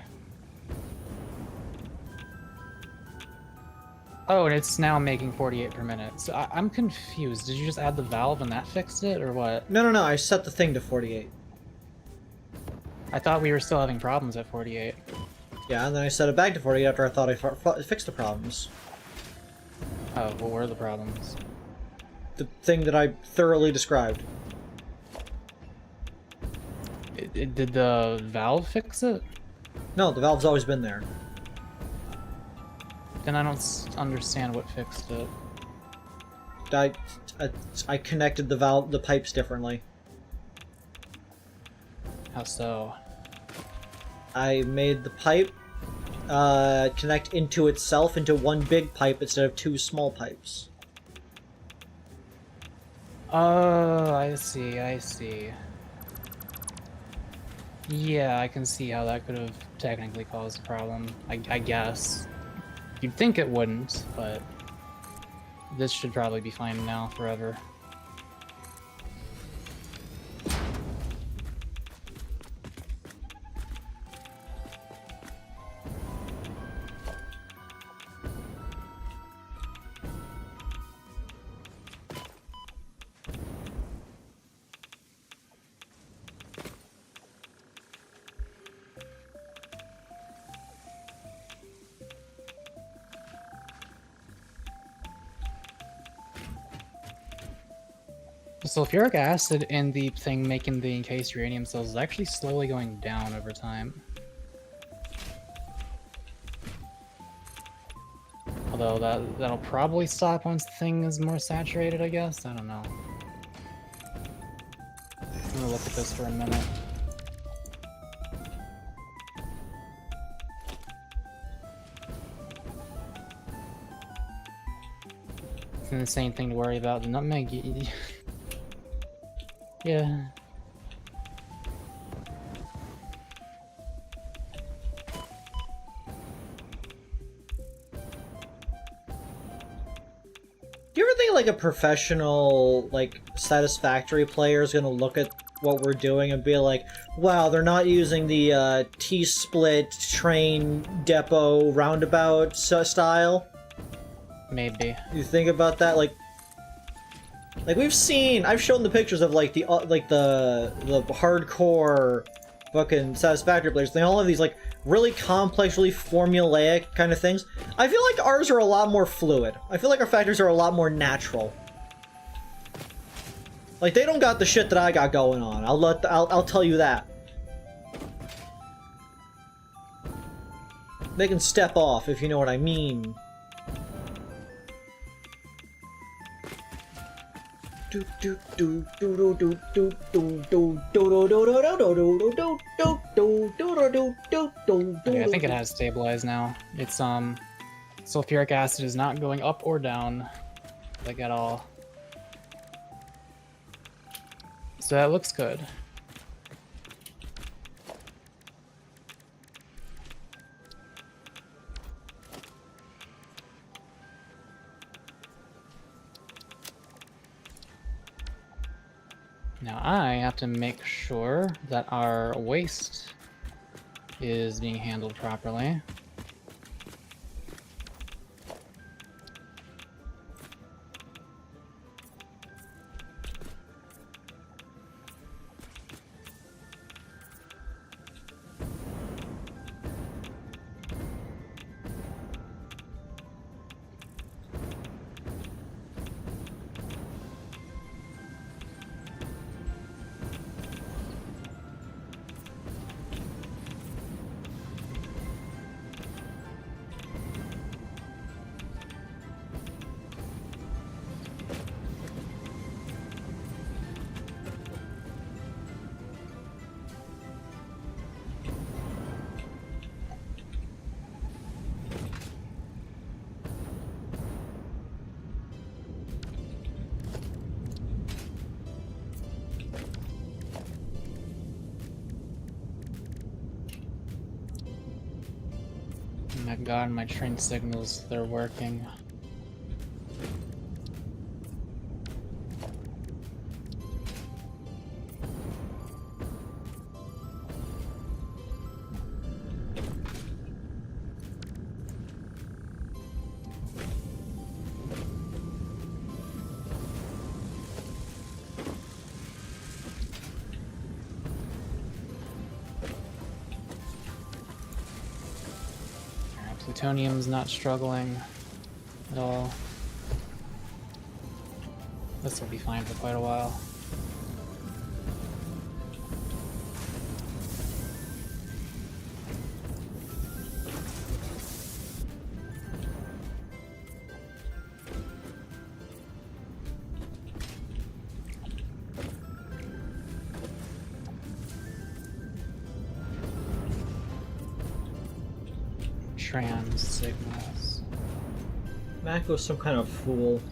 Oh, and it's now making 48 per minute. So I'm confused. Did you just add the valve and that fixed it, or what? No, I set the thing to 48. I thought we were still having problems at 48. Yeah, and then I set it back to 48 after I thought I fixed the problems. Oh, what were the problems? The thing that I thoroughly described. Did the valve fix it? No, the valve's always been there. Then I don't understand what fixed it. I connected the pipes differently. How so? I made the pipe connect into itself into one big pipe instead of two small pipes. Oh, I see, I see. Yeah, I can see how that could have technically caused a problem, I guess. You'd think it wouldn't, but this should probably be fine now forever. The sulfuric acid in the thing making the encased uranium cells is actually slowly going down over time. Although that'll probably stop once the thing is more saturated, I guess? I don't know. I'm gonna look at this for a minute. It's an insane thing to worry about. The nutmeg... Yeah. Do you ever think like a professional, like, Satisfactory player is gonna look at what we're doing and be like, wow, they're not using the T-split train depot roundabout style? Maybe. You think about that? Like we've seen, I've shown the pictures of like the hardcore fucking Satisfactory players. They all have these like really complex, really formulaic kind of things. I feel like ours are a lot more fluid. I feel like our factories are a lot more natural. Like they don't got the shit that I got going on. I'll tell you that. They can step off if you know what I mean. I think it has stabilized now. It's sulfuric acid is not going up or down, like at all. So that looks good. Now I have to make sure that our waste is being handled properly. my god, my train signals, they're working. Plutonium's not struggling at all. This will be fine for quite a while. Trans signals. Mako's some kind of fool.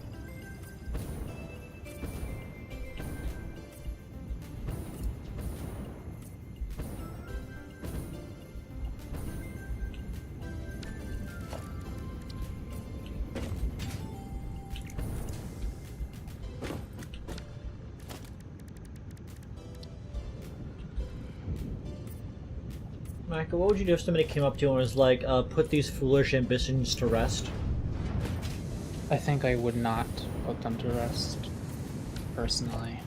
Mako, what would you do if somebody came up to you and was like, put these foolish ambitions to rest? I think I would not put them to rest, personally.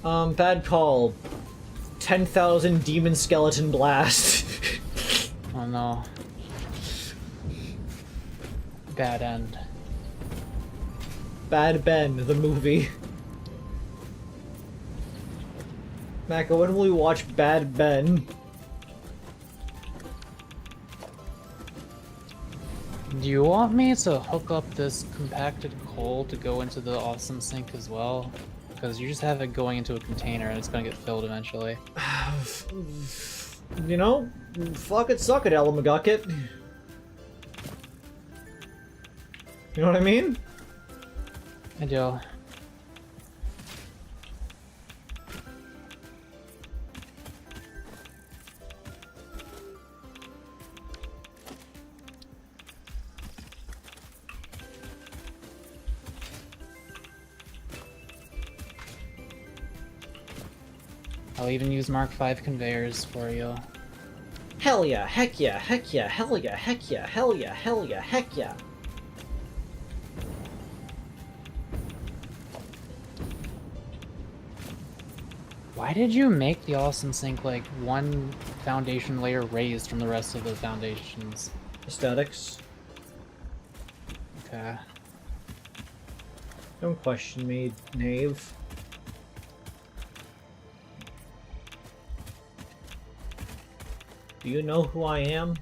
Bad call. 10,000 demon skeleton blast. Oh no. Bad end. Bad Ben, the movie. Mako, when will we watch Bad Ben? Do you want me to hook up this compacted coal to go into the awesome sink as well? Because you just have it going into a container and it's gonna get filled eventually. You know, fuck it, suck it, Elamagucket. You know what I mean? I do. I'll even use Mark V conveyors for you. Hell yeah, heck yeah, heck yeah, hell yeah, heck yeah, hell yeah, hell yeah, heck yeah. Why did you make the awesome sink like one foundation layer raised from the rest of the foundations? Aesthetics. Okay. Don't question me, knave. Do you know who I am?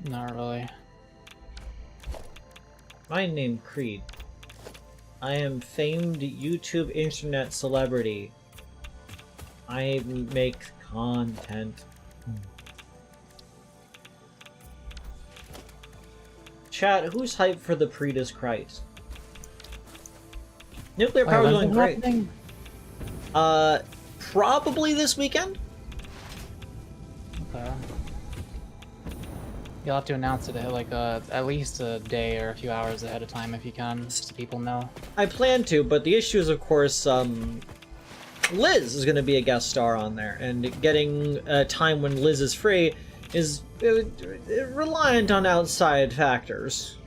Not really. My name Creed. I am famed YouTube internet celebrity. I make content. Chat, who's hyped for the Prius Christ? Nuclear power is going great. Probably this weekend? Okay. You'll have to announce it like at least a day or a few hours ahead of time if you can, so people know. I plan to, but the issue is, of course, Liz is going to be a guest star on there, and getting a time when Liz is free is reliant on outside factors.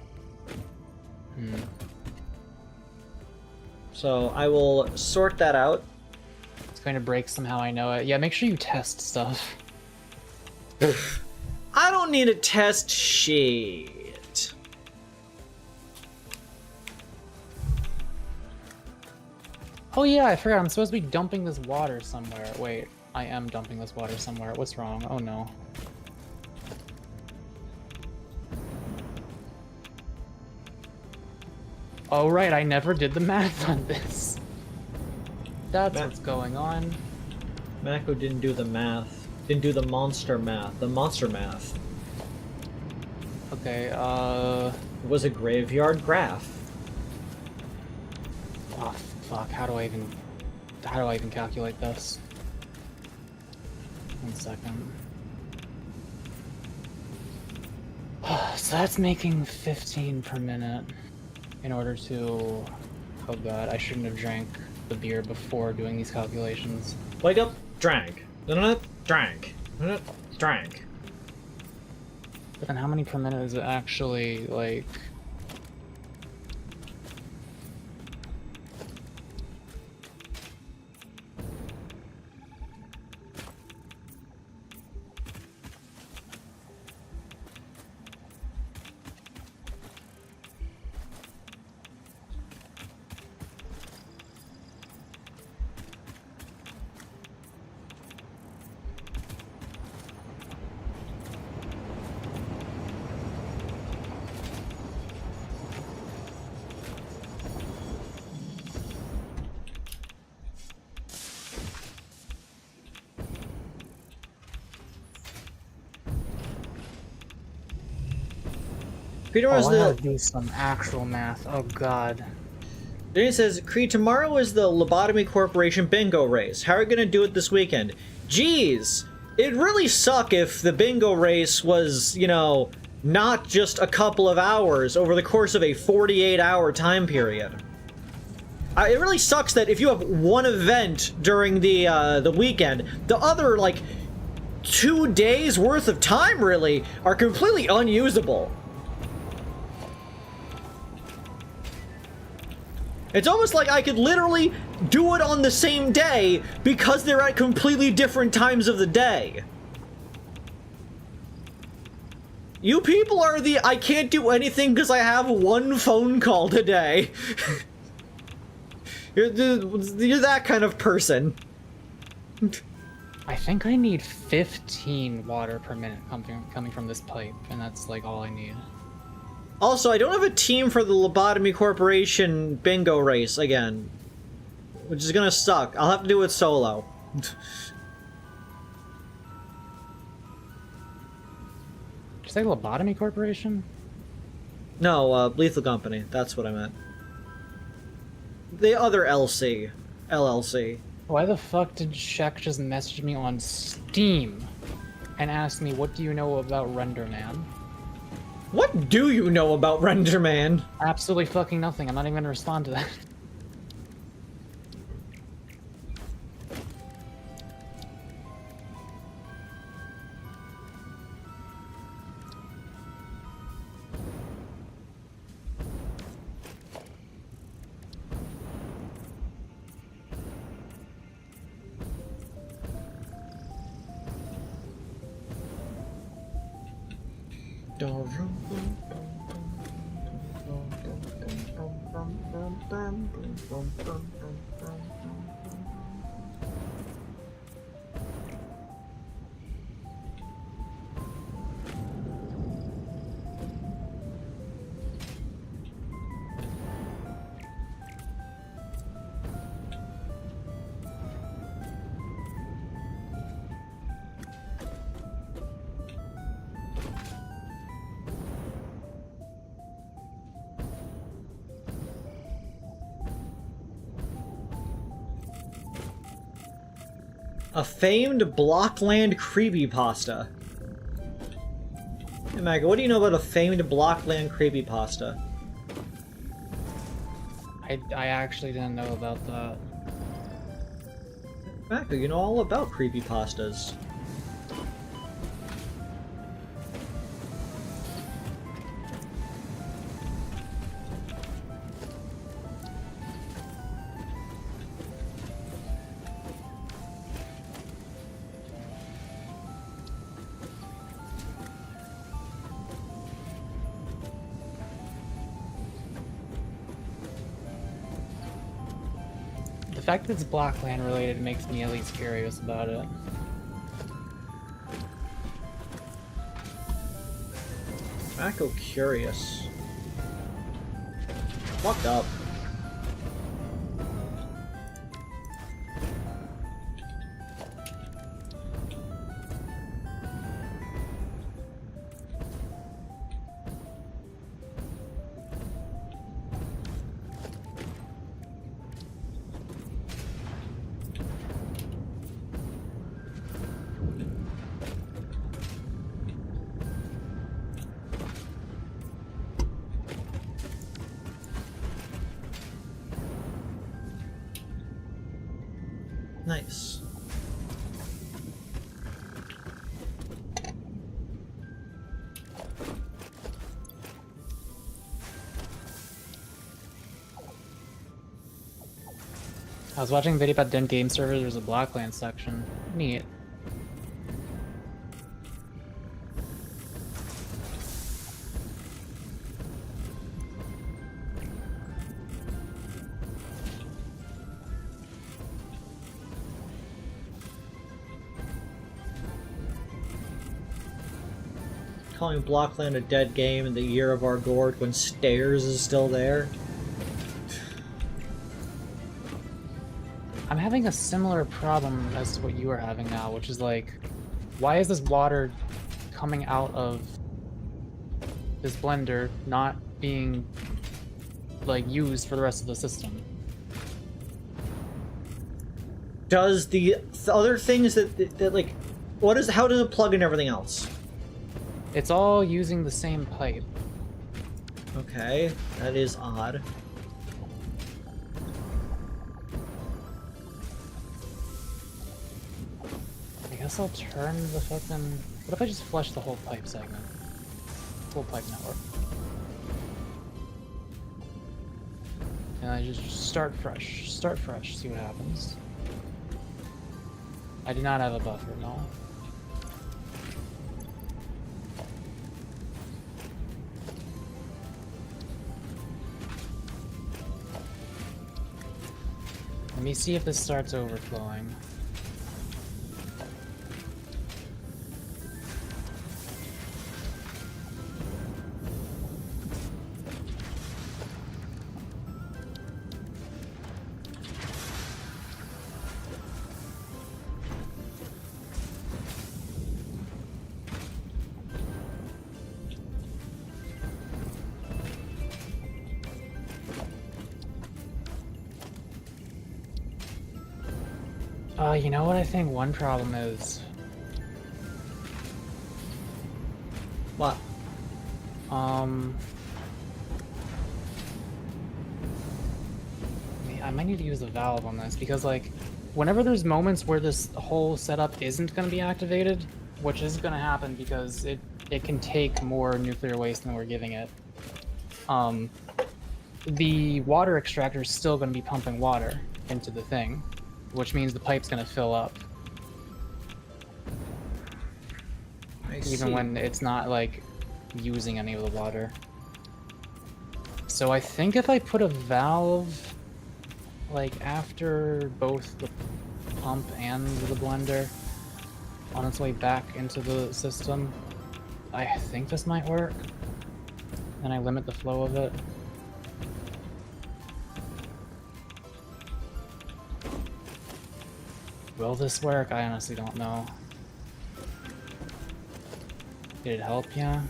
So I will sort that out. It's going to break somehow, I know it. Yeah, make sure you test stuff. I don't need to test shit. Oh yeah, I forgot. I'm supposed to be dumping this water somewhere. Wait, I am dumping this water somewhere. What's wrong? Oh no. Oh right, I never did the math on this. That's what's going on. Mako didn't do the math. Didn't do the monster math. The monster math. Okay, It was a graveyard graph. oh fuck, how do I even calculate this? 1 second. So that's making 15 per minute in order to... Oh god, I shouldn't have drank the beer before doing these calculations. Wake up, drank. Drank. Drank. But then how many per minute is it actually, like... Creed, Oh, I tomorrow's gotta do some actual math. Oh god. Then it says, Creed, tomorrow is the Lobotomy Corporation bingo race. How are you gonna do it this weekend? Geez, it'd really suck if the bingo race was, you know, not just a couple of hours over the course of a 48-hour time period. It really sucks that if you have one event during the weekend, the other, like, 2 days worth of time, really, are completely unusable. It's almost like I could literally do it on the same day because they're at completely different times of the day. You people are the I can't do anything because I have one phone call today. You're that kind of person. I think I need 15 water per minute coming from this pipe, and that's like all I need. Also, I don't have a team for the Lobotomy Corporation bingo race again, which is gonna suck. I'll have to do it solo. Did you say Lobotomy Corporation? No, Lethal Company. That's what I meant. The other LLC. Why the fuck did Shek just message me on Steam and ask me, what do you know about RenderMan? What do you know about RenderMan? Absolutely fucking nothing. I'm not even gonna respond to that. A famed Blockland creepypasta. Hey, Maggie, what do you know about a famed Blockland creepypasta? I actually didn't know about that. Maggie, you know all about creepypastas. The fact that it's Blockland related makes me at least curious about it. Mako curious. Fucked up. Nice. I was watching a video about den game servers. There's a Blockland section. Neat. Calling Blockland a dead game in the year of our gourd when Stairs is still there. I'm having a similar problem as to what you are having now, which is like, why is this water coming out of this blender not being like used for the rest of the system? Does the other things that like, how does it plug in everything else? It's all using the same pipe. Okay, that is odd. I guess I'll turn the fucking... What if I just flush the whole pipe segment? Whole pipe network. And I just start fresh. Start fresh, see what happens. I do not have a buffer, no. Let me see if this starts overflowing. You know what I think one problem is? What? I might need to use the valve on this because, like, whenever there's moments where this whole setup isn't going to be activated, which is going to happen because it can take more nuclear waste than we're giving it, the water extractor is still going to be pumping water into the thing, which means the pipe's going to fill up. Even when it's not, like, using any of the water. So I think if I put a valve, like, after both the pump and the blender on its way back into the system, I think this might work. And I limit the flow of it. Will this work? I honestly don't know. Did it help? Yeah.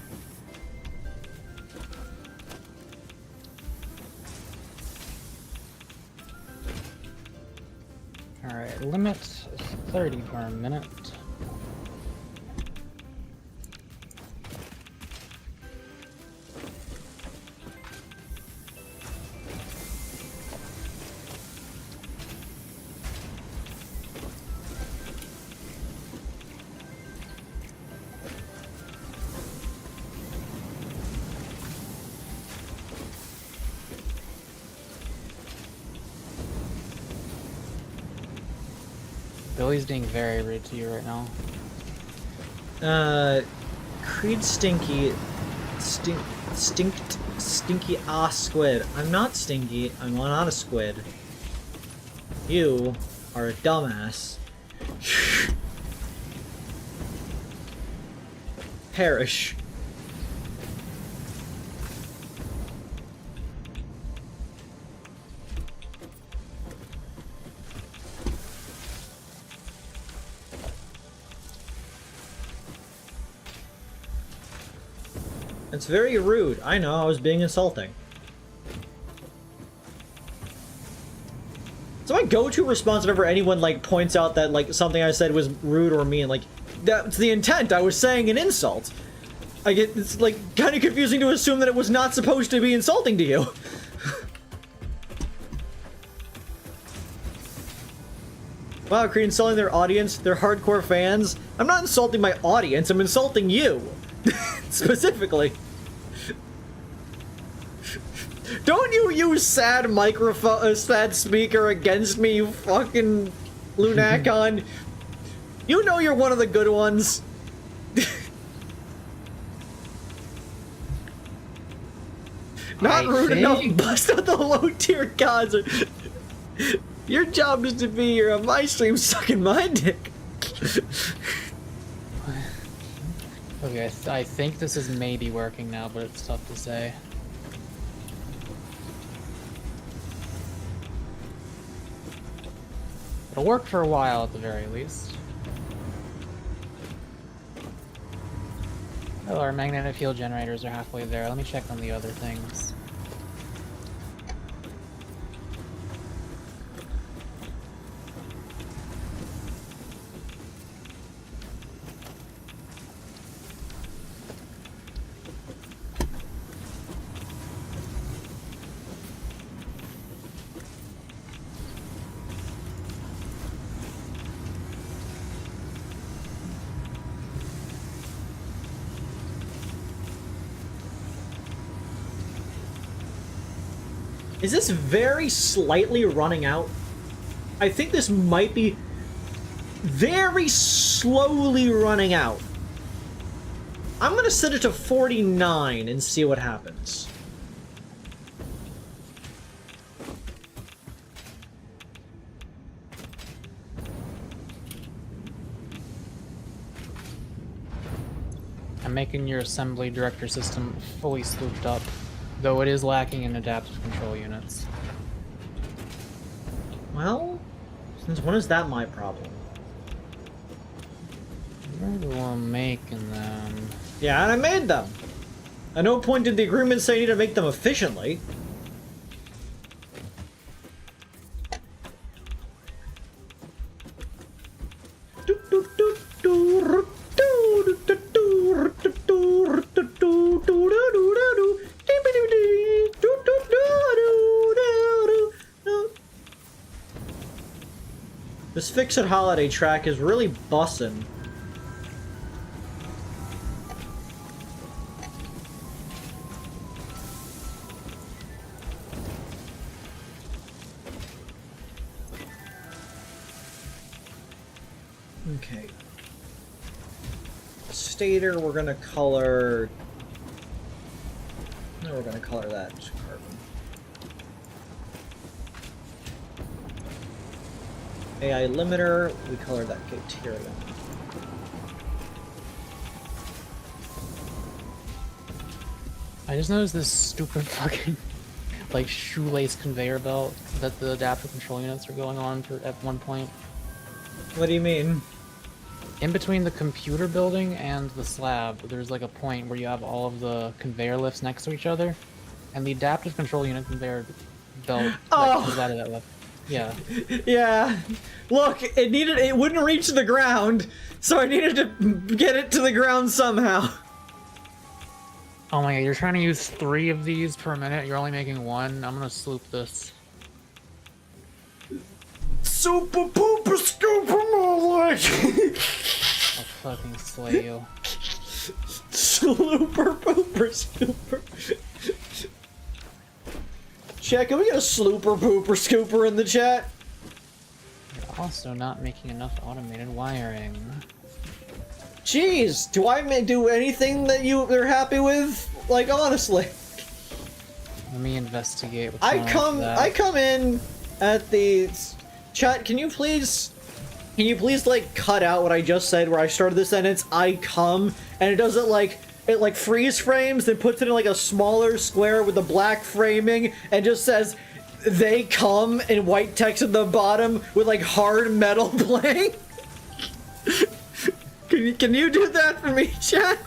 Alright, limit 30 per minute. Billy's being very rude to you right now. Creed Stinky, Stinky squid. I'm not stinky, I'm not a squid. You are a dumbass. Perish. It's very rude. I know, I was being insulting. It's my go-to response whenever anyone, like, points out that, like, something I said was rude or mean. Like, that's the intent. I was saying an insult. It's, like, kind of confusing to assume that it was not supposed to be insulting to you. Wow, Korean insulting their audience, their hardcore fans. I'm not insulting my audience, I'm insulting you. Specifically. Don't you use sad microphone, sad speaker against me, you fucking Lunacon. You know you're one of the good ones. Not rude enough, bust out the low tier gods. Your job is to be here on my stream sucking my dick. Okay, I think this is maybe working now, but it's tough to say. It'll work for a while at the very least. Oh, our magnetic field generators are halfway there. Let me check on the other things. Is this very slightly running out? I think this might be very slowly running out. I'm gonna set it to 49 and see what happens. I'm making your assembly director system fully slooped up, though it is lacking in adaptive control units. Well, since when is that my problem? You're the one making them. Yeah, and I made them. At no point did the agreement say I need to make them efficiently. This Fix-It Holiday track is really bussin'. Okay. Stator, we're gonna color... No, we're gonna color that carbon. AI limiter, we color that TThere. I just noticed this stupid fucking like shoelace conveyor belt that the adaptive control units are going on for at one point. What do you mean? In between the computer building and the slab, there's like a point where you have all of the conveyor lifts next to each other, and the adaptive control unit conveyor belt comes out of that lift. Yeah. Yeah. Look, it wouldn't reach the ground, so I needed to get it to the ground somehow. Oh my god, you're trying to use 3 of these per minute, you're only making 1. I'm gonna sloop this. Super pooper scooper more like. I'll fucking slay you. Slooper pooper scooper. Chat, can we get a slooper pooper scooper in the chat? You're also not making enough automated wiring. Jeez, do I do anything that they're happy with? Like, honestly. Let me investigate what's I going on with that. I come in at the chat. Can you please like cut out what I just said where I started the sentence? I come, and it does it like freeze frames, then puts it in like a smaller square with the black framing, and just says they come in white text at the bottom with like hard metal playing. Can you do that for me, chat?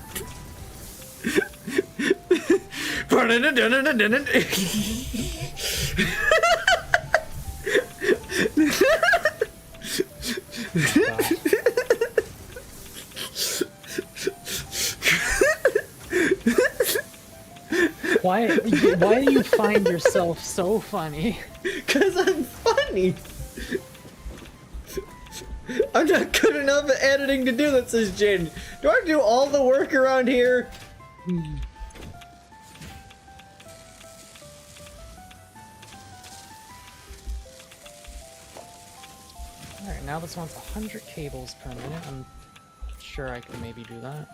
Why do you find yourself so funny? 'Cause I'm funny. I'm not good enough at editing to do that, says Jaden. Do I have to do all the work around here? Alright, now this one's 100 cables per minute. I'm sure I can maybe do that.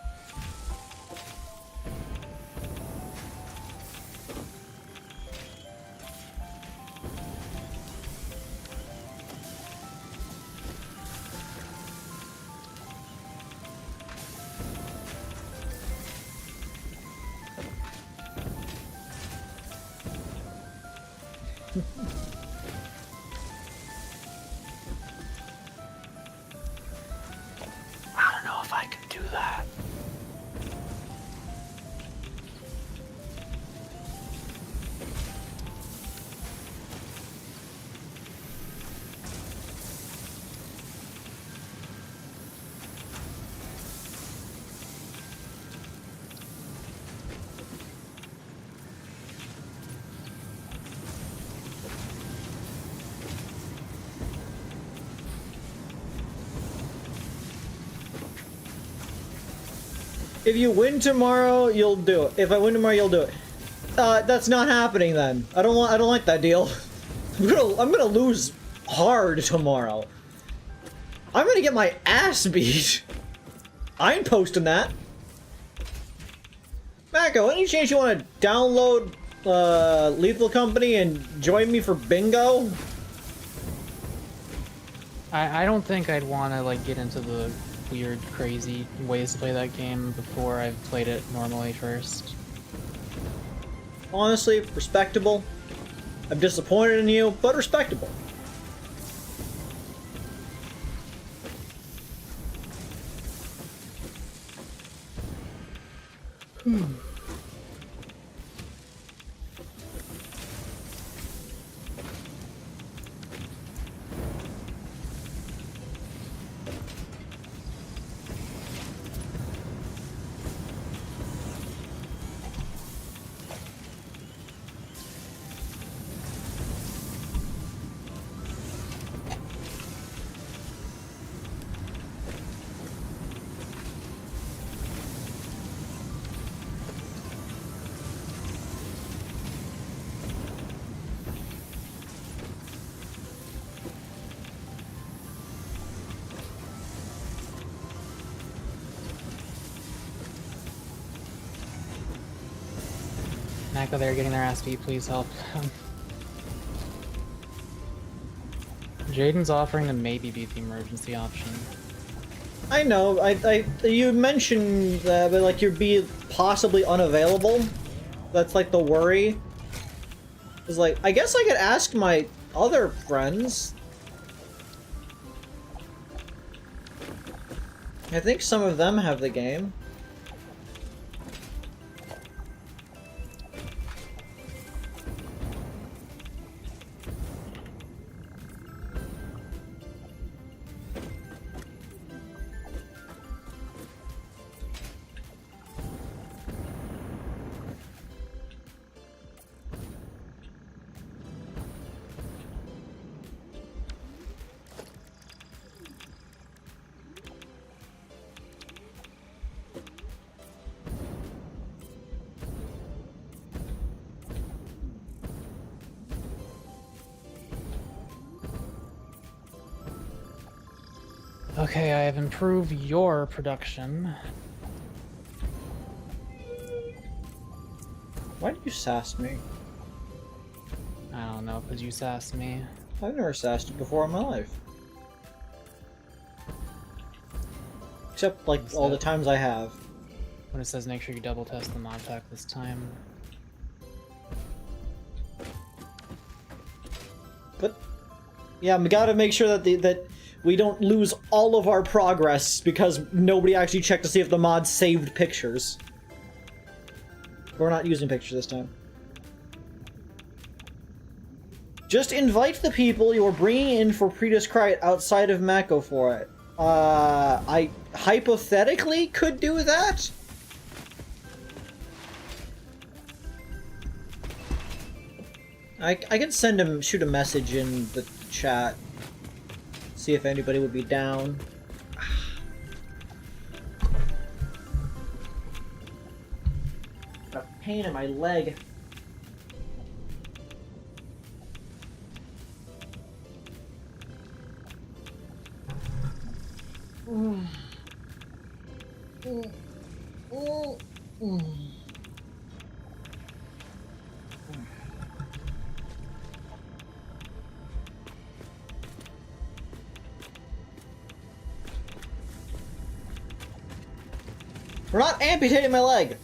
I don't know if I can do that. If you win tomorrow, you'll do it. If I win tomorrow, you'll do it. That's not happening then. I don't like that deal. I'm gonna lose hard tomorrow. I'm gonna get my ass beat. I ain't posting that. Mako, any chance you want to download Lethal Company and join me for bingo? I don't think I'd want to like get into the weird, crazy ways to play that game before I've played it normally first. Honestly, respectable. I'm disappointed in you, but respectable. Mako, they're getting their ass beat, please help. Jaden's offering to maybe beat the emergency option. I know. You mentioned that, but like you'd be possibly unavailable. That's like the worry. It's like I guess I could ask my other friends. I think some of them have the game. Okay, I have improved your production. Why did you sass me? I don't know, because you sassed me. I've never sassed you before in my life. Except, like, all the times I have. When it says make sure you double test the mod pack this time. But, yeah, we gotta make sure that that we don't lose all of our progress because nobody actually checked to see if the mod saved pictures. We're not using pictures this time. Just invite the people you're bringing in for Prediscrite outside of Mako for it. I hypothetically could do that. I can shoot a message in the chat. See if anybody would be down. pain in my leg. We're not amputating my leg!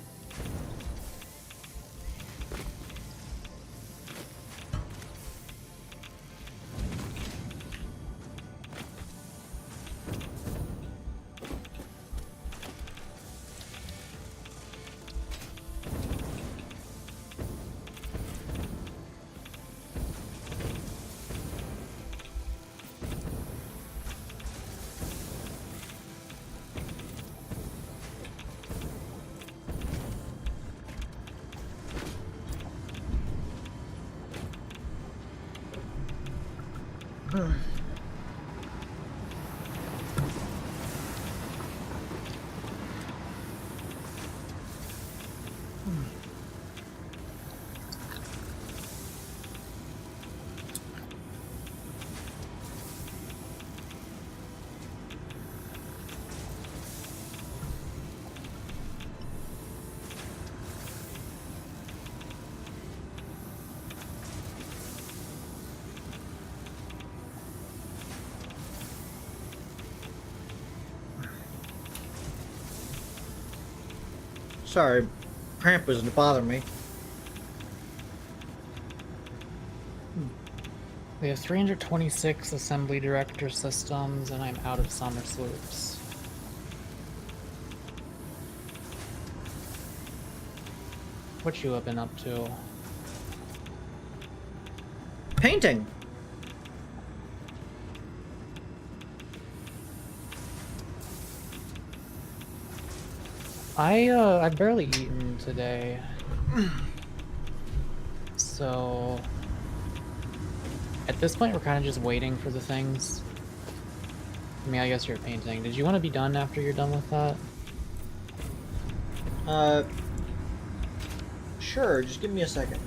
Sorry, cramp was to bother me. We have 326 assembly director systems, and I'm out of summer sloops. What you have been up to? Painting! I've barely eaten today. So at this point we're kind of just waiting for the things. I mean, I guess you're painting. Did you want to be done after you're done with that? Sure, just give me a second.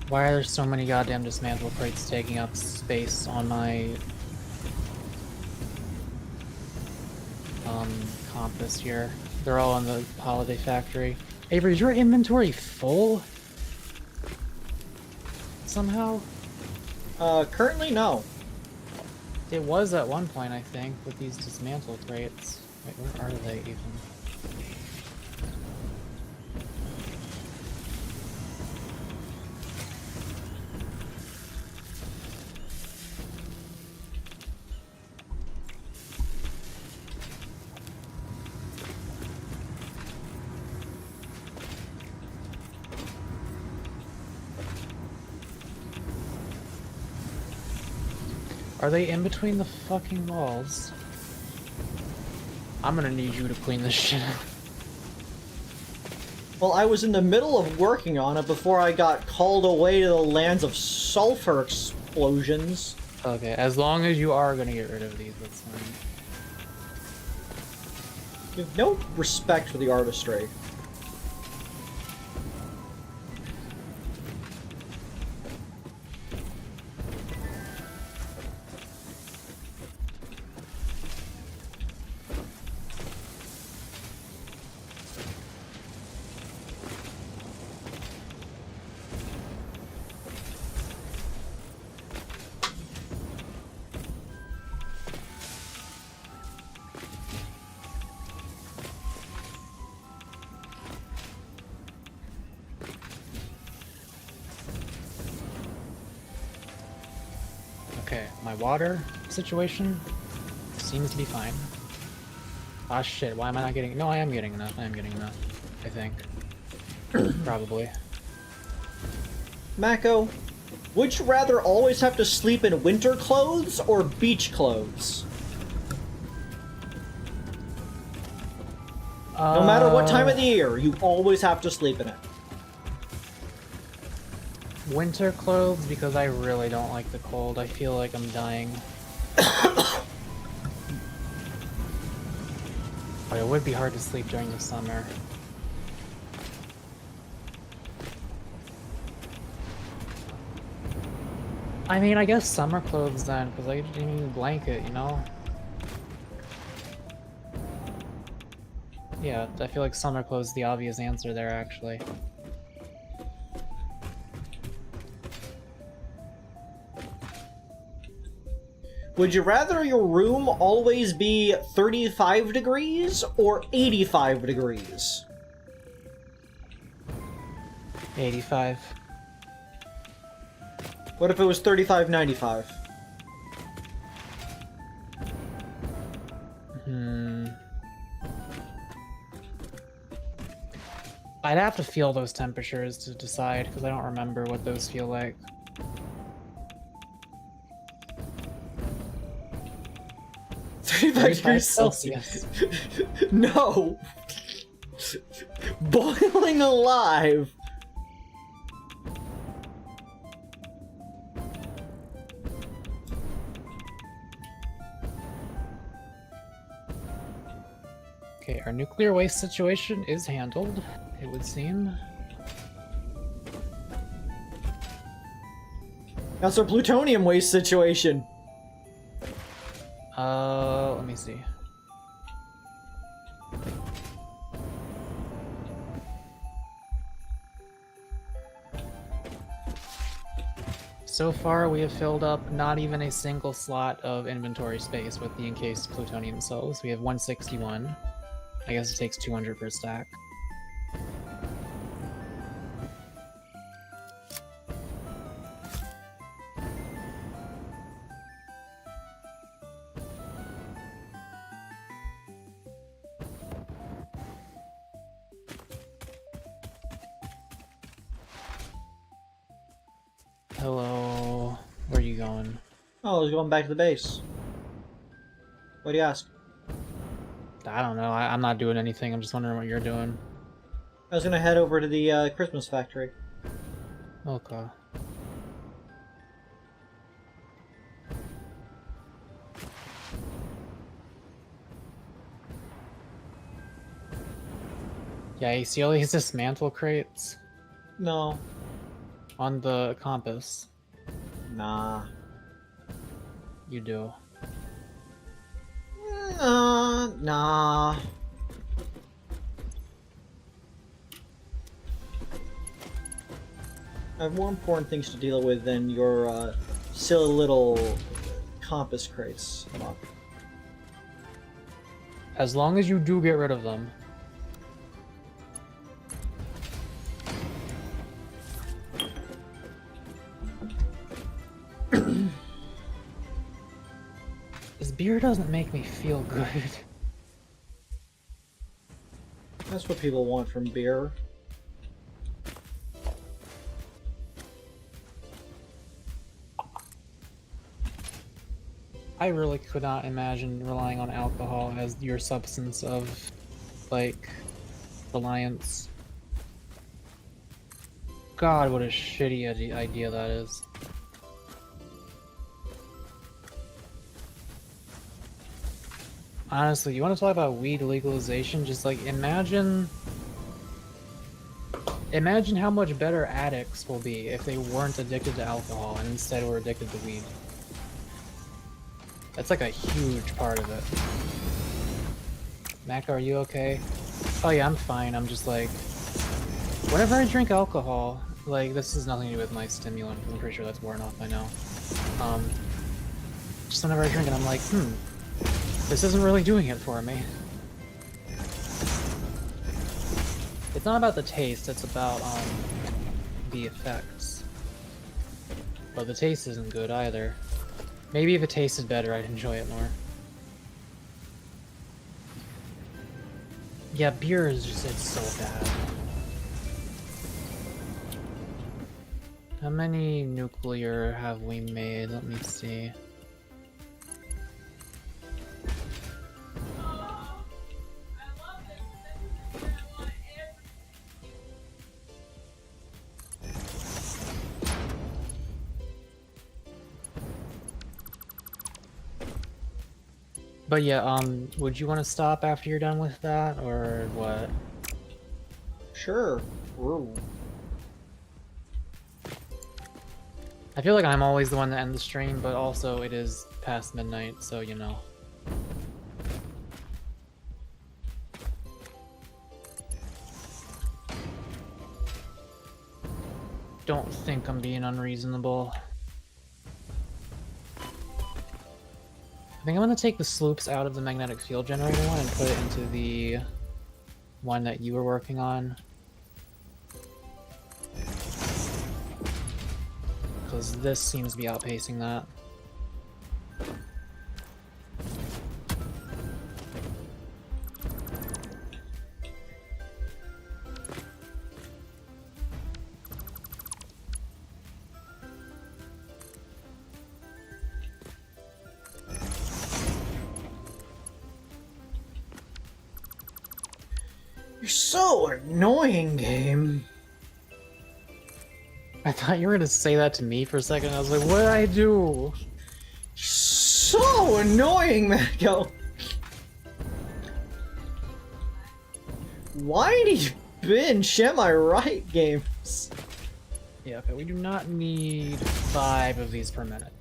Why are there so many goddamn dismantle crates taking up space on my comp this year? They're all in the holiday factory. Avery, is your inventory full? Somehow? Currently no. It was at one point, I think, with these dismantle crates. Wait, where are they even? Are they in between the fucking walls? I'm gonna need you to clean this shit up. Well, I was in the middle of working on it before I got called away to the lands of sulfur explosions. Okay, as long as you are gonna get rid of these, that's fine. You have no respect for the artistry. Okay, my water situation seems to be fine. Ah shit, why am I not getting... No, I am getting enough. I am getting enough. I think. Probably. Mako, would you rather always have to sleep in winter clothes or beach clothes? No matter what time of the year, you always have to sleep in it. Winter clothes, because I really don't like the cold. I feel like I'm dying. But it would be hard to sleep during the summer. I mean, I guess summer clothes then, because I didn't need a blanket, you know? Yeah, I feel like summer clothes is the obvious answer there, actually. Would you rather your room always be 35 degrees or 85 degrees? 85. What if it was 35-95? I'd have to feel those temperatures to decide, because I don't remember what those feel like. Degrees Celsius. No! Boiling alive! Okay, our nuclear waste situation is handled, it would seem. That's our plutonium waste situation. Let me see. So far, we have filled up not even a single slot of inventory space with the encased plutonium cells. We have 161. I guess it takes 200 per stack. Hello. Where are you going? Oh, I was going back to the base. What do you ask? I don't know. I'm not doing anything. I'm just wondering what you're doing. I was gonna head over to the Christmas factory. Okay. Yeah, you see all these dismantle crates No. on the compass? Nah. You do. Nah. I have more important things to deal with than your silly little compass crates. Come on. As long as you do get rid of them. This beer doesn't make me feel good. That's what people want from beer. I really could not imagine relying on alcohol as your substance of, like, reliance. God, what a shitty idea that is. Honestly, you want to talk about weed legalization? Just, like, imagine how much better addicts will be if they weren't addicted to alcohol and instead were addicted to weed. That's like a huge part of it. Mac, are you okay? Oh yeah, I'm fine. I'm just like, whenever I drink alcohol, like, this has nothing to do with my stimulant, I'm pretty sure that's worn off by now. Just whenever I drink it, I'm like, this isn't really doing it for me. It's not about the taste, it's about, the effects. But the taste isn't good either. Maybe if it tasted better, I'd enjoy it more. Yeah, beer is just, it's so bad. How many nuclear have we made? Let me see. But yeah, would you want to stop after you're done with that, or what? Sure. Ooh. I feel like I'm always the one to end the stream, but also it is past midnight, so you know. Don't think I'm being unreasonable. I think I'm gonna take the sloops out of the magnetic field generator one and put it into the one that you were working on. Because this seems to be outpacing that. You're so annoying, game. I thought you were gonna say that to me for a second. I was like, what did I do? So annoying, Mako. Whiny binge, am I right, games? Yeah, okay, we do not need 5 of these per minute.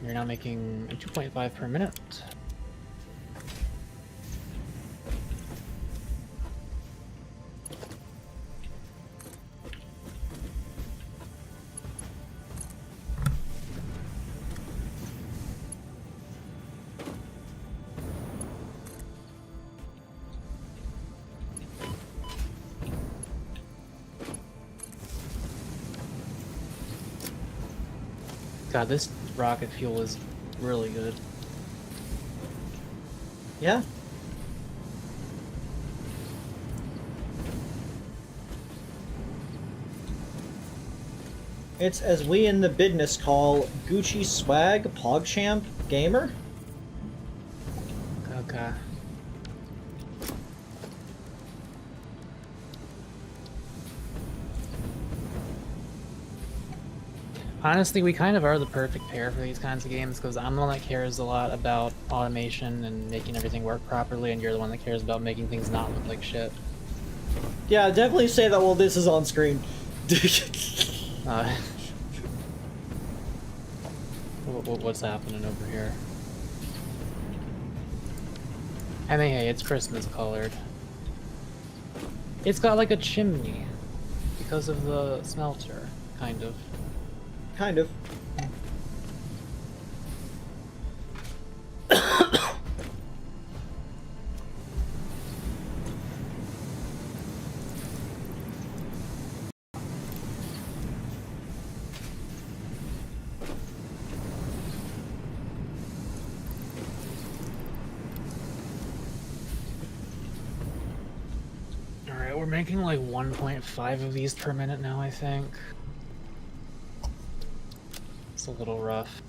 You're now making 2.5 per minute. God, this rocket fuel is really good. Yeah. It's, as we in the business call, Gucci swag PogChamp gamer. Okay. Honestly, we kind of are the perfect pair for these kinds of games, because I'm the one that cares a lot about automation and making everything work properly, and you're the one that cares about making things not look like shit. Yeah, definitely say that while this is on screen. What's happening over here? I mean, hey, it's Christmas colored. It's got like a chimney because of the smelter, kind of. Kind of. Alright, we're making like 1.5 of these per minute now, I think. It's a little rough.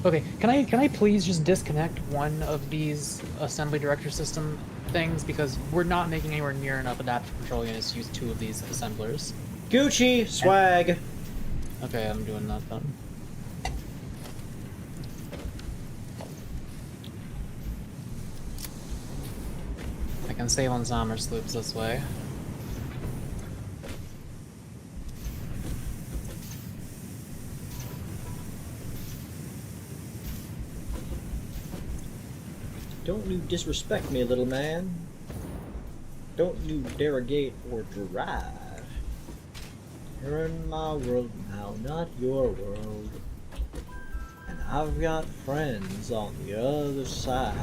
Okay, can I please just disconnect one of these assembly director system things, because we're not making anywhere near enough adaptive control units to use 2 of these assemblers. Gucci swag. Okay, I'm doing that then. I can save on Sommer sloops this way. Don't you disrespect me, little man. Don't you derogate or drive. You're in my world now, not your world. And I've got friends on the other side.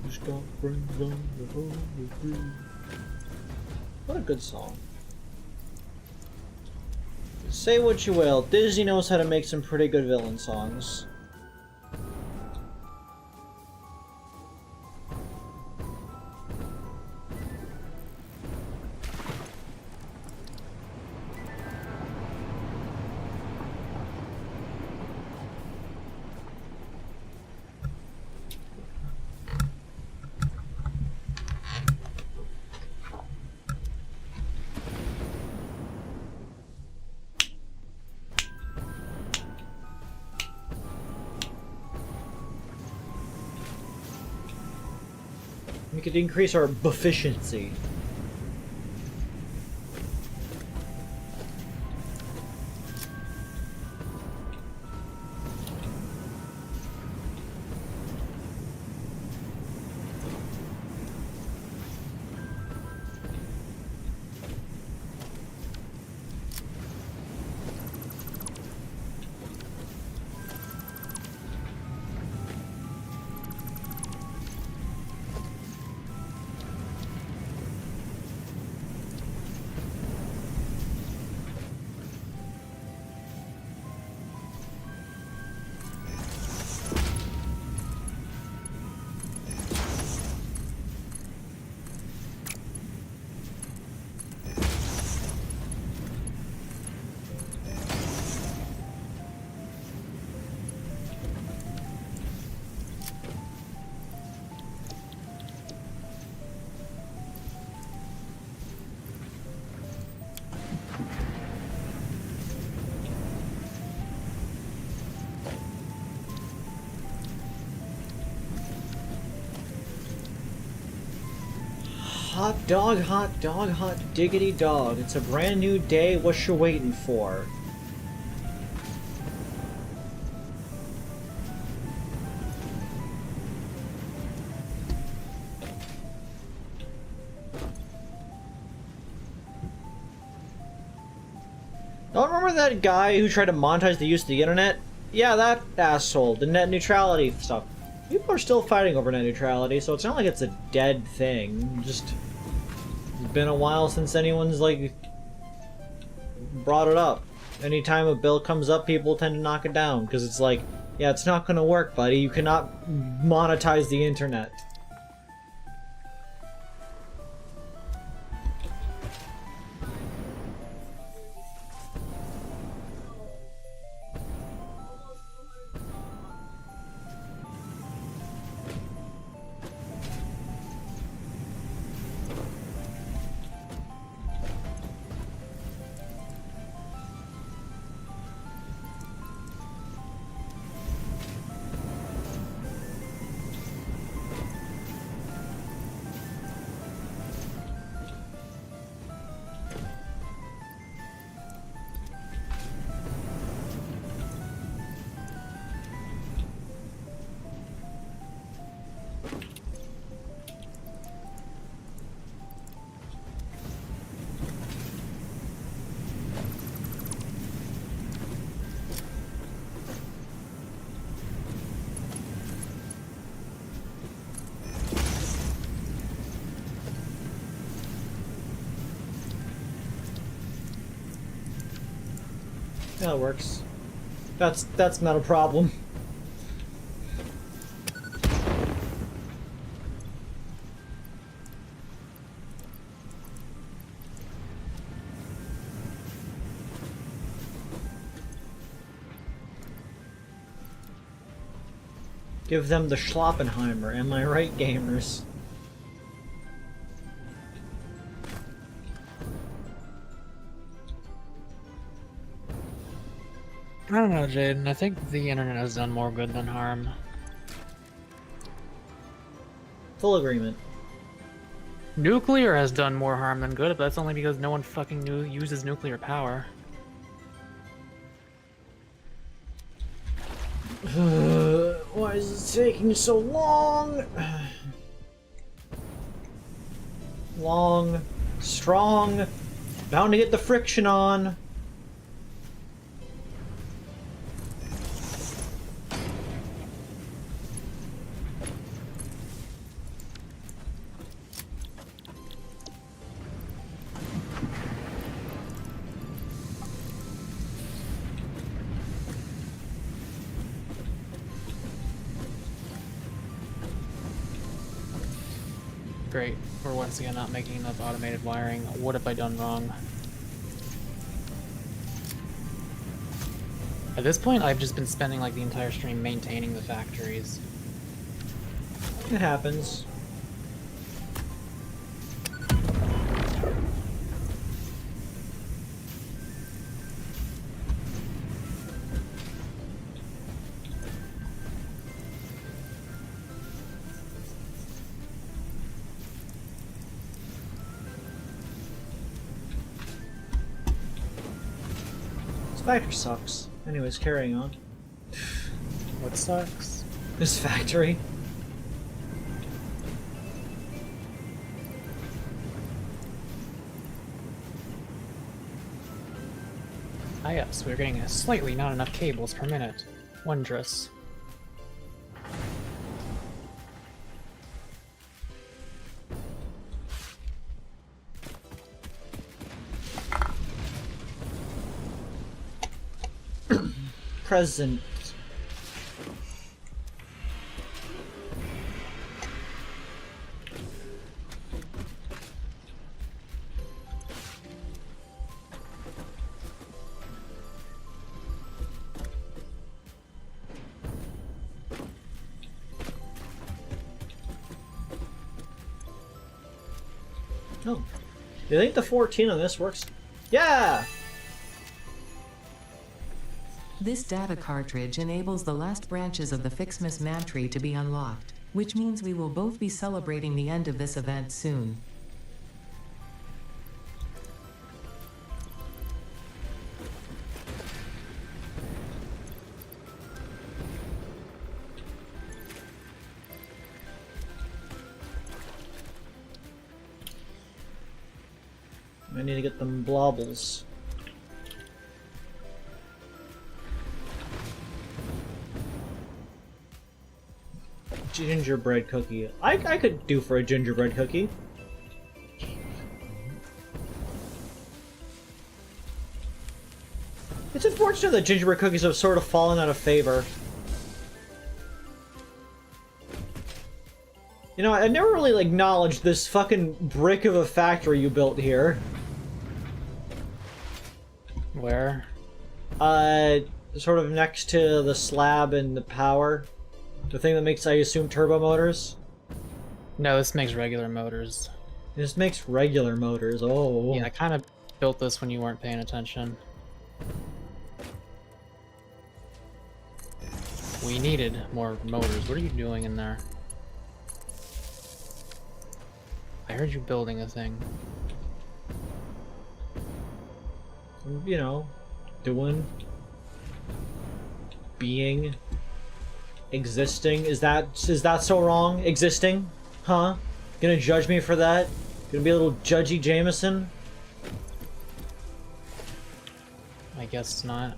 Just got friends on the other side. What a good song. Say what you will, Disney knows how to make some pretty good villain songs. We could increase our efficiency. Hot dog, hot diggity dog. It's a brand new day, what you waiting for? Don't remember that guy who tried to monetize the use of the internet? Yeah, that asshole, the net neutrality stuff. People are still fighting over net neutrality, so it's not like it's a dead thing. Just it's been a while since anyone's like brought it up. Anytime a bill comes up, people tend to knock it down because it's like, yeah, it's not gonna work, buddy. You cannot monetize the internet. Yeah, it works. That's not a problem. Give them the Schloppenheimer, am I right, gamers? I don't know, Jaden. I think the internet has done more good than harm. Full agreement. Nuclear has done more harm than good, but that's only because no one fucking uses nuclear power. Why is it taking so long? Long, strong, bound to get the friction on. Great. We're once again not making enough automated wiring. What have I done wrong? At this point, I've just been spending like the entire stream maintaining the factories. It happens. This factory sucks. Anyways, carrying on. What sucks? This factory. Ah yes, we're getting slightly not enough cables per minute. Wondrous. Present. Oh. Do you think the 14 on this works? Yeah! This data cartridge enables the last branches of the Fixmas man tree to be unlocked, which means we will both be celebrating the end of this event soon. I need to get them blobbles. Gingerbread cookie. I could do for a gingerbread cookie. It's unfortunate that gingerbread cookies have sort of fallen out of favor. You know, I never really acknowledged this fucking brick of a factory you built here. Where? Sort of next to the slab and the power. The thing that makes, I assume, turbo motors? No, this makes regular motors. This makes regular motors, oh. Yeah, I kind of built this when you weren't paying attention. We needed more motors. What are you doing in there? I heard you building a thing. You know, doing, being, existing. Is that so wrong? Existing? Huh? Gonna judge me for that? Gonna be a little judgy Jameson? I guess not.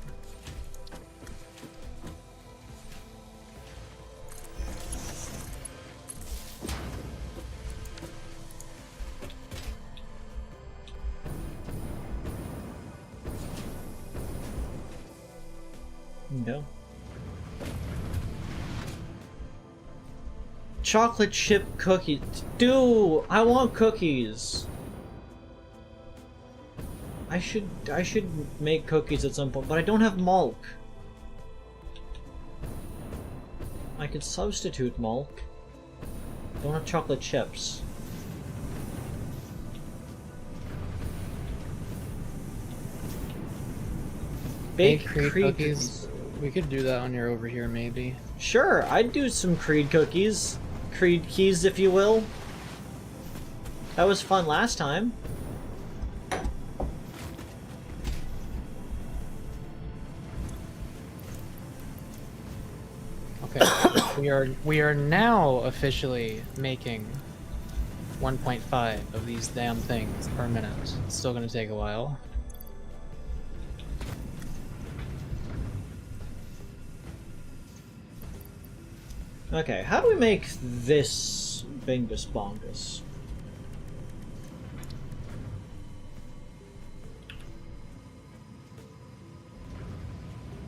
No. Chocolate chip cookies. Dude, I want cookies. I should make cookies at some point, but I don't have milk. I could substitute milk. Don't have chocolate chips. Bake Creed creed cookies. We could do that when you're over here, maybe. Sure, I'd do some creed cookies. Creed keys, if you will. That was fun last time. Okay, we are now officially making 1.5 of these damn things per minute. It's still gonna take a while. Okay, how do we make this Bingus Bongus?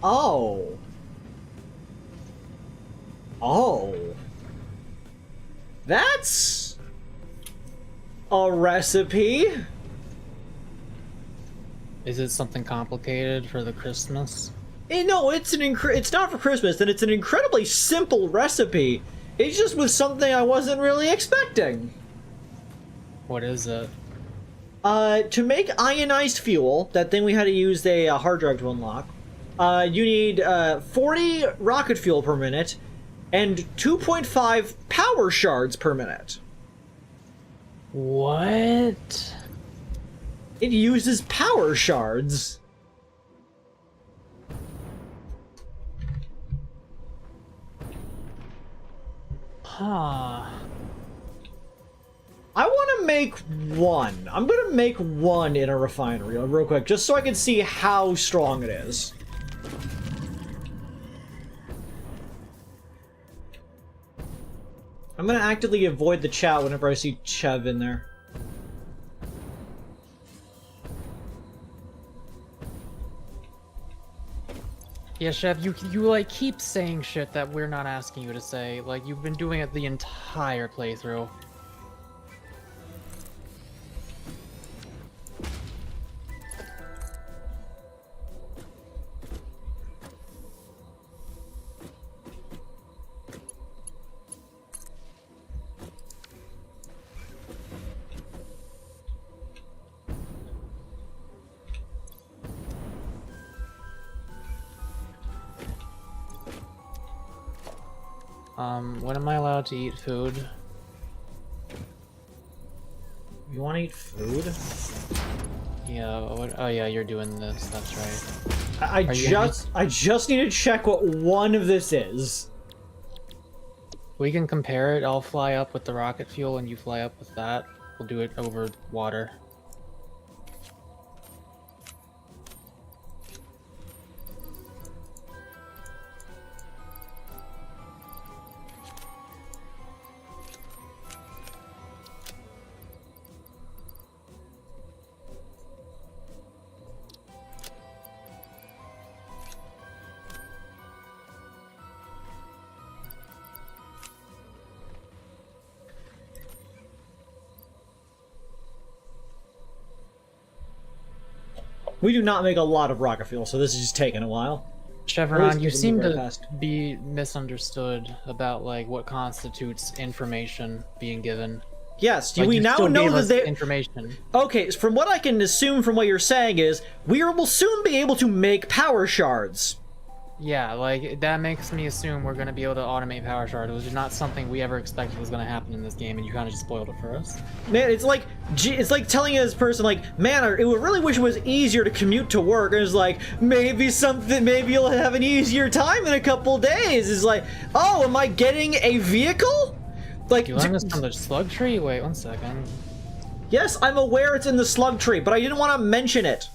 Oh. Oh. That's a recipe? Is it something complicated for the Christmas? No, it's not for Christmas, and it's an incredibly simple recipe. It's just with something I wasn't really expecting. What is it? To make ionized fuel, that thing we had to use a hard drive to unlock, you need 40 rocket fuel per minute and 2.5 power shards per minute. What? It uses power shards. Huh. I want to make one. I'm going to make one in a refinery real quick, just so I can see how strong it is. I'm going to actively avoid the chat whenever I see Chev in there. Yeah, Chef, you like keep saying shit that we're not asking you to say. Like, you've been doing it the entire playthrough. When am I allowed to eat food? You want to eat food? Yeah, oh yeah, you're doing this, that's right. I just need to check what one of this is. We can compare it. I'll fly up with the rocket fuel and you fly up with that. We'll do it over water. We do not make a lot of rocket fuel, so this is just taking a while. Chevron, you seem to be misunderstood about like what constitutes information being given. Yes, Like, we you now still know gave that us they... information. Okay, from what I can assume from what you're saying is, we will soon be able to make power shards. Yeah, like, that makes me assume we're going to be able to automate power shards, which is not something we ever expected was going to happen in this game, and you kind of just spoiled it for us. Man, it's like telling this person, like, man, I really wish it was easier to commute to work. And it's like, maybe you'll have an easier time in a couple days. It's like, oh, am I getting a vehicle? Like, You learned this from the slug tree? Wait, 1 second. Yes, I'm aware it's in the slug tree, but I didn't want to mention it.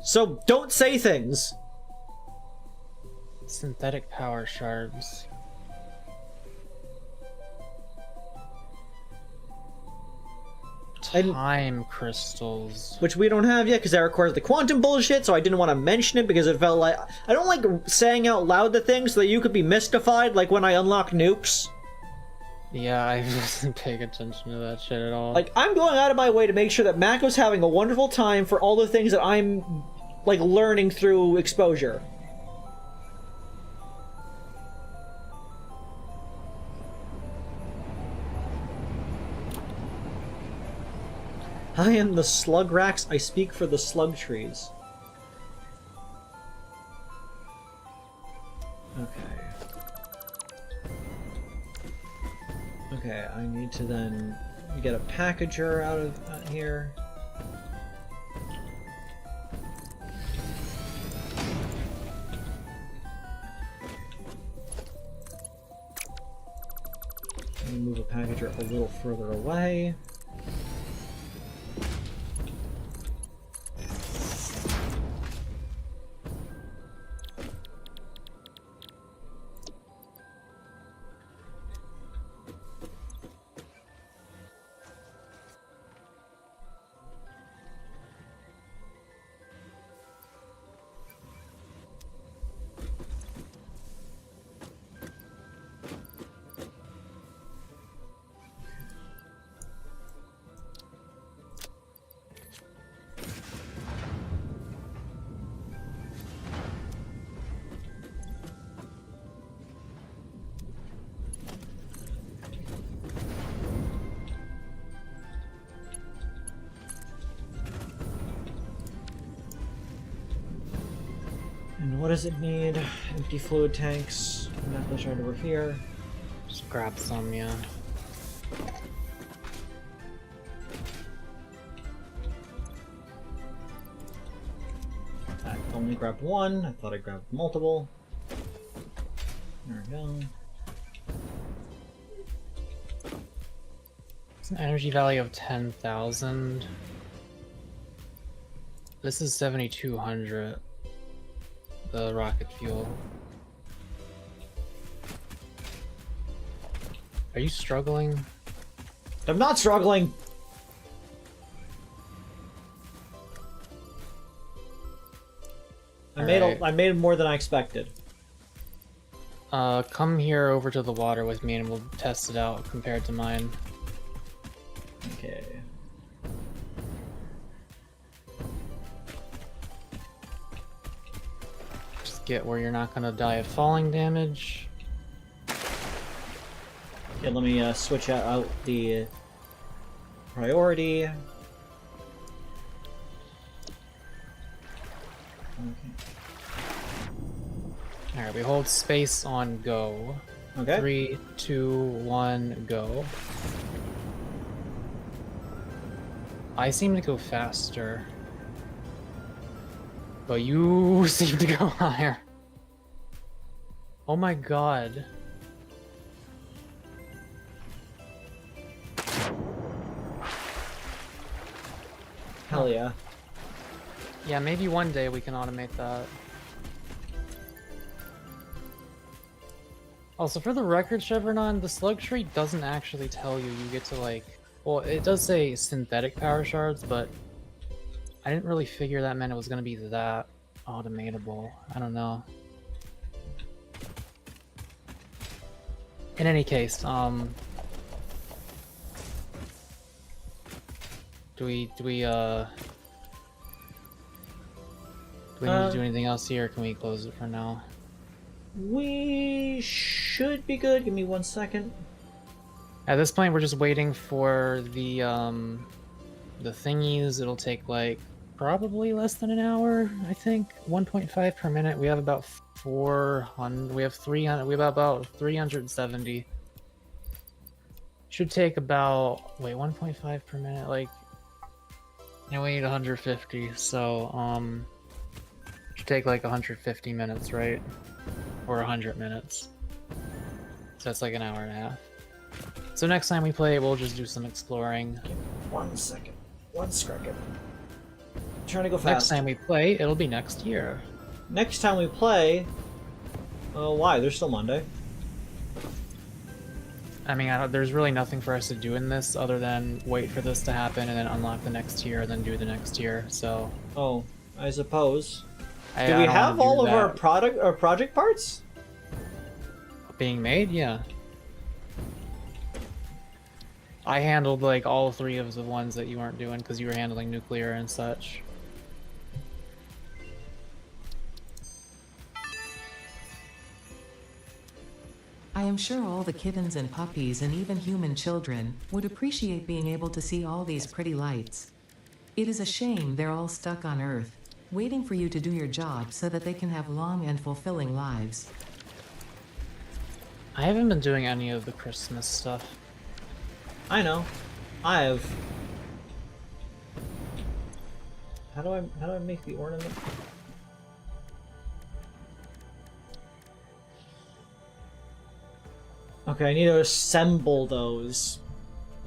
So don't say things. Synthetic power shards. Time crystals. Which we don't have yet, because that requires the quantum bullshit, so I didn't want to mention it, because it felt like... I don't like saying out loud the things so that you could be mystified, like when I unlock nukes. Yeah, I wasn't paying attention to that shit at all. Like, I'm going out of my way to make sure that Mako's having a wonderful time for all the things that I'm, like, learning through exposure. I am the slug racks, I speak for the slug trees. Okay, I need to then get a packager out of here. Let me move a packager a little further away. And what does it need? Empty fluid tanks. Necklace right over here. Just grab some, yeah. I only grabbed one. I thought I grabbed multiple. There we go. It's an energy value of 10,000. This is 7,200. The rocket fuel. Are you struggling? I'm not struggling. I made more than I expected. Come here over to the water with me and we'll test it out compared to mine. Okay. Just get where you're not gonna die of falling damage. Okay, let me switch out the priority. Okay. Alright, we hold space on go. Okay. 3, 2, 1, go. I seem to go faster. But you seem to go higher. Oh my god. Hell yeah. Yeah, maybe one day we can automate that. Also, for the record, Chevronon, the slug tree doesn't actually tell you get to, like... Well, it does say synthetic power shards, but I didn't really figure that meant it was going to be that automatable. I don't know. In any case, do we need to do anything else here, or can we close it for now? We should be good. Give me 1 second. At this point, we're just waiting for the thingies. It'll take like probably less than an hour, I think. 1.5 per minute. We have about 400. We have 300. We have about 370. Should take about 1.5 per minute. Like, and we need 150. So should take like 150 minutes, right? Or 100 minutes. So that's like an hour and a half. So next time we play, we'll just do some exploring. 1 second. 1 second. Trying to go fast. Next time we play, it'll be next year. Next time we play... why? There's still Monday. I mean, there's really nothing for us to do in this other than wait for this to happen and then unlock the next tier, then do the next tier, so... Oh, I suppose. Do we have all of our project parts? Being made? Yeah. I handled like all 3 of the ones that you weren't doing because you were handling nuclear and such. I am sure all the kittens and puppies and even human children would appreciate being able to see all these pretty lights. It is a shame they're all stuck on Earth, waiting for you to do your job so that they can have long and fulfilling lives. I haven't been doing any of the Christmas stuff. I know. I have. How do I make the ornament? Okay, I need to assemble those.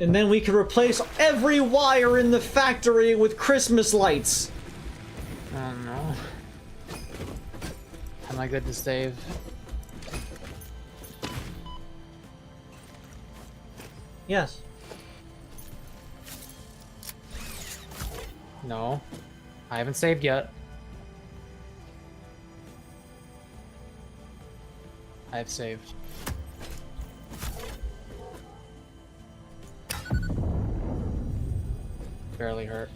And then we can replace every wire in the factory with Christmas lights. Oh no. Am I good to save? Yes. No. I haven't saved yet. I've saved. Barely hurt.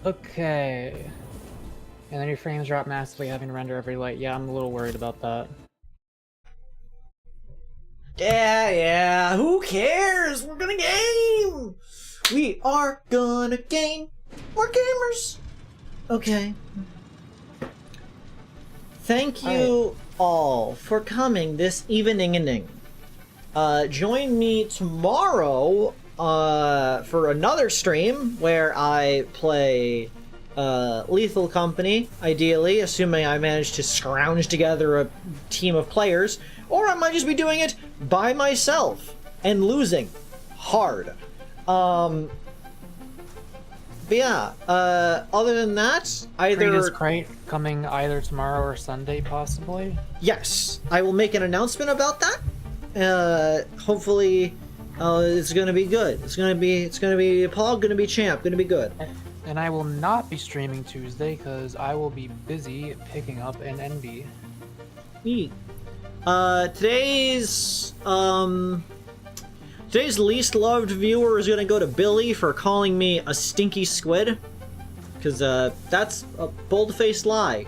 Okay. And then your frames drop massively, having to render every light. Yeah, I'm a little worried about that. Yeah, who cares? We're gonna game! We are gonna game! We're gamers! Okay. Thank you all for coming this evening. Join me tomorrow for another stream where I play lethal company, ideally, assuming I manage to scrounge together a team of players, or I might just be doing it by myself and losing hard. But yeah, other than that, either... Creed is Crate coming either tomorrow or Sunday, possibly? Yes, I will make an announcement about that. Hopefully, it's gonna be good. It's gonna be Paul, gonna be champ, gonna be good. And I will not be streaming Tuesday, because I will be busy picking up an NB. Neat. Today's least loved viewer is gonna go to Billy for calling me a stinky squid. Because, that's a bold-faced lie.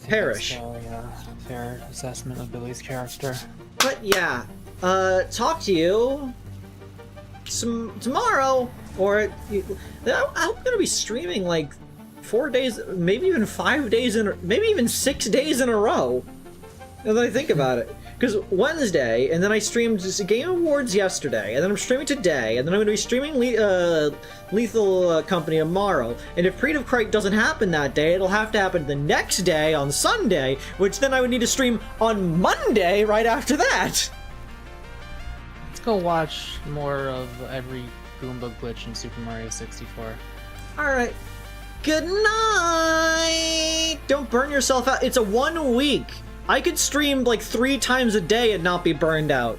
Perish. That's a fair assessment of Billy's character. But yeah, talk to you tomorrow, or I'm gonna be streaming like 4 days, maybe even 5 days maybe even 6 days in a row. Now that I think about it. Because Wednesday, and then I streamed Game Awards yesterday, and then I'm streaming today, and then I'm going to be streaming Lethal Company tomorrow. And if Creed of Crate doesn't happen that day, it'll have to happen the next day on Sunday, which then I would need to stream on Monday right after that. Let's go watch more of every Goomba glitch in Super Mario 64. Alright. Good night! Don't burn yourself out. It's a 1 week. I could stream like 3 times a day and not be burned out.